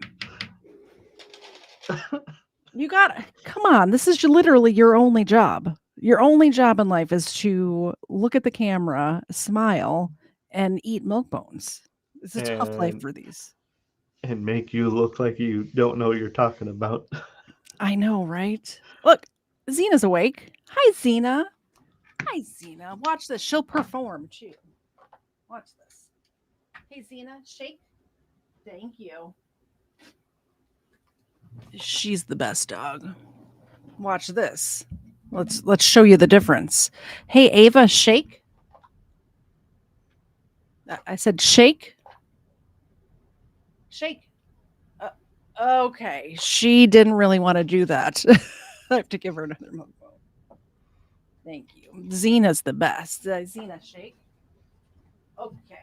Come on. This is literally your only job. Your only job in life is to look at the camera, smile, and eat milk bones. It's a tough life for these. And make you look like you don't know what you're talking about. I know, right? Look, Zena's awake. Hi, Zena. Hi, Zena. Watch this. She'll perform too. Watch this. Hey, Zena, shake. Thank you. She's the best dog. Watch this. Let's show you the difference. Hey, Ava, shake. I said shake. Shake. Okay, she didn't really want to do that. I have to give her another milk bone. Thank you. Zena's the best. Zena, shake. Okay,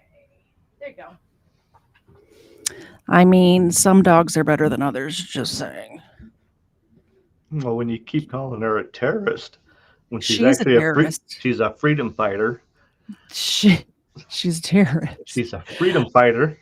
there you go. I mean, some dogs are better than others, just saying. Well, when you keep calling her a terrorist, when she's actually a terrorist. she's a freedom fighter. She's a terrorist. She's a freedom fighter.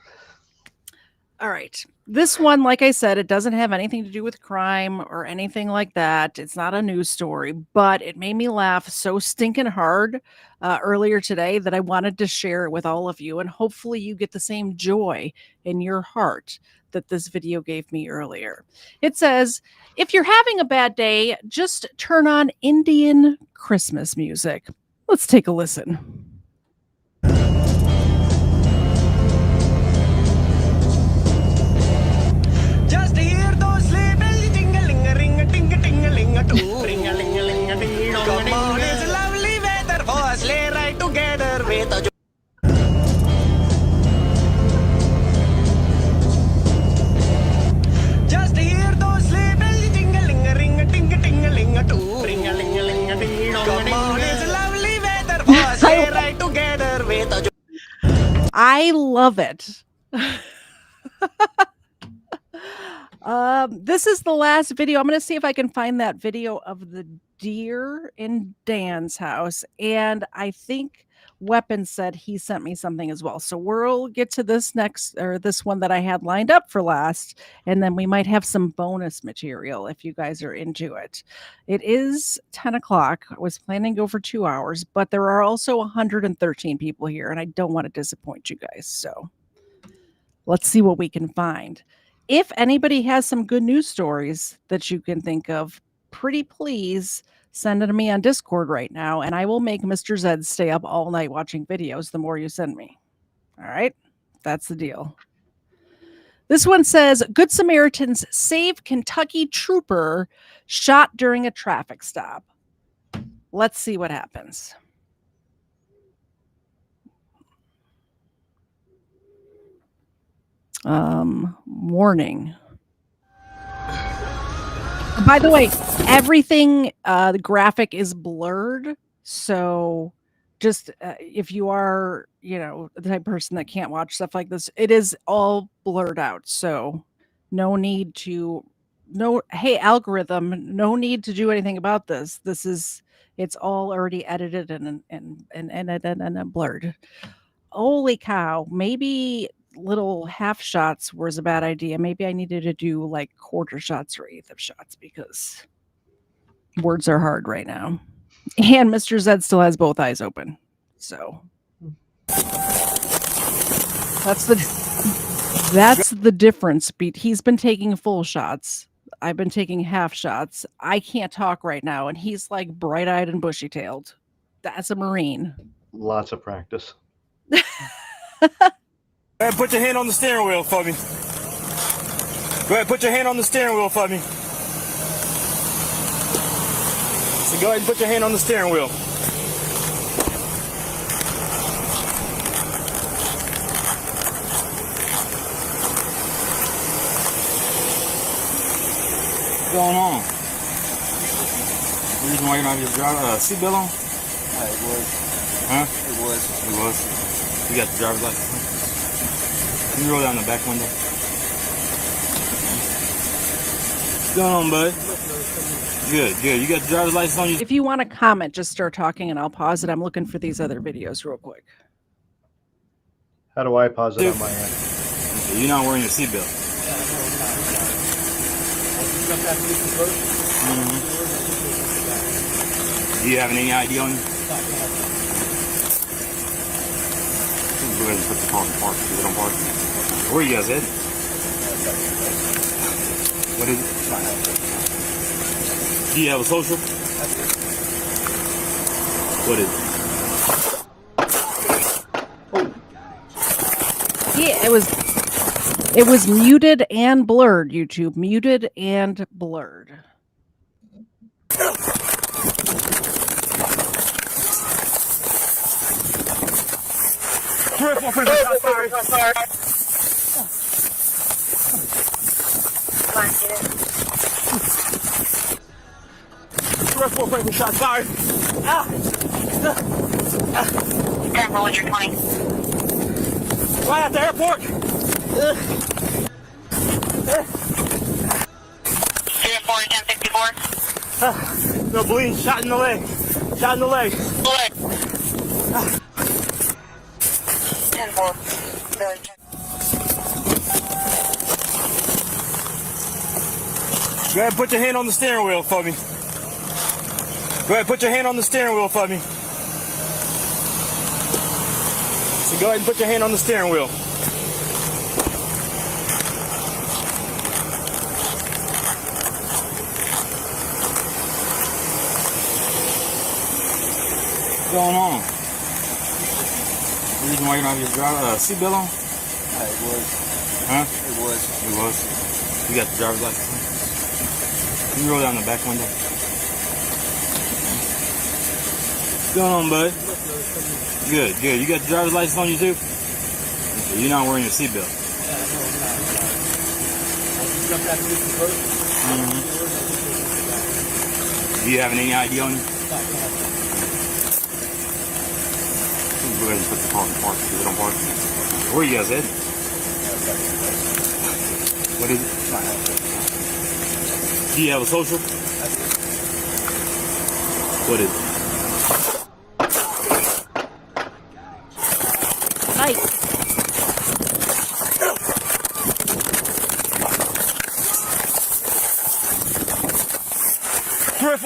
All right. This one, like I said, it doesn't have anything to do with crime or anything like that. It's not a news story, but it made me laugh so stinking hard earlier today that I wanted to share it with all of you. And hopefully you get the same joy in your heart that this video gave me earlier. It says, if you're having a bad day, just turn on Indian Christmas music. Let's take a listen. Just hear those sleigh bells ding-a-ling-a-ring-a-ting-a-ting-a-ling-a-too. Ring-a-ling-a-ling-a-ding-dong-a-ding. Come on, it's lovely weather for a sleigh ride together with a Just hear those sleigh bells ding-a-ling-a-ring-a-ting-a-ting-a-ling-a-too. Ring-a-ling-a-ling-a-ding-dong-a-ding. Come on, it's lovely weather for a sleigh ride together with a I love it. This is the last video. I'm going to see if I can find that video of the deer in Dan's house. And I think Weapon said he sent me something as well. So we'll get to this next, or this one that I had lined up for last. And then we might have some bonus material if you guys are into it. It is 10 o'clock. I was planning to go for 2 hours, but there are also 113 people here, and I don't want to disappoint you guys. So let's see what we can find. If anybody has some good news stories that you can think of, pretty please send it to me on Discord right now, and I will make Mr. Zed stay up all night watching videos the more you send me. All right? That's the deal. This one says, Good Samaritans save Kentucky trooper shot during a traffic stop. Let's see what happens. Warning. By the way, everything, the graphic is blurred. So just if you are, the type of person that can't watch stuff like this, it is all blurred out. So no need to no, hey, algorithm, no need to do anything about this. It's all already edited and blurred. Holy cow. Maybe little half shots was a bad idea. Maybe I needed to do like quarter shots or eighth of shots because words are hard right now. And Mr. Zed still has both eyes open. So that's the difference. He's been taking full shots. I've been taking half shots. I can't talk right now, and he's like bright-eyed and bushy-tailed. That's a Marine. Lots of practice. Go ahead, put your hand on the steering wheel for me. Go ahead, put your hand on the steering wheel for me. So go ahead and put your hand on the steering wheel. What's going on? The reason why you're not your driver seatbelt on? It was. Huh? It was. It was. You got the driver's license? Can you roll down the back window? What's going on, bud? Good, good. You got the driver's license on you? If you want to comment, just start talking and I'll pause it. I'm looking for these other videos real quick. How do I pause it on my end? Okay, you're not wearing your seatbelt. Do you have any ID on you? Go ahead and put the car in park because they don't park. Where are you guys headed? What is it? Do you have a social? What is it? Yeah, it was muted and blurred, YouTube. Muted and blurred. Shot fired. Careful with your 20. Right at the airport. 304 1064. No bleeding. Shot in the leg. Shot in the leg. 10-4. 'Go ahead and put your hand on the steering wheel for me. Go ahead, put your hand on the steering wheel for me. So go ahead and put your hand on the steering wheel. What's going on? The reason why you're not your driver seatbelt on? It was. Huh? It was. It was. You got the driver's license? Can you roll down the back window? What's going on, bud? Good, good. You got the driver's license on you too? Okay, you're not wearing your seatbelt. Do you have any ID on you? Go ahead and put the car in park because they don't park. Where are you guys headed? What is it? Do you have a social? What is it? Nice.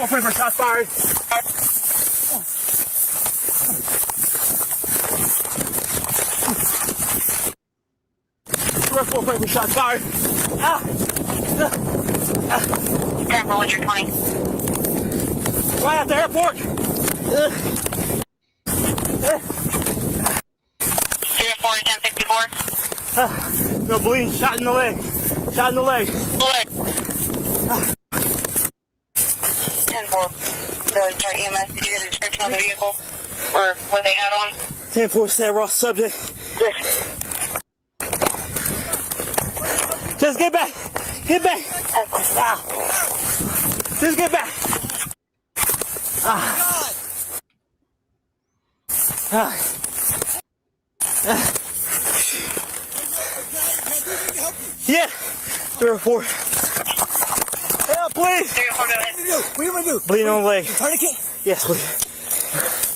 For shots fired. For shots fired. Careful with your 20. Right at the airport. 304 1064. No bleeding. Shot in the leg. Shot in the leg. 10-4. The EMS, did you get a description of the vehicle? Or what they had on? 10-4, Stat Ross subject. Just get back. Get back. Just get back. Yeah. 304. Please. 304, go ahead. What do you want to do? Bleeding on the leg. Tourniquet? Yes, please.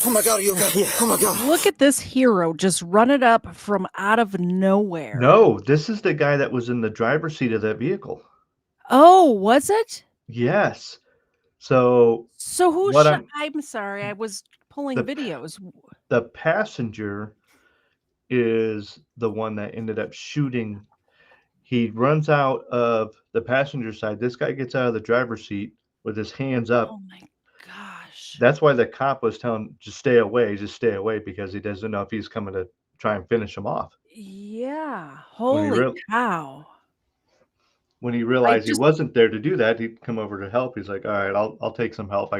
Oh my God, are you okay? Oh my God. Look at this hero just run it up from out of nowhere. No, this is the guy that was in the driver's seat of that vehicle. Oh, was it? Yes. So who what shot? I'm sorry, I was pulling The- videos. the passenger is the one that ended up shooting. He runs out of the passenger side. This guy gets out of the driver's seat with his hands up. Oh my gosh. That's why the cop was telling him, just stay away, because he doesn't know if he's coming to try and finish him off. Yeah. When he Holy real- cow. When he realized just- he wasn't there to do that, he'd come over to help. He's like, all right, I'll take some help. I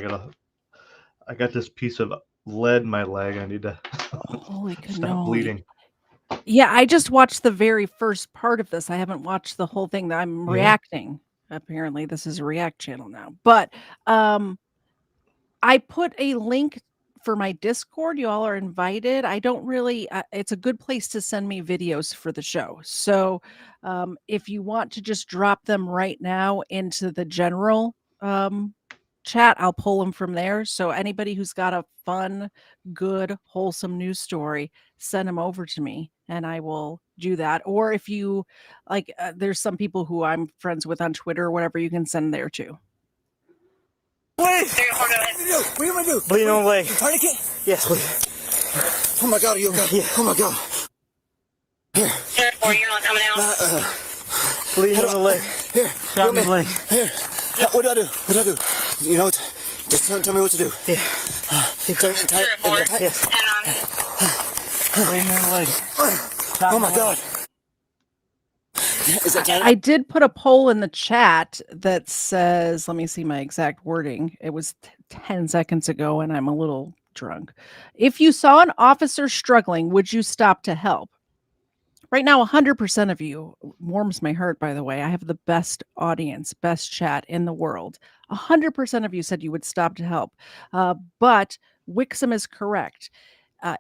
got this piece of lead in my leg. I need to Holy stop cannoli. bleeding. Yeah, I just watched the very first part of this. I haven't watched the whole thing. I'm reacting. Apparently, this is a React channel now. But I put a link for my Discord. You all are invited. I don't really, it's a good place to send me videos for the show. So if you want to just drop them right now into the general chat, I'll pull them from there. So anybody who's got a fun, good, wholesome news story, send them over to me and I will do that. Or if you like, there's some people who I'm friends with on Twitter or whatever, you can send there too. Please. 304, go ahead. What do you want to do? Bleeding on the leg. Tourniquet? Yes, please. Oh my God, are you okay? Yeah. Oh my God. Here. 304, you're not coming out. Bleeding on the leg. Here. Shot in the leg. Here. What do I do? What do I do? You know, just tell me what to do. Yeah. Turn it tight. 304, Yes. hang on. Bleeding on the leg. Oh my God. Is that tight? I did put a poll in the chat that says, let me see my exact wording. It was 10 seconds ago and I'm a little drunk. If you saw an officer struggling, would you stop to help? Right now, 100% of you, warms my heart, by the way. I have the best audience, best chat in the world. 100% of you said you would stop to help. But Wixom is correct.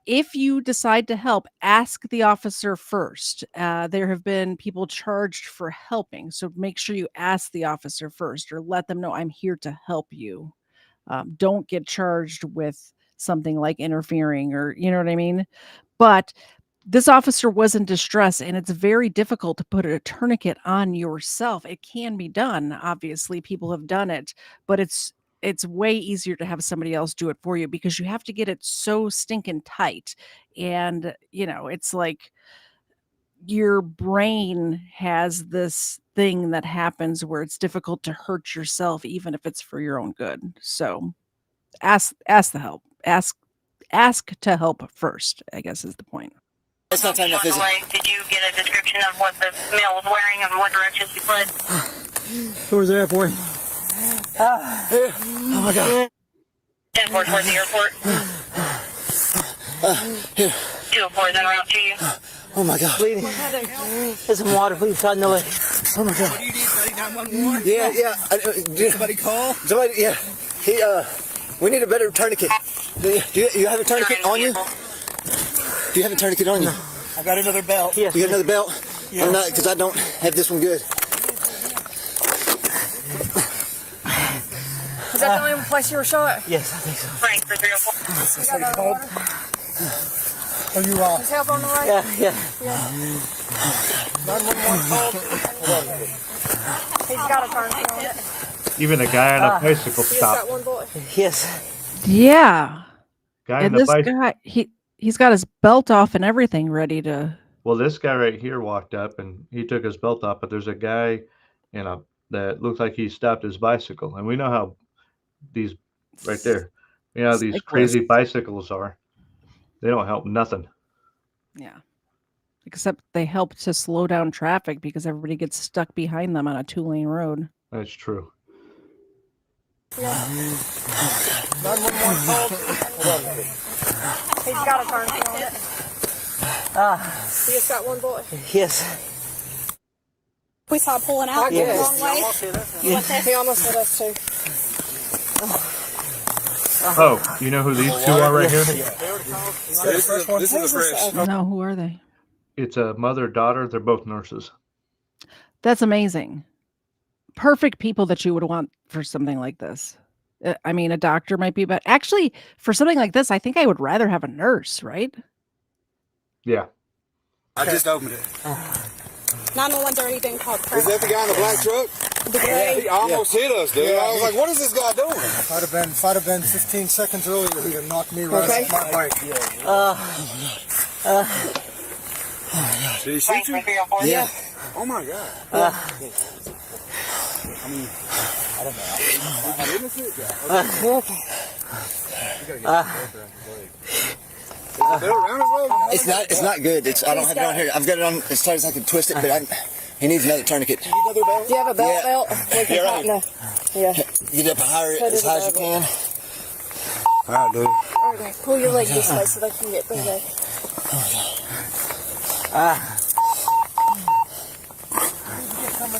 If you decide to help, ask the officer first. There have been people charged for helping. So make sure you ask the officer first or let them know I'm here to help you. Don't get charged with something like interfering or, you know what I mean? But this officer was in distress and it's very difficult to put a tourniquet on yourself. It can be done. Obviously, people have done it, but it's way easier to have somebody else do it for you because you have to get it so stinking tight. And, you know, it's like your brain has this thing that happens where it's difficult to hurt yourself, even if it's for your own good. So ask the help. Ask to help first, I guess is the point. It's not time enough, is it? Did you get a description of what the male was wearing and what direction he fled? Where's the airport? Here. Oh my God. 10-4 towards the airport. Here. 204 is en route to you. Oh my God. Bleeding. There's some water, please. Shot in the leg. Oh my God. What do you need? 911? Yeah. Somebody call? Somebody, yeah. We need a better tourniquet. Do you have a tourniquet on you? Do you have a tourniquet on you? No. I got another belt. Yes. You got another belt? Yes. I'm not, because I don't have this one good. Is that the only place you were shot? Yes, I think so. Frank for 304. Is somebody called? Are you Is help on the way? Yeah. 911 called? He's got a tourniquet on it. Even a guy on a bicycle He just got stopped. one bullet. Yes. Yeah. Guy on And the this bicycle. guy, he's got his belt off and everything ready to. Well, this guy right here walked up and he took his belt off, but there's a guy that looks like he stopped his bicycle. And we know how these right there, you know, these crazy bicycles are. They don't help nothing. Yeah. Except they help to slow down traffic because everybody gets stuck behind them on a 2-lane road. That's true. 911 called? He's got a tourniquet on it. He just got one bullet. Yes. We saw pulling out Yeah. the wrong way. Yeah. He almost hit us too. Oh, you know who these two are right here? This is the fresh. No, who are they? It's a mother-daughter. They're both nurses. That's amazing. perfect people that you would want for something like this. I mean, a doctor might be, but actually, for something like this, I think I would rather have a nurse, right? Yeah. I just opened it. 911's already been called. Is that the guy in the black truck? The gray. He almost hit us, dude. I was like, what is this guy doing? If I'd have been 15 seconds earlier, he'd have knocked me right off my bike. Did he shoot you? Yeah. Oh my God. I mean, I don't know. I didn't see it. It's not good. I don't have it on here. I've got it on as tight as I can twist it, but he needs another tourniquet. Do you have a belt? Yeah, right. Yeah. Get up higher as high as you can. All right, dude. Okay, pull your leg this way so they can get through there.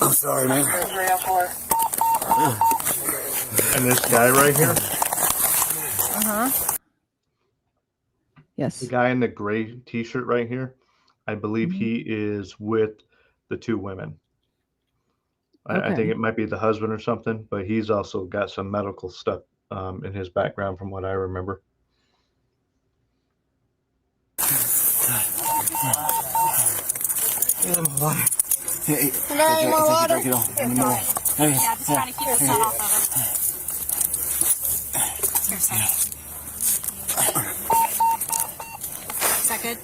I'm sorry, man. And this guy right here, Yes. the guy in the gray T-shirt right here, I believe he is with the two women. I think it might be the husband or something, but he's also got some medical stuff in his background from what I remember. Hey, more water? drink it all. Yeah, just trying to keep the sun off of it. Is that good?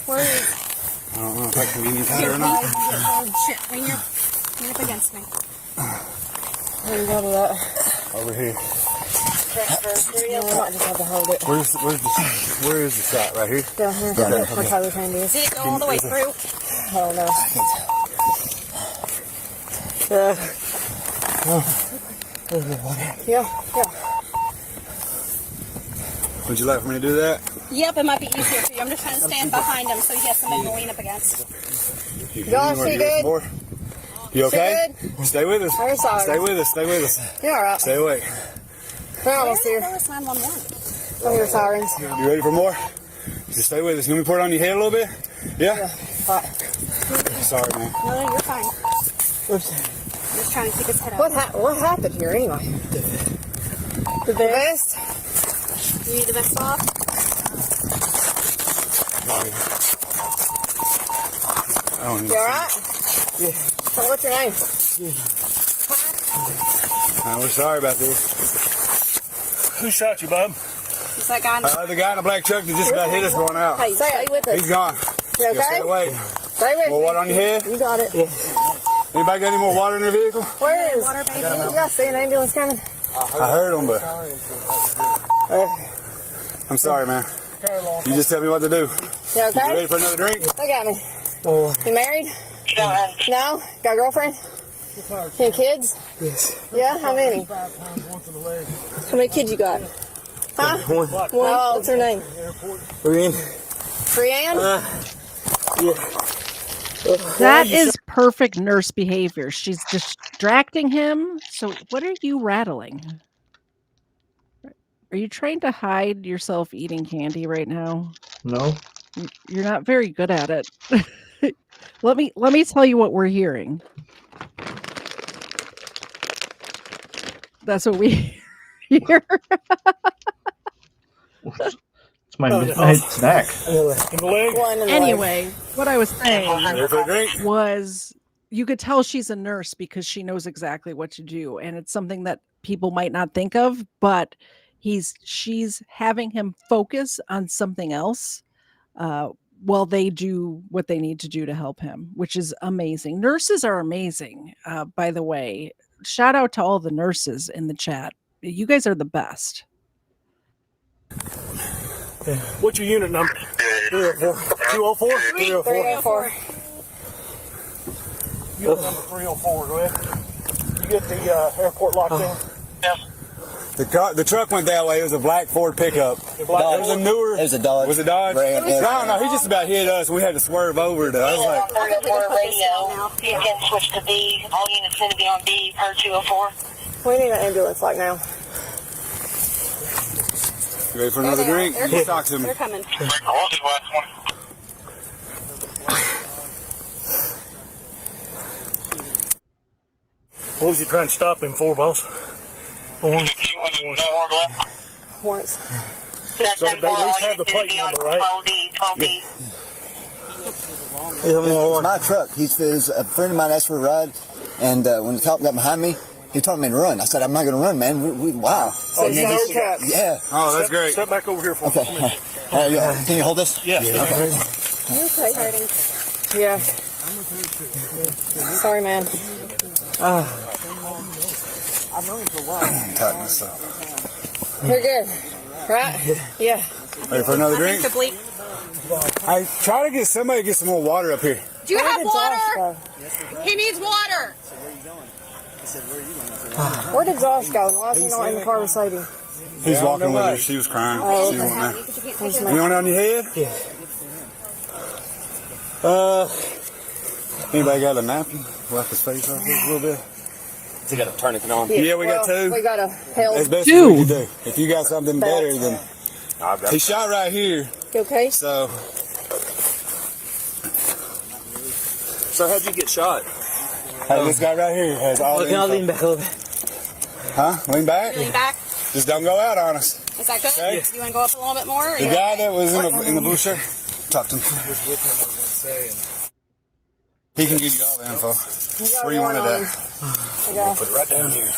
Where are you? I don't know if I can get any tighter or not. Shit, lean up against me. Where you got that? Over here. No, I might just have to hold it. Where is the shot? Right here? Down here. That's how we can do it. Did it go all the way through? I don't know. Yeah. Would you like for me to do that? Yep, it might be easier for you. I'm just trying to stand behind him so he has something to lean up against. Y'all see good? You okay? Stay with us. I'm sorry. Stay with us. You're all right. Stay awake. We're almost here. Where's 911? I hear sirens. You ready for more? Just stay with us. You want me to pour it on your head a little bit? Yeah? Right. Sorry, man. No, you're fine. I'm just trying to keep his head up. What happened here anyway? The vest? You need the vest off? You alright? Yeah. So what's your name? We're sorry about this. Who shot you, bub? Is that guy? The guy in the black truck that just about hit us going out. Hey, stay with us. He's gone. You okay? Stay away. Stay with More water on your head? You got it. Yeah. Anybody got any more water in their vehicle? Where is water, baby? You guys see an ambulance coming? I heard them, but I'm sorry, man. You just tell me what to do. You okay? You ready for another drink? Look at me. You married? No? Got a girlfriend? Any kids? Yes. Yeah? How many? How many kids you got? Huh? One. Oh, what's her name? Brianne? Yeah. That is perfect nurse behavior. She's distracting him. So what are you rattling? Are you trying to hide yourself eating candy right now? No. You're not very good at it. Let me tell you what we're hearing. That's what we hear. It's my midnight snack. Anyway, what I was saying was you could tell she's a nurse because she knows exactly what to do. And it's something that people might not think of, but she's having him focus on something else while they do what they need to do to help him, which is amazing. Nurses are amazing, by the way. Shout out to all the nurses in the chat. You guys are the best. What's your unit number? 304. 204? 304. Unit number 304, go ahead. You get the airport locked down? Yes. The truck went that way. It was a black Ford pickup. It was a newer. It was a Dodge. Was it Dodge? No, he just about hit us. We had to swerve over to. I was like. 304 radio. You can switch to B. All units need to be on B per 204. We need an ambulance like now. You ready for another drink? They're Talk to me. They're coming. What was you trying to stop him for, boss? Once. So they at least have the plate number, right? It's my truck. He's a friend of mine asked for a ride, and when the cop got behind me, he told me to run. I said, I'm not going to run, man. Wow. So you know that? Yeah. Oh, that's great. Step back over here for Okay. me. Can you hold this? Yes. Yeah. Okay. You okay, hurting? Yeah. Sorry, man. I've known him for a while. Tighten this up. You're good, right? Yeah. Ready for another drink? I try to get somebody to get some more water up here. Do you have water? He needs water. Where did Josh go? Why is he not in the car beside him? He's walking with her. She was crying. Oh, She okay. wasn't there. You want it on your head? Yeah. Anybody got a napkin? Wipe his face off a little bit. You got to turn it on. Yeah, we got two. We got a help. That's best we can do. If you got something better, then he shot right here. You okay? So how'd you get shot? This guy right here has all the info. Lean back a little bit. Huh? Lean back? Lean back. Just don't go out on us. Is that good? Okay. You want to go up a little bit more? Or The guy that was in the blue shirt, talk to him. He can give you all the info. Where you want it at? Put it right down here.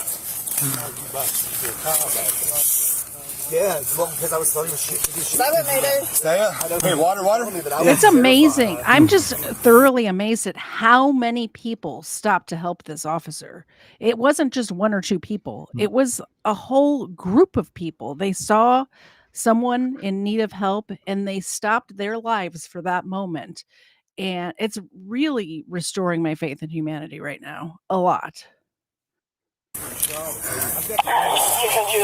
Yeah, because I was telling you shit to do. Stay with me, dude. Stay up. Here, water. It's amazing. I'm just thoroughly amazed at how many people stopped to help this officer. It wasn't just one or two people. It was a whole group of people. They saw someone in need of help and they stopped their lives for that moment. And it's really restoring my faith in humanity right now. A lot. You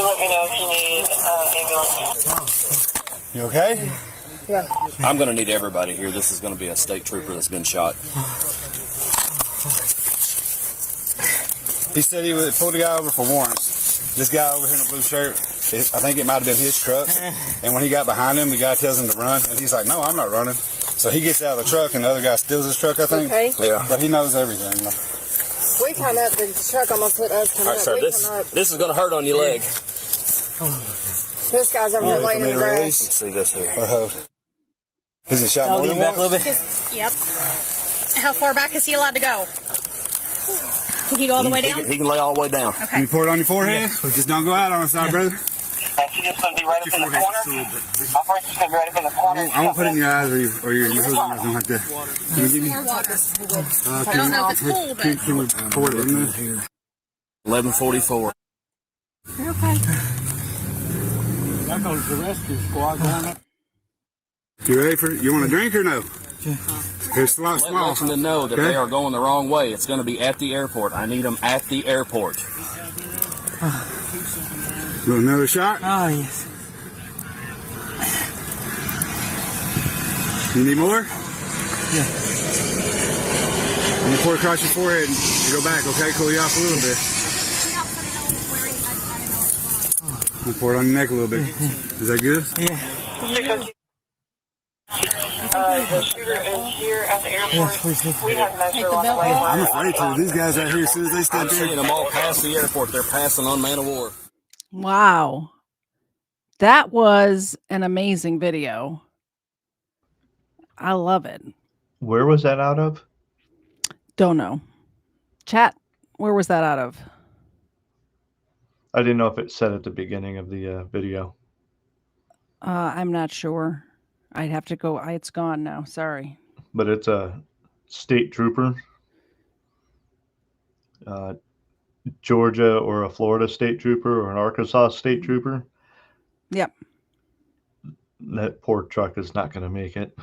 let me know if you need ambulance. You okay? Yeah. I'm going to need everybody here. This is going to be a state trooper that's been shot. He said he would pull the guy over for warrants. This guy over here in the blue shirt, I think it might have been his truck. And when he got behind him, the guy tells him to run. And he's like, no, I'm not running. So he gets out of the truck and the other guy steals his truck, I think. Okay. Yeah. But he knows everything. We come up, the truck almost hit us. All right, sir, this is going to hurt on your leg. This guy's over here laying in the grass. Let's see this here. Is it shot more than back a once? little bit. Yep. How far back is he allowed to go? Can he go all the way down? He can lay all the way down. Okay. You pour it on your forehead? Just don't go out on the side, brother. She's just going to be right up in the corner. Operation's going to be right up in the corner. I won't put it in your eyes or your nose or nothing like that. Can you give me? More water. I don't know if it's full, but... Can we pour it in there? 11:44. You're okay. That goes the rescue squad going up. You ready for it? You want a drink or no? Here's small. Let them know that they are going the wrong way. It's going to be at the airport. I need them at the airport. You want another shot? Oh, yes. You need more? Yeah. I'm going to pour it across your forehead and you go back, okay? Cool you off a little bit. I'm going to pour it on your neck a little bit. Is that good? Yeah. The shooter is here at the airport. We have measured along the way. I'm afraid to. These guys right here, as soon as they step I'm seeing in. them all pass the airport. They're passing on man of war. Wow. That was an amazing video. I love it. Where was that out of? Don't know. Chat, where was that out of? I didn't know if it said at the beginning of the video. I'm not sure. I'd have to go. It's gone now. Sorry. But it's a state trooper. Georgia or a Florida state trooper or an Arkansas state trooper. Yep. That poor truck is not going to make it.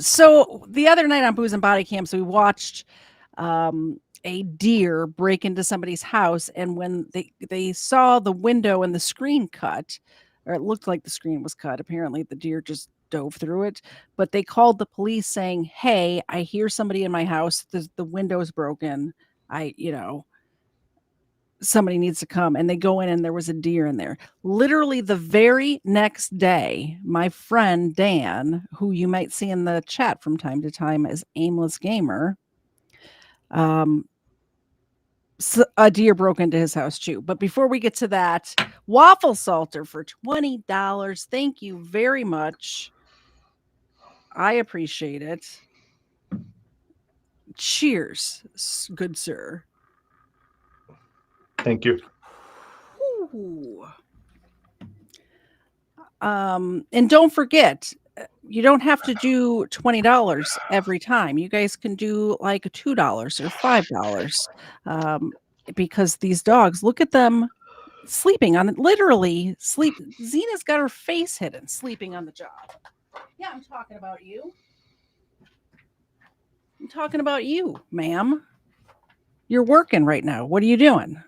So the other night on Booze and Body Cams, we watched a deer break into somebody's house, and when they saw the window and the screen cut, or it looked like the screen was cut, apparently the deer just dove through it, but they called the police saying, hey, I hear somebody in my house, the window's broken, somebody needs to come. And they go in and there was a deer in there. Literally the very next day, my friend Dan, who you might see in the chat from time to time as Aimless Gamer, A deer broke into his house too. But before we get to that, waffle salter for $20. Thank you very much. I appreciate it. Cheers, good sir. Thank you. Ooh. And don't forget, you don't have to do $20 every time. You guys can do like $2 or $5. Because these dogs, look at them sleeping on it, literally sleep. Zena's got her face hidden, sleeping on the job. Yeah, I'm talking about you. I'm talking about you, ma'am. You're working right now. What are you doing?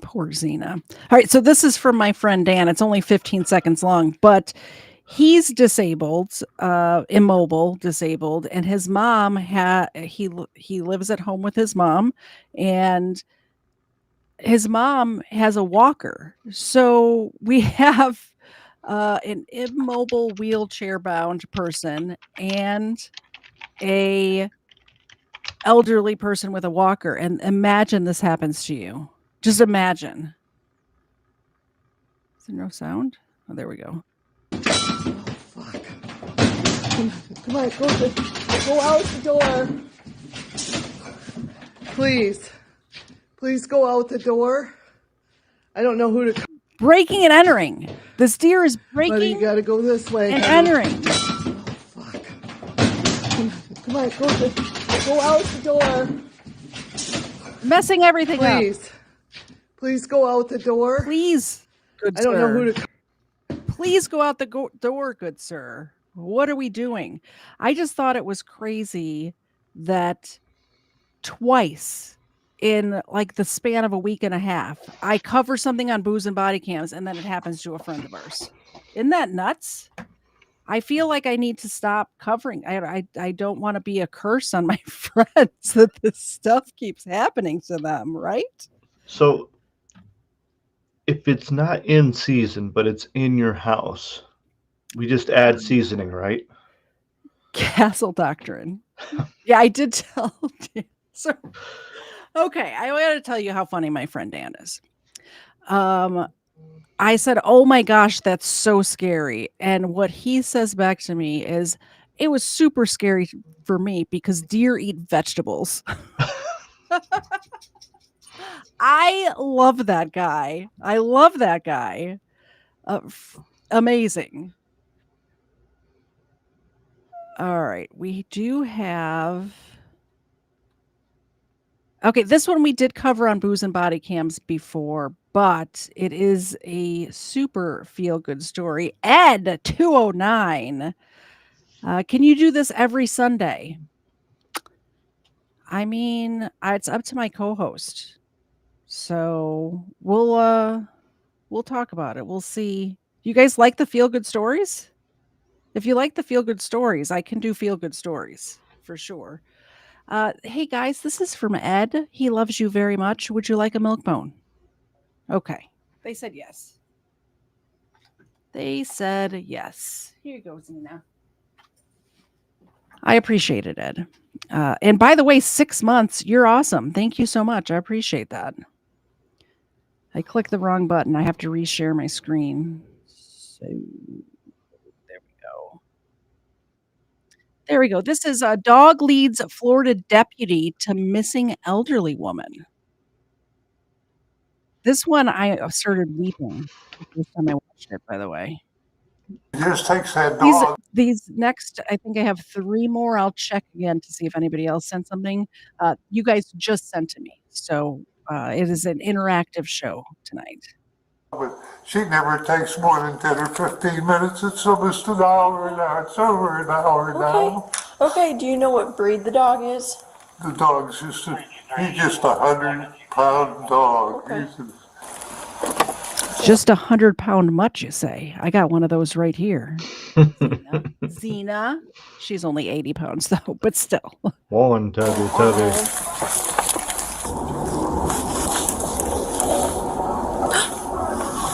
Poor Zena. All right, so this is from my friend Dan. It's only 15 seconds long, but he's disabled, immobile, disabled, and his mom he lives at home with his mom, and his mom has a walker. So we have an immobile, wheelchair-bound person and a elderly person with a walker. And imagine this happens to you. Just imagine. Is there no sound? Oh, there we go. Fuck. Come on, go out the door. Please go out the door. I don't know who to. Breaking and entering. This deer is breaking. Buddy, you gotta go this way. And entering. Oh, fuck. Come on, go out the door. Messing everything up. Please go out the door. Please. Good I don't know who to. Please go out the door, good sir. What are we doing? I just thought it was crazy that twice in like the span of a week and a half, I cover something on Booze and Body Cams and then it happens to a friend of ours. Isn't that nuts? I feel like I need to stop covering. I don't want to be a curse on my friends that this stuff keeps happening to them, right? So if it's not in season, but it's in your house, we just add seasoning, right? Castle doctrine. Yeah, I did tell Dan. So, okay, I got to tell you how funny my friend Dan is. I said, "Oh my gosh, that's so scary." And what he says back to me is, "It was super scary for me because deer eat vegetables." I love that guy. Amazing. All right, we do have. Okay, this one we did cover on Booze and Body Cams before, but it is a super feel-good story. Ed 209. Can you do this every Sunday? I mean, it's up to my co-host. So we'll talk about it. We'll see. You guys like the feel-good stories? If you like the feel-good stories, I can do feel-good stories for sure. Hey guys, this is from Ed. He loves you very much. Would you like a milk bone? Okay. They said yes. Here you go, Zena. I appreciate it, Ed. And by the way, 6 months. You're awesome. Thank you so much. I appreciate that. I clicked the wrong button. I have to reshare my screen. So there we go. This is a dog leads Florida deputy to missing elderly woman. This one I started weeping the first time I watched it, by the way. It just takes that dog. These next, I think I have 3 more. I'll check again to see if anybody else sent something. You guys just sent to me. So it is an interactive show tonight. But she never takes more than 10 or 15 minutes. It's almost an hour now. It's over an hour now. Okay, do you know what breed the dog is? The dog's just he's just a 100-pound dog. Okay. Just 100-pound mutt, you say? I got one of those right here. Zena. She's only 80 pounds though, but still. One tubby.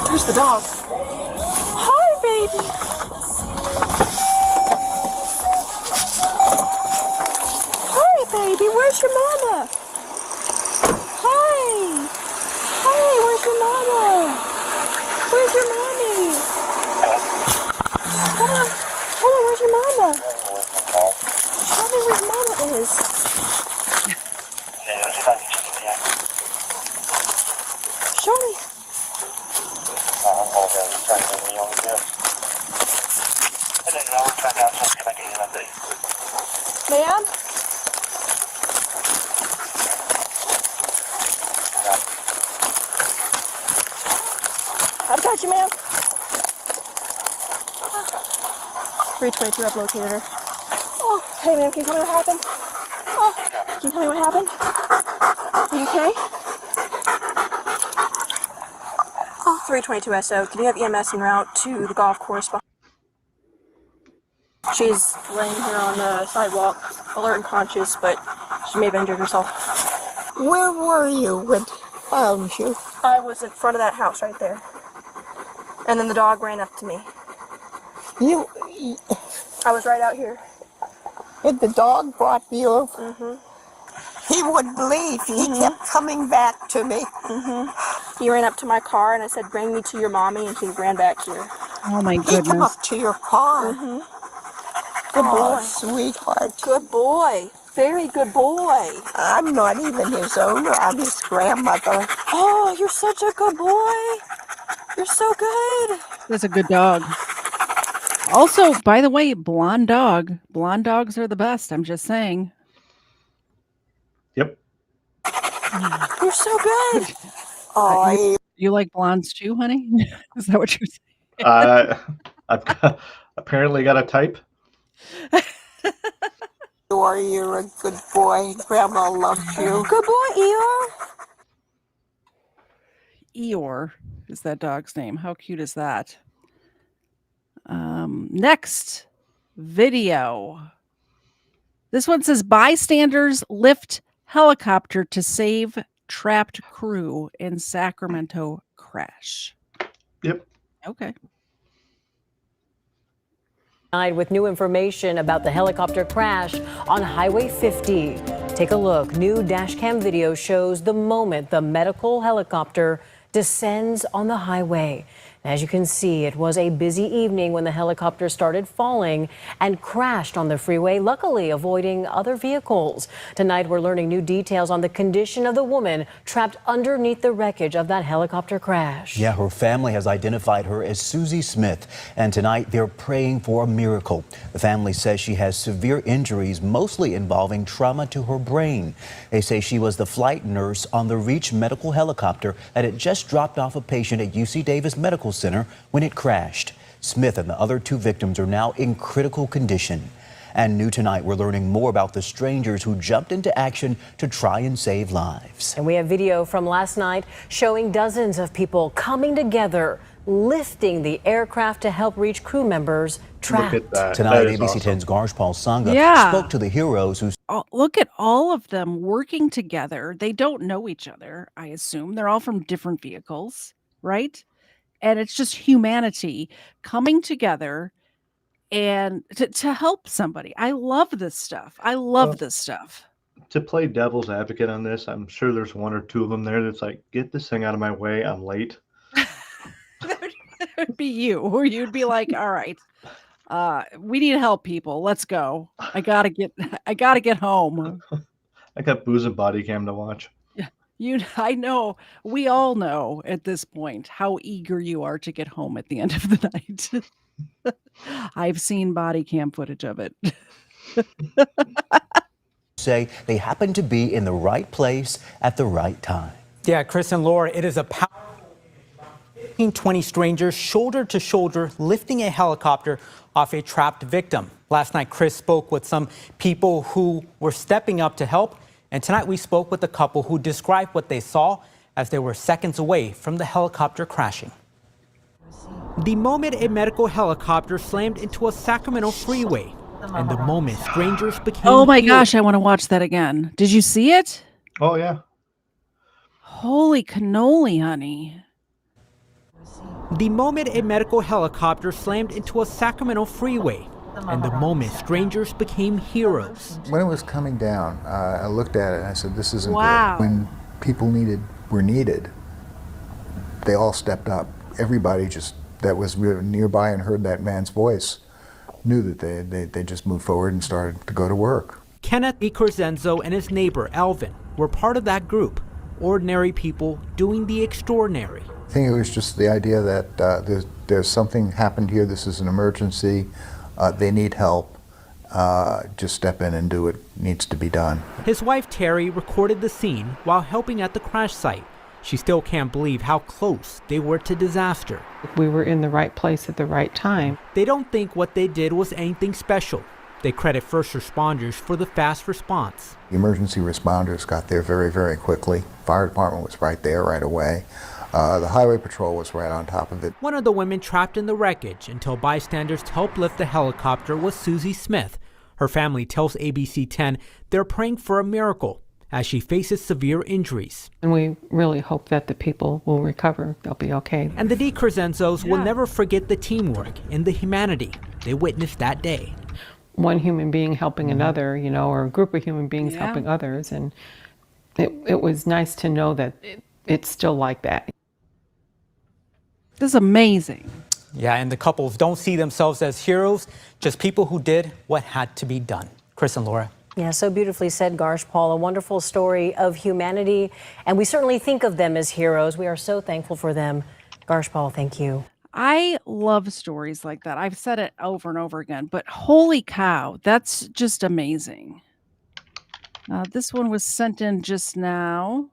There's the dog. Hi, baby. baby. Where's your mama? Hi. Hi, where's your mama? Where's your mommy? Hold on. Hold on, where's your mama? Tell me where your mama is. Show me. Ma'am? I've got you, ma'am. 322, I've located her. Oh, hey, ma'am, can you tell me what happened? Oh, can you tell me what happened? Are you okay? Oh, 322 SO, can you have EMS en route to the golf course? She's laying here on the sidewalk, alert and conscious, but she may have injured herself. Where were you when found you? I was in front of that house right there. And then the dog ran up to me. I was right out here. And the dog brought you? Mm-hmm. He wouldn't leave. He kept coming back to me. Mm-hmm. He ran up to my car and I said, bring me to your mommy, and he ran back here. Oh my He came goodness. up to your car. Mm-hmm. Good boy. Sweetheart. Good boy. Very good boy. I'm not even his owner. I'm his grandmother. Oh, you're such a good boy. You're so good. That's a good dog. Also, by the way, blonde dog. Blonde dogs are the best. I'm just saying. Yep. You're so good. You like blondes too, honey? Is that what you're saying? I've apparently got a type. You're a good boy. Grandma loves you. Good boy, Eeyore. Eeyore is that dog's name. How cute is that? Next video. This one says bystanders lift helicopter to save trapped crew in Sacramento crash. Yep. Okay. With new information about the helicopter crash on Highway 50. Take a look. New dash cam video shows the moment the medical helicopter descends on the highway. As you can see, it was a busy evening when the helicopter started falling and crashed on the freeway, luckily avoiding other vehicles. Tonight, we're learning new details on the condition of the woman trapped underneath the wreckage of that helicopter crash. Yeah, her family has identified her as Susie Smith, and tonight they're praying for a miracle. The family says she has severe injuries, mostly involving trauma to her brain. They say she was the flight nurse on the Reach medical helicopter that had just dropped off a patient at UC Davis Medical Center when it crashed. Smith and the other two victims are now in critical condition. And new tonight, we're learning more about the strangers who jumped into action to try and save lives. And we have video from last night showing dozens of people coming together, lifting the aircraft to help reach crew members trapped. Look at that. Tonight, That is ABC awesome. 10's Garshpal Sangha Yeah. spoke to the heroes who Look at all of them working together. They don't know each other, I assume. They're all from different vehicles, right? And it's just humanity coming together and to help somebody. I love this stuff. I love this stuff. To play devil's advocate on this, I'm sure there's one or two of them there that's like, get this thing out of my way. I'm late. That would be you, or you'd be like, all right, we need help, people. Let's go. I gotta get home. I got booze and body cam to watch. I know, we all know at this point how eager you are to get home at the end of the night. I've seen body cam footage of it. say they happen to be in the right place at the right time. Yeah, Chris and Laura, it is a powerful 20 strangers shoulder to shoulder lifting a helicopter off a trapped victim. Last night, Chris spoke with some people who were stepping up to help. And tonight we spoke with a couple who described what they saw as they were seconds away from the helicopter crashing. The moment a medical helicopter slammed into a Sacramento freeway, and the moment strangers became Oh my healed. gosh, I want to watch that again. Did you see it? Oh, yeah. Holy cannoli, honey. The moment a medical helicopter slammed into a Sacramento freeway, and the moment strangers became heroes. When it was coming down, I looked at it and I said, this isn't Wow. good. When people were needed, they all stepped up. Everybody that was nearby and heard that man's voice knew that they just moved forward and started to go to work. Kenneth DiCrescenzo and his neighbor, Alvin, were part of that group. Ordinary people doing the extraordinary. I think it was just the idea that there's something happened here, this is an emergency, they need help, just step in and do what needs to be done. His wife Terry recorded the scene while helping at the crash site. She still can't believe how close they were to disaster. We were in the right place at the right time. They don't think what they did was anything special. They credit first responders for the fast response. The emergency responders got there very, very quickly. Fire department was right there right away. The highway patrol was right on top of it. One of the women trapped in the wreckage until bystanders helped lift the helicopter was Susie Smith. Her family tells ABC 10 they're praying for a miracle as she faces severe injuries. And we really hope that the people will recover. They'll be okay. And the DiCrescenzos will never forget the teamwork and the humanity they witnessed that day. One human being helping another, or a group of human beings helping others. And it was nice to know that it's still like that. This is amazing. Yeah, and the couples don't see themselves as heroes, just people who did what had to be done. Chris and Laura. Yeah, so beautifully said, Garsh Paul. A wonderful story of humanity, and we certainly think of them as heroes. We are so thankful for them. Garsh Paul, thank you. I love stories like that. I've said it over and over again, but holy cow, that's just amazing. This one was sent in just now.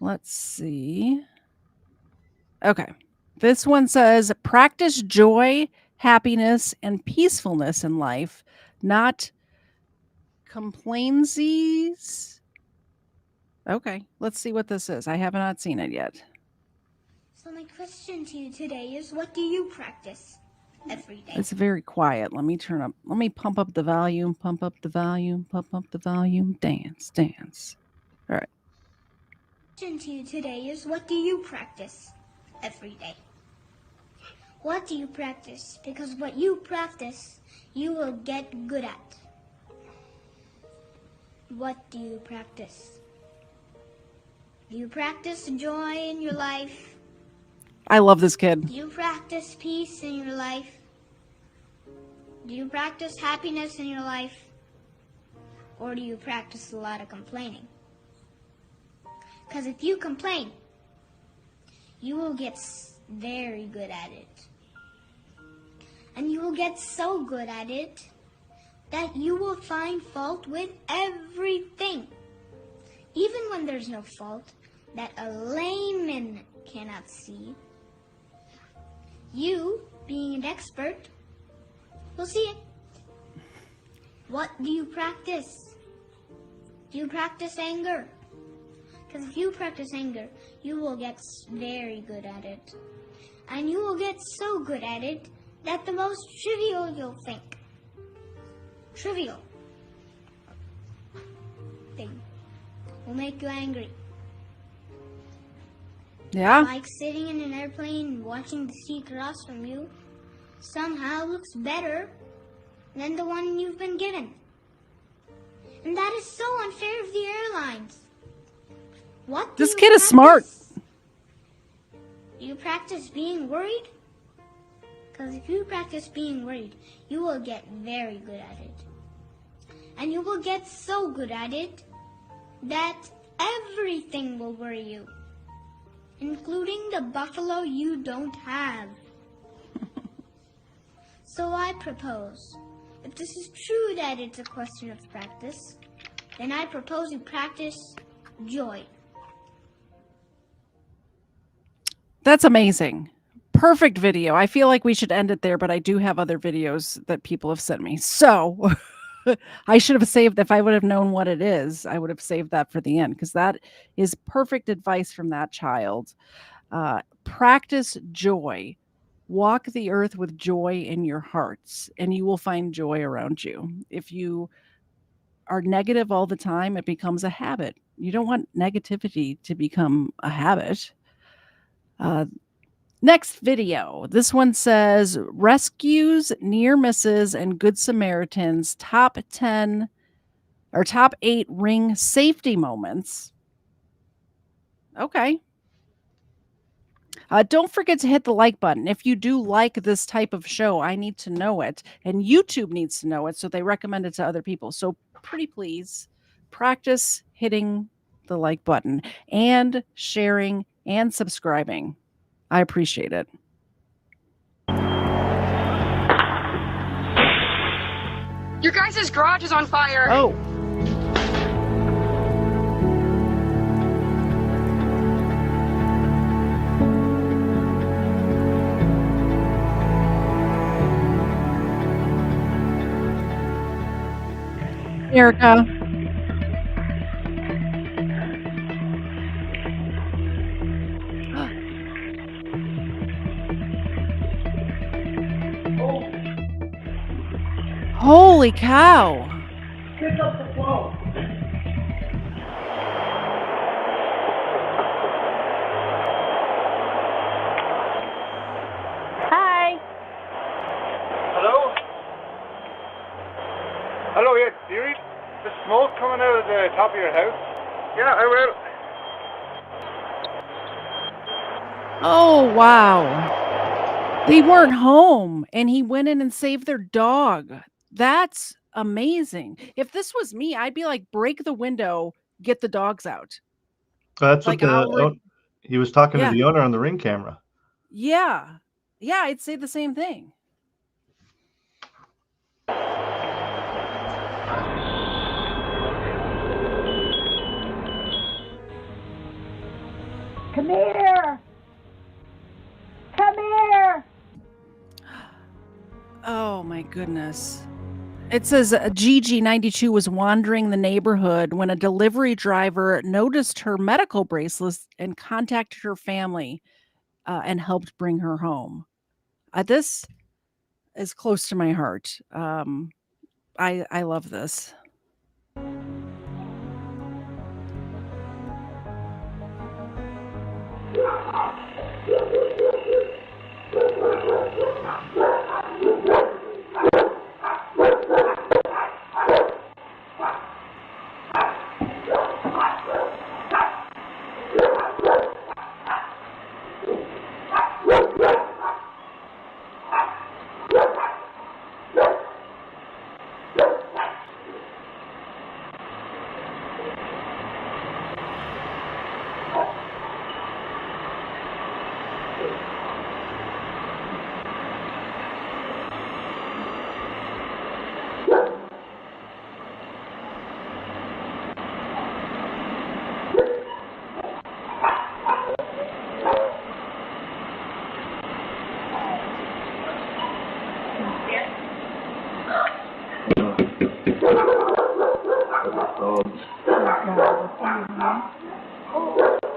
Let's see. Okay. This one says, practice joy, happiness, and peacefulness in life, not complainsies. Okay, let's see what this is. I have not seen it yet. So my question to you today is, what do you practice every day? It's very quiet. Let me pump up the volume, pump up the volume, pump up the volume. Dance, dance. All right. Question to you today is, what do you practice every day? What do you practice? Because what you practice, you will get good at. What do you practice? Do you practice joy in your life? I love this kid. Do you practice peace in your life? Do you practice happiness in your life? Or do you practice a lot of complaining? Because if you complain, you will get very good at it. And you will get so good at it that you will find fault with everything. Even when there's no fault that a layman cannot see, you, being an expert, will see it. What do you practice? Do you practice anger? Because if you practice anger, you will get very good at it. And you will get so good at it that the most trivial you'll think. Trivial thing will make you angry. Yeah. Like sitting in an airplane and watching the sea across from you somehow looks better than the one you've been given. And that is so unfair of the airlines. What do This you kid is practice? smart. Do you practice being worried? Because if you practice being worried, you will get very good at it. And you will get so good at it that everything will worry you, including the buffalo you don't have. So I propose, if this is true that it's a question of practice, then I propose you practice joy. That's amazing. Perfect video. I feel like we should end it there, but I do have other videos that people have sent me. So I should have saved, if I would have known what it is, I would have saved that for the end, because that is perfect advice from that child. Practice joy. Walk the earth with joy in your hearts, and you will find joy around you. If you are negative all the time, it becomes a habit. You don't want negativity to become a habit. Next video. This one says rescues, near misses, and good Samaritans top 10 or top 8 ring safety moments. Okay. Don't forget to hit the like button. If you do like this type of show, I need to know it, and YouTube needs to know it, so they recommend it to other people. So pretty please practice hitting the like button and sharing and subscribing. I appreciate it. Your guys' garage is on fire. Oh. Erica. Holy cow. Pick up the phone. Hi. Hello? Hello, yeah, do you read the smoke coming out of the top of your house? Yeah, I will. Oh, wow. They weren't home, and he went in and saved their dog. That's amazing. If this was me, I'd be like, break the window, get the dogs out. That's Like, what he was talking to Yeah. the owner on the Ring camera. Yeah. Yeah, I'd say the same thing. Come here. Come here. Oh my goodness. It says Gigi92 was wandering the neighborhood when a delivery driver noticed her medical bracelets and contacted her family and helped bring her home. This is close to my heart. I love this.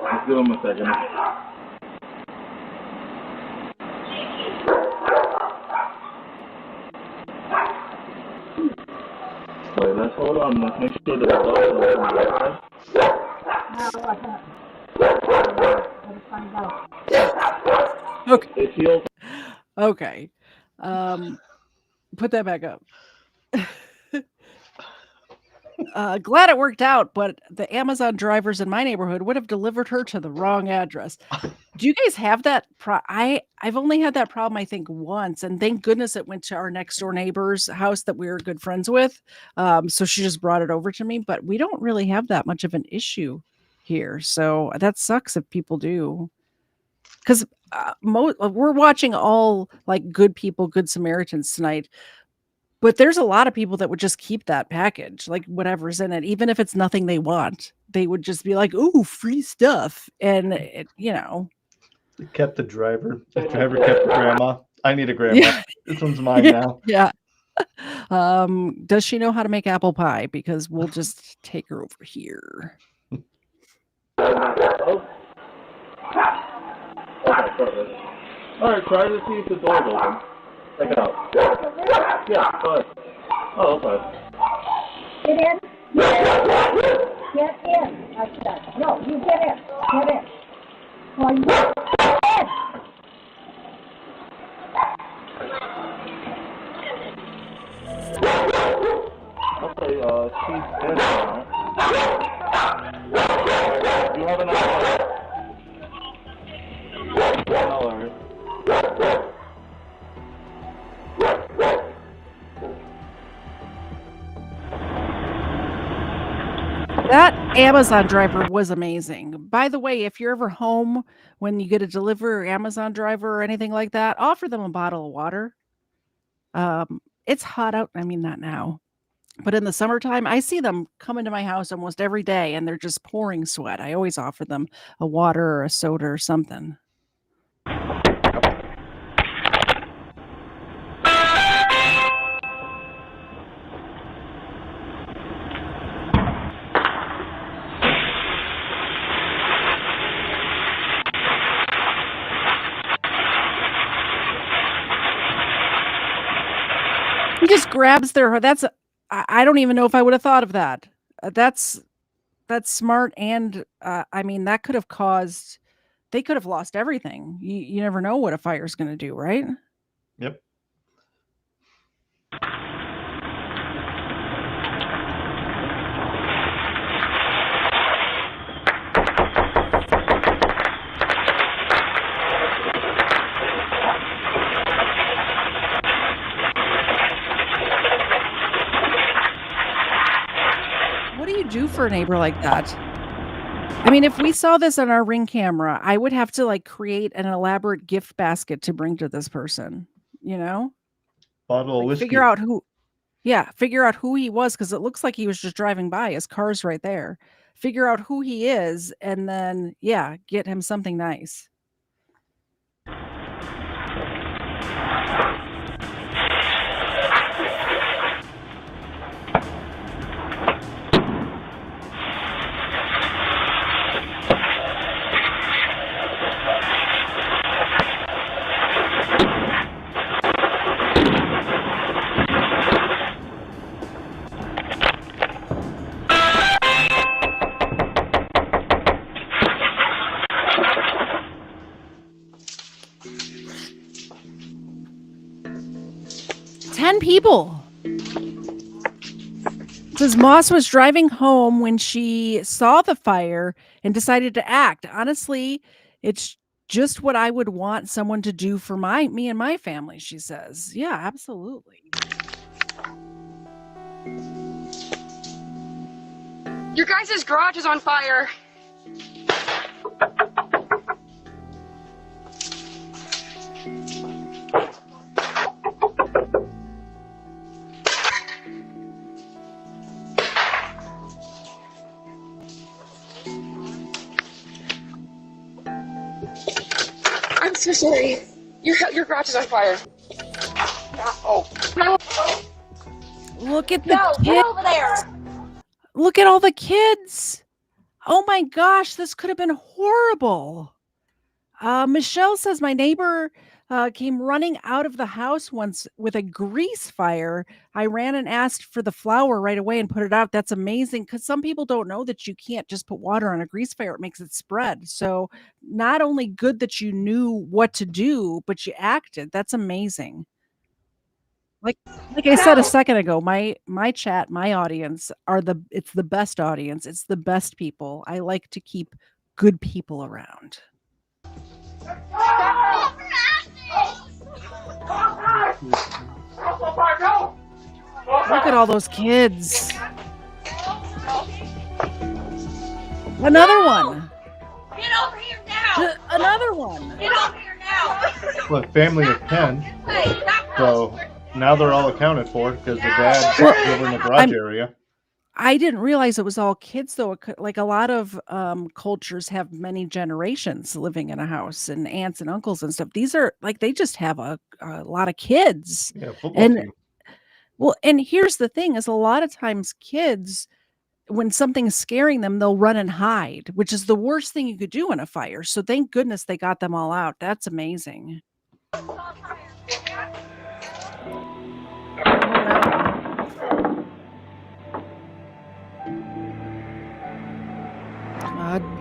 Let's give him a second. Wait, let's hold on. Let's make sure that the dog doesn't come right. Now what happened? Let's find out. Okay. Okay. Put that back up. Glad it worked out, but the Amazon drivers in my neighborhood would have delivered her to the wrong address. Do you guys have that? I've only had that problem, I think, once, and thank goodness it went to our next door neighbor's house that we were good friends with. So she just brought it over to me, but we don't really have that much of an issue here. So that sucks if people do. Because we're watching all like good people, good Samaritans tonight. But there's a lot of people that would just keep that package, like whatever's in it, even if it's nothing they want. They would just be like, "Ooh, free stuff," and They kept the driver. The driver kept the grandma. I need a grandma. Yeah. This one's mine now. Yeah. Does she know how to make apple pie? Because we'll just take her over here. Okay, perfect. All right, try to see if the door's open. Check it out. Yeah, go ahead. Oh, okay. Get in. Get in. I said. No, you get in. Get in. Well, you get in. she's dead now. Do you have another $1? That Amazon driver was amazing. By the way, if you're ever home when you get a delivery or Amazon driver or anything like that, offer them a bottle of water. It's hot out. I mean, not now, but in the summertime, I see them come into my house almost every day and they're just pouring sweat. I always offer them a water or a soda or something. He just grabs their. I don't even know if I would have thought of that. That's smart, and I mean that could have caused. They could have lost everything. You never know what a fire's going to do, right? Yep. What do you do for a neighbor like that? I mean, if we saw this on our Ring camera, I would have to like create an elaborate gift basket to bring to this person, you know? Bottle of whiskey. Figure out who he was, because it looks like he was just driving by. His car's right there. Figure out who he is, and then get him something nice. People. It says Moss was driving home when she saw the fire and decided to act. Honestly, it's just what I would want someone to do for me and my family, she says. Yeah, absolutely. Your guys' garage is on fire. I'm so sorry. Your garage is on fire. No. Look at the kids. Get over there. Look at all the kids. Oh my gosh, this could have been horrible. Michelle says my neighbor came running out of the house once with a grease fire. I ran and asked for the flour right away and put it out. That's amazing, because some people don't know that you can't just put water on a grease fire. It makes it spread. So not only good that you knew what to do, but you acted. That's amazing. Like I said a second ago, my chat, my audience it's the best audience. It's the best people. I like to keep good people around. Look at all those kids. Another one. Get over here now. Another one. Get over here now. Well, a family of 10. So now they're all accounted for because the dad's over in the garage area. I didn't realize it was all kids, though. Like a lot of cultures have many generations living in a house, and aunts and uncles and stuff. These are like they just have a lot of kids. Yeah, football team. Well, and here's the thing: is a lot of times kids, when something's scaring them, they'll run and hide, which is the worst thing you could do in a fire. So thank goodness they got them all out. That's amazing.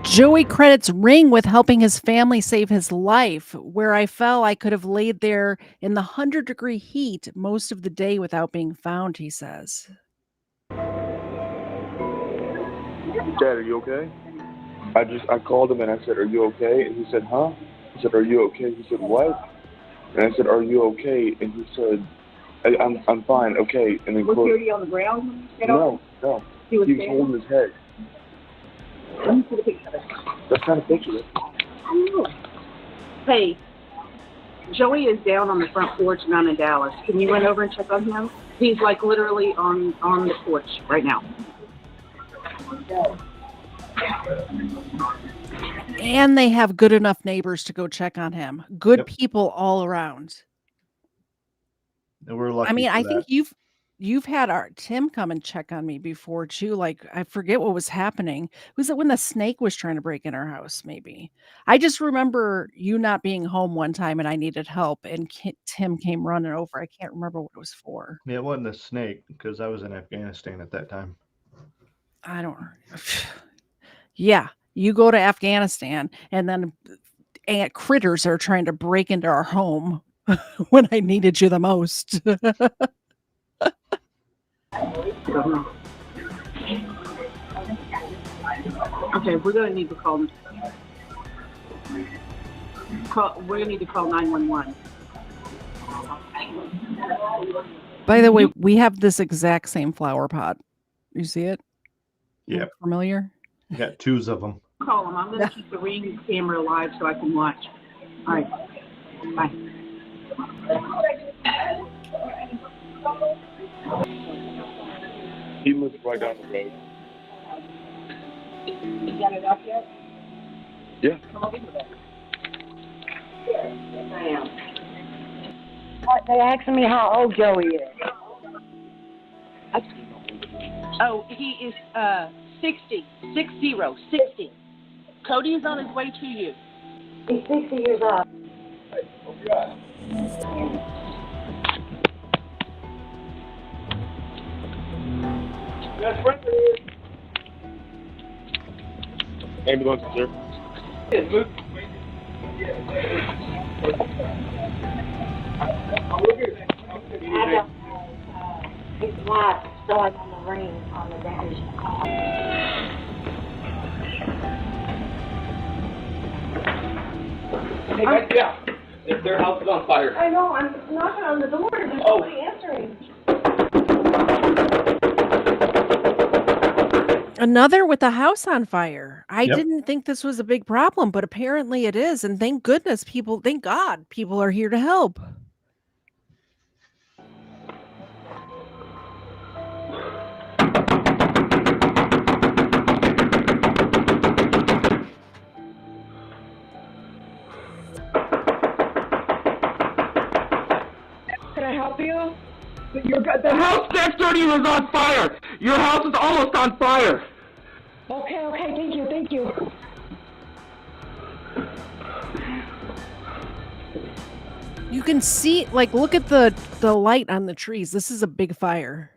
Joey credits Ring with helping his family save his life. Where I fell, I could have laid there in the 100-degree heat most of the day without being found, he says. Dad, are you okay? I called him and I said, are you okay? And he said, huh? I said, are you okay? He said, what? And I said, are you okay? And he said, I'm fine, okay. And then Was he on the ground? No. He was holding his head. Let me see the picture of it. That's kind of picture it. Oh. Hey, Joey is down on the front porch down in Dallas. Can you run over and check on him? He's like literally on the porch right now. And they have good enough neighbors to go check on him. Good people all around. And we're lucky. I mean, for I that. think you've had our Tim come and check on me before too. Like, I forget what was happening. Was it when the snake was trying to break in our house? Maybe. I just remember you not being home one time and I needed help, and Tim came running over. I can't remember what it was for. Yeah, it wasn't a snake because I was in Afghanistan at that time. I don't. Yeah, you go to Afghanistan and then critters are trying to break into our home when I needed you the most. Okay, we're gonna need to call. We're gonna need to call 911. By the way, we have this exact same flower pot. You see it? Yeah. Familiar? You got twos of them. Call him. I'm gonna keep the Ring camera alive so I can watch. All right. Bye. He lives right down the road. You got it up yet? Yeah. Come over here. Yes, I am. They asking me how old Joey is. Oh, he is 60. 60. Cody is on his way to you. He's 60 years old. Ambulance, sir. Yes, move. His wife started on the ring on the dash. Hey, guys, yeah. If their house is on fire. I know, I'm knocking on the door and there's nobody answering. Another with the house on fire. I Yep. didn't think this was a big problem, but apparently it is. And thank God people are here to help. Can I help you? The house next door to you is on fire. Your house is almost on fire. Okay, thank you. You can see, like, look at the light on the trees. This is a big fire.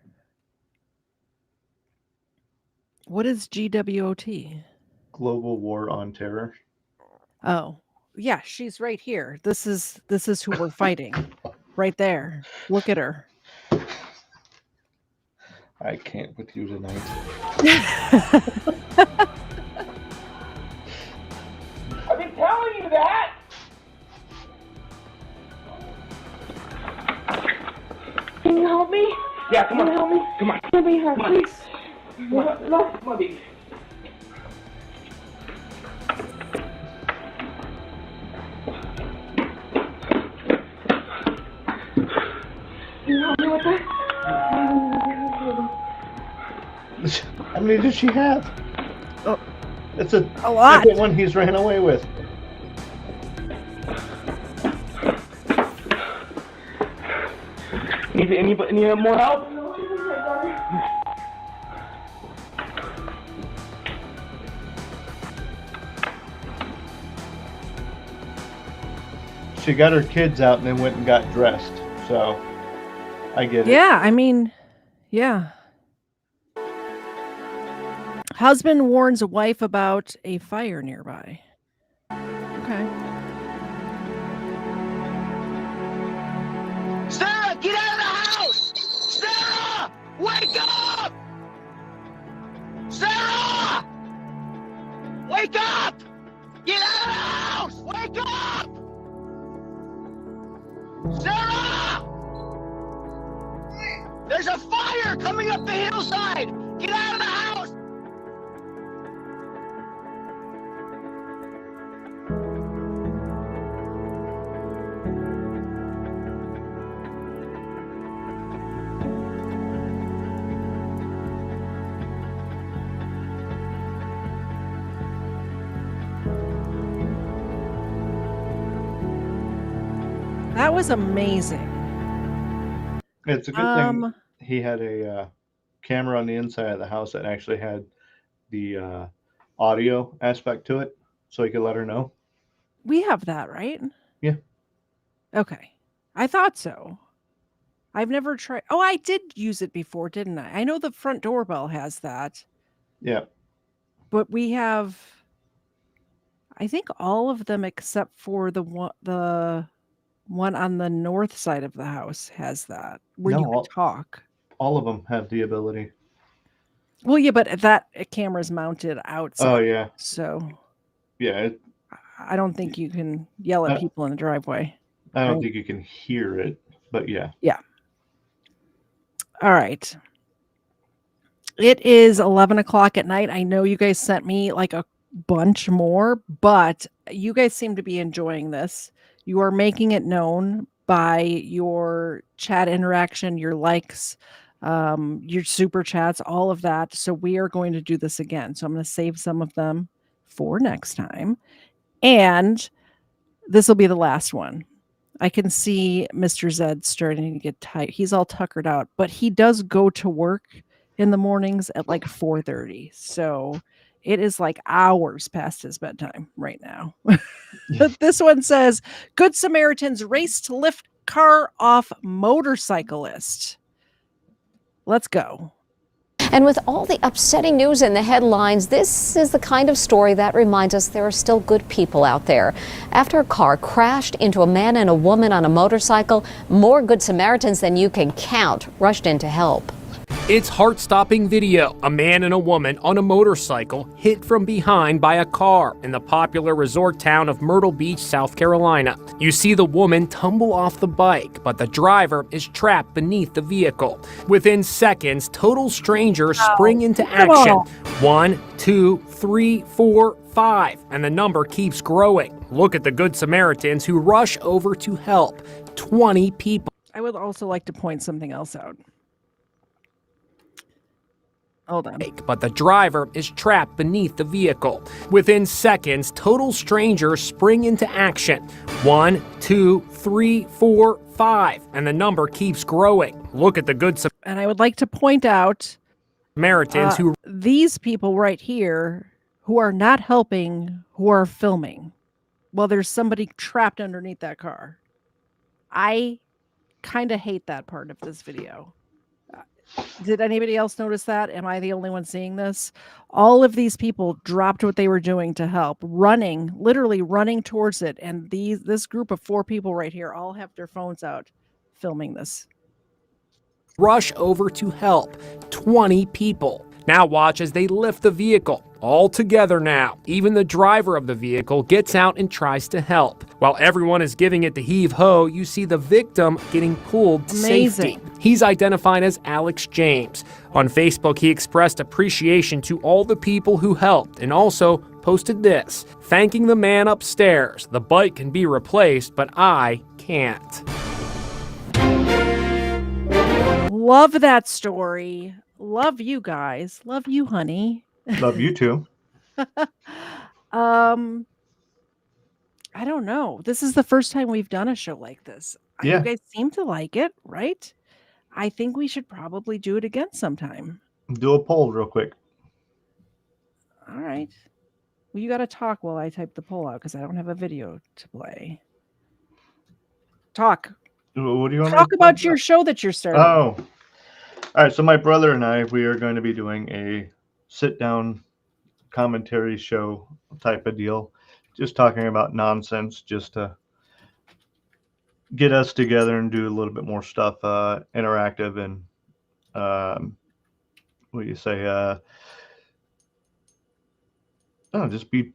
What is GWOT? Global War on Terror. Oh, yeah, she's right here. This is who we're fighting. Right there. Look at her. I can't with you tonight. I've been telling you that. Can you help me? Yeah, come on. Can you help me? Come on. Give me her, Come on. please. Come on, baby. Can you help me with that? How many does she have? Oh, it's a lot. Second one he's ran away with. Need more help? She got her kids out and then went and got dressed. So I get it. Yeah, I mean, yeah. Husband warns wife about a fire nearby. Okay. Sarah, get out of the house! Sarah! Wake up! Sarah! Wake up! Get out of the house! Wake up! Sarah! There's a fire coming up the hillside! Get out of the house! That was amazing. It's a good thing he had a camera on the inside of the house that actually had the audio aspect to it, so he could let her know. We have that, right? Yeah. Okay. I thought so. I've never tried. Oh, I did use it before, didn't I? I know the front doorbell has that. Yeah. But we have, I think, all of them except for the one on the north side of the house has that, where you can talk. All of them have the ability. Well, yeah, but that camera's mounted outside. Oh, yeah. So Yeah. I don't think you can yell at people in the driveway. I don't think you can hear it, but yeah. Yeah. All right. It is 11 o'clock at night. I know you guys sent me like a bunch more, but you guys seem to be enjoying this. You are making it known by your chat interaction, your likes, your super chats, all of that. So we are going to do this again. So I'm going to save some of them for next time. And this will be the last one. I can see Mr. Zed starting to get tight. He's all tuckered out, but he does go to work in the mornings at like 4:30. So it is like hours past his bedtime right now. This one says, Good Samaritans race to lift car off motorcyclist. Let's go. And with all the upsetting news in the headlines, this is the kind of story that reminds us there are still good people out there. After a car crashed into a man and a woman on a motorcycle, more Good Samaritans than you can count rushed in to help. It's heart-stopping video. A man and a woman on a motorcycle hit from behind by a car in the popular resort town of Myrtle Beach, South Carolina. You see the woman tumble off the bike, but the driver is trapped beneath the vehicle. Within seconds, total strangers spring into action. 1, 2, 3, 4, 5, and the number keeps growing. Look at the Good Samaritans who rush over to help. 20 people. I would also like to point something else out. Hold on. But the driver is trapped beneath the vehicle. Within seconds, total strangers spring into action. 1, 2, 3, 4, 5, and the number keeps growing. Look at the Good Samaritans. And I would like to point out who these people right here who are not helping, who are filming. Well, there's somebody trapped underneath that car. I kind of hate that part of this video. Did anybody else notice that? Am I the only one seeing this? All of these people dropped what they were doing to help, running, literally running towards it. And this group of 4 people right here all have their phones out filming this. Rush over to help. 20 people. Now watch as they lift the vehicle. All together now. Even the driver of the vehicle gets out and tries to help. While everyone is giving it the heave-ho, you see the victim getting pulled to safety. He's identified as Alex James. On Facebook, he expressed appreciation to all the people who helped and also posted this, thanking the man upstairs. The bike can be replaced, but I can't. Love that story. Love you guys. Love you, honey. Love you too. I don't know. This is the first time we've done a show like this. Yeah. You guys seem to like it, right? I think we should probably do it again sometime. Do a poll real quick. All right. Well, you got to talk while I type the poll out because I don't have a video to play. Talk. What do you want? Talk about your show that you're starting. Oh. All right. So my brother and I, we are going to be doing a sit-down commentary show type of deal. Just talking about nonsense, just to get us together and do a little bit more stuff, interactive and, what do you say, Oh, just be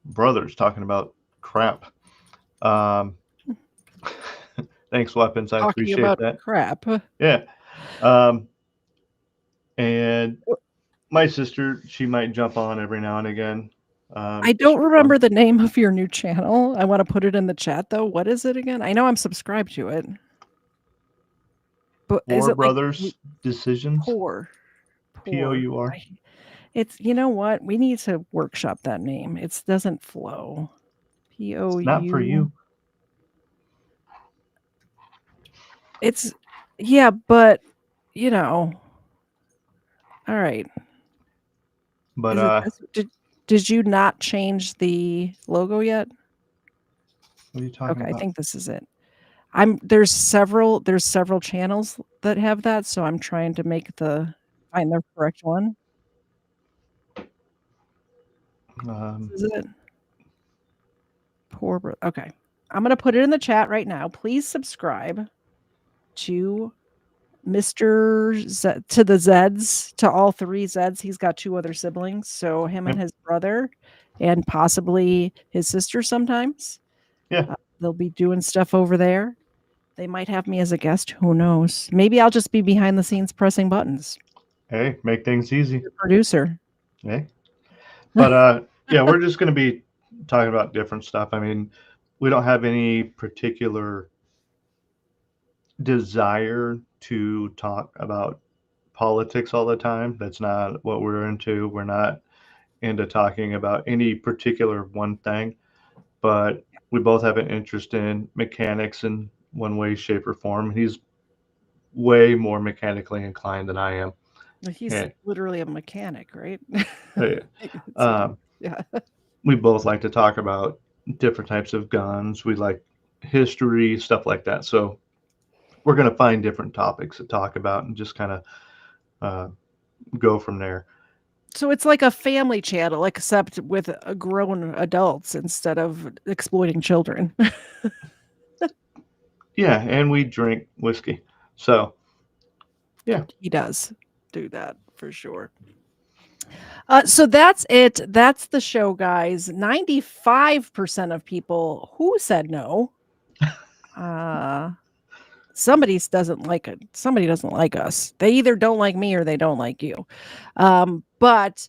brothers talking about crap. Um, thanks, Weapons. I Talking appreciate about that. crap. Yeah. Um, and my sister, she might jump on every now and again. I Just don't for fun. remember the name of your new channel. I want to put it in the chat though. What is it again? I know I'm subscribed to it. But is Four it like Brothers Decisions. poor? Pour. It's, you know what? We need to workshop that name. It doesn't flow. It's not for POU. you. It's, yeah, but you know. All right. But Is it this? Did you not change the logo yet? what are you talking Okay, I about? think this is it. There's several channels that have that, so I'm trying to find the correct one. This is it. Okay. I'm gonna put it in the chat right now. Please subscribe to to the Zeds, to all three Zeds. He's got 2 other siblings, so him and his brother, and possibly his sister sometimes. Yeah. They'll be doing stuff over there. They might have me as a guest. Who knows? Maybe I'll just be behind the scenes pressing buttons. Hey, make things easy. Producer. Hey. But yeah, we're just going to be talking about different stuff. I mean, we don't have any particular desire to talk about politics all the time. That's not what we're into. We're not into talking about any particular one thing, but we both have an interest in mechanics in one way, shape, or form. He's way more mechanically inclined than I am. He's literally a mechanic, right? Yeah. We both like to talk about different types of guns. We like history, stuff like that. So we're going to find different topics to talk about and just kind of go from there. So it's like a family channel, except with grown adults instead of exploiting children. Yeah, and we drink whiskey. So, yeah. He does do that for sure. So that's it. That's the show, guys. 95% of people who said no. Somebody doesn't like it. Somebody doesn't like us. They either don't like me or they don't like you. But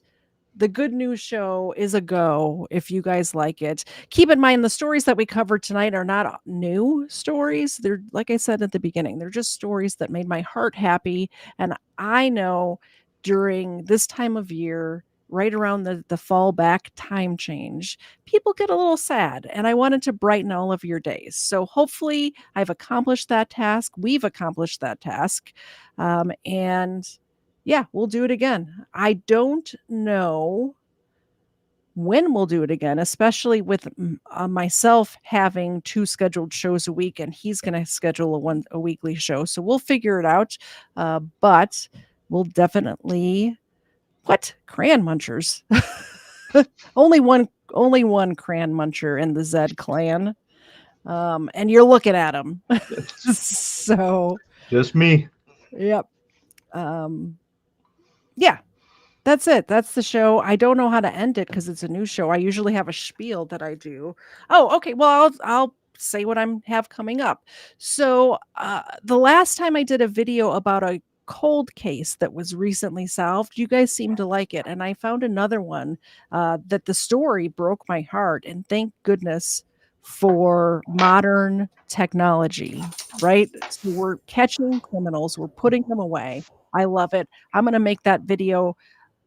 the Good News Show is a go if you guys like it. Keep in mind the stories that we covered tonight are not new stories. They're, like I said at the beginning, they're just stories that made my heart happy. And I know during this time of year, right around the fall back time change, people get a little sad. And I wanted to brighten all of your days. So hopefully I've accomplished that task. We've accomplished that task. And yeah, we'll do it again. I don't know when we'll do it again, especially with myself having 2 scheduled shows a week, and he's going to schedule a weekly show. So we'll figure it out. But we'll definitely crayon munchers. only one crayon muncher in the Zed clan. And you're looking at him. So just me. Yep. Yeah, that's it. That's the show. I don't know how to end it because it's a new show. I usually have a spiel that I do. Oh, okay. Well, I'll say what have coming up. So the last time I did a video about a cold case that was recently solved, you guys seemed to like it, and I found another one that the story broke my heart. And thank goodness for modern technology, right? So we're catching criminals, we're putting them away. I love it. I'm going to make that video.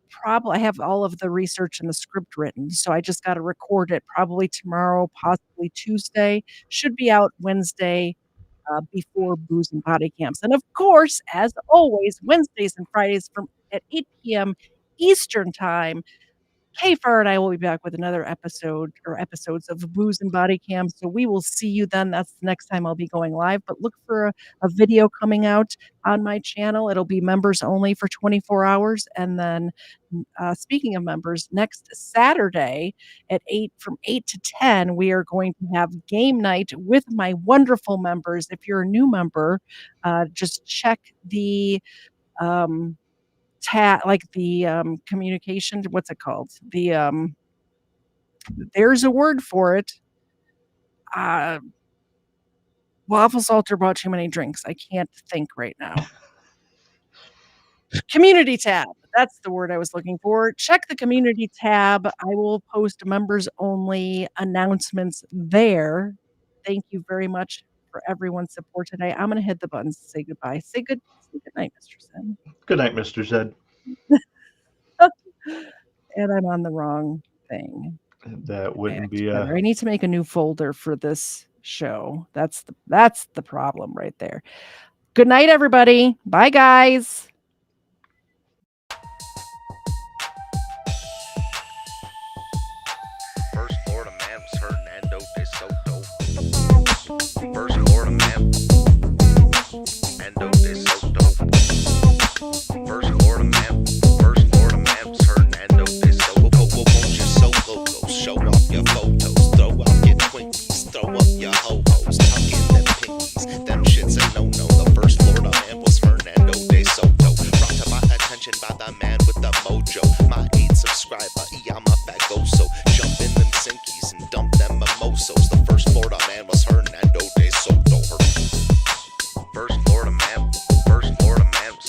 Probably I have all of the research and the script written, so I just got to record it probably tomorrow, possibly Tuesday. Should be out Wednesday before Booze and Body Camps. And of course, as always, Wednesdays and Fridays at 8 p.m. Eastern Time. Kfar and I will be back with another episode or episodes of Booze and Body Cam. So we will see you then. That's the next time I'll be going live. But look for a video coming out on my channel. It'll be members only for 24 hours. And then speaking of members, next Saturday from 8 to 10, we are going to have game night with my wonderful members. If you're a new member, just check the like the communication, what's it called? there's a word for it. Waffle Salter bought too many drinks. I can't think right now. Community tab. That's the word I was looking for. Check the community tab. I will post members only announcements there. Thank you very much for everyone's support today. I'm going to hit the buttons to say goodbye. Say good night, Mr. Zed. Good night, Mr. Zed. And I'm on the wrong thing. That wouldn't be I need to make a new folder for this show. That's the problem right there. Good night, everybody. Bye, guys. First Florida man was Hernando de Soto. First Florida man, Hernando de Soto. First Florida man was Hernando de Soto. Won't you solo go show off your photos, throw out your Twinkies, throw up your ho-hos, tuck in them pinkies, them shits a no-no. The first Florida man was Hernando de Soto. Brought to my attention by the man with the mojo, my 8th subscriber, I'm a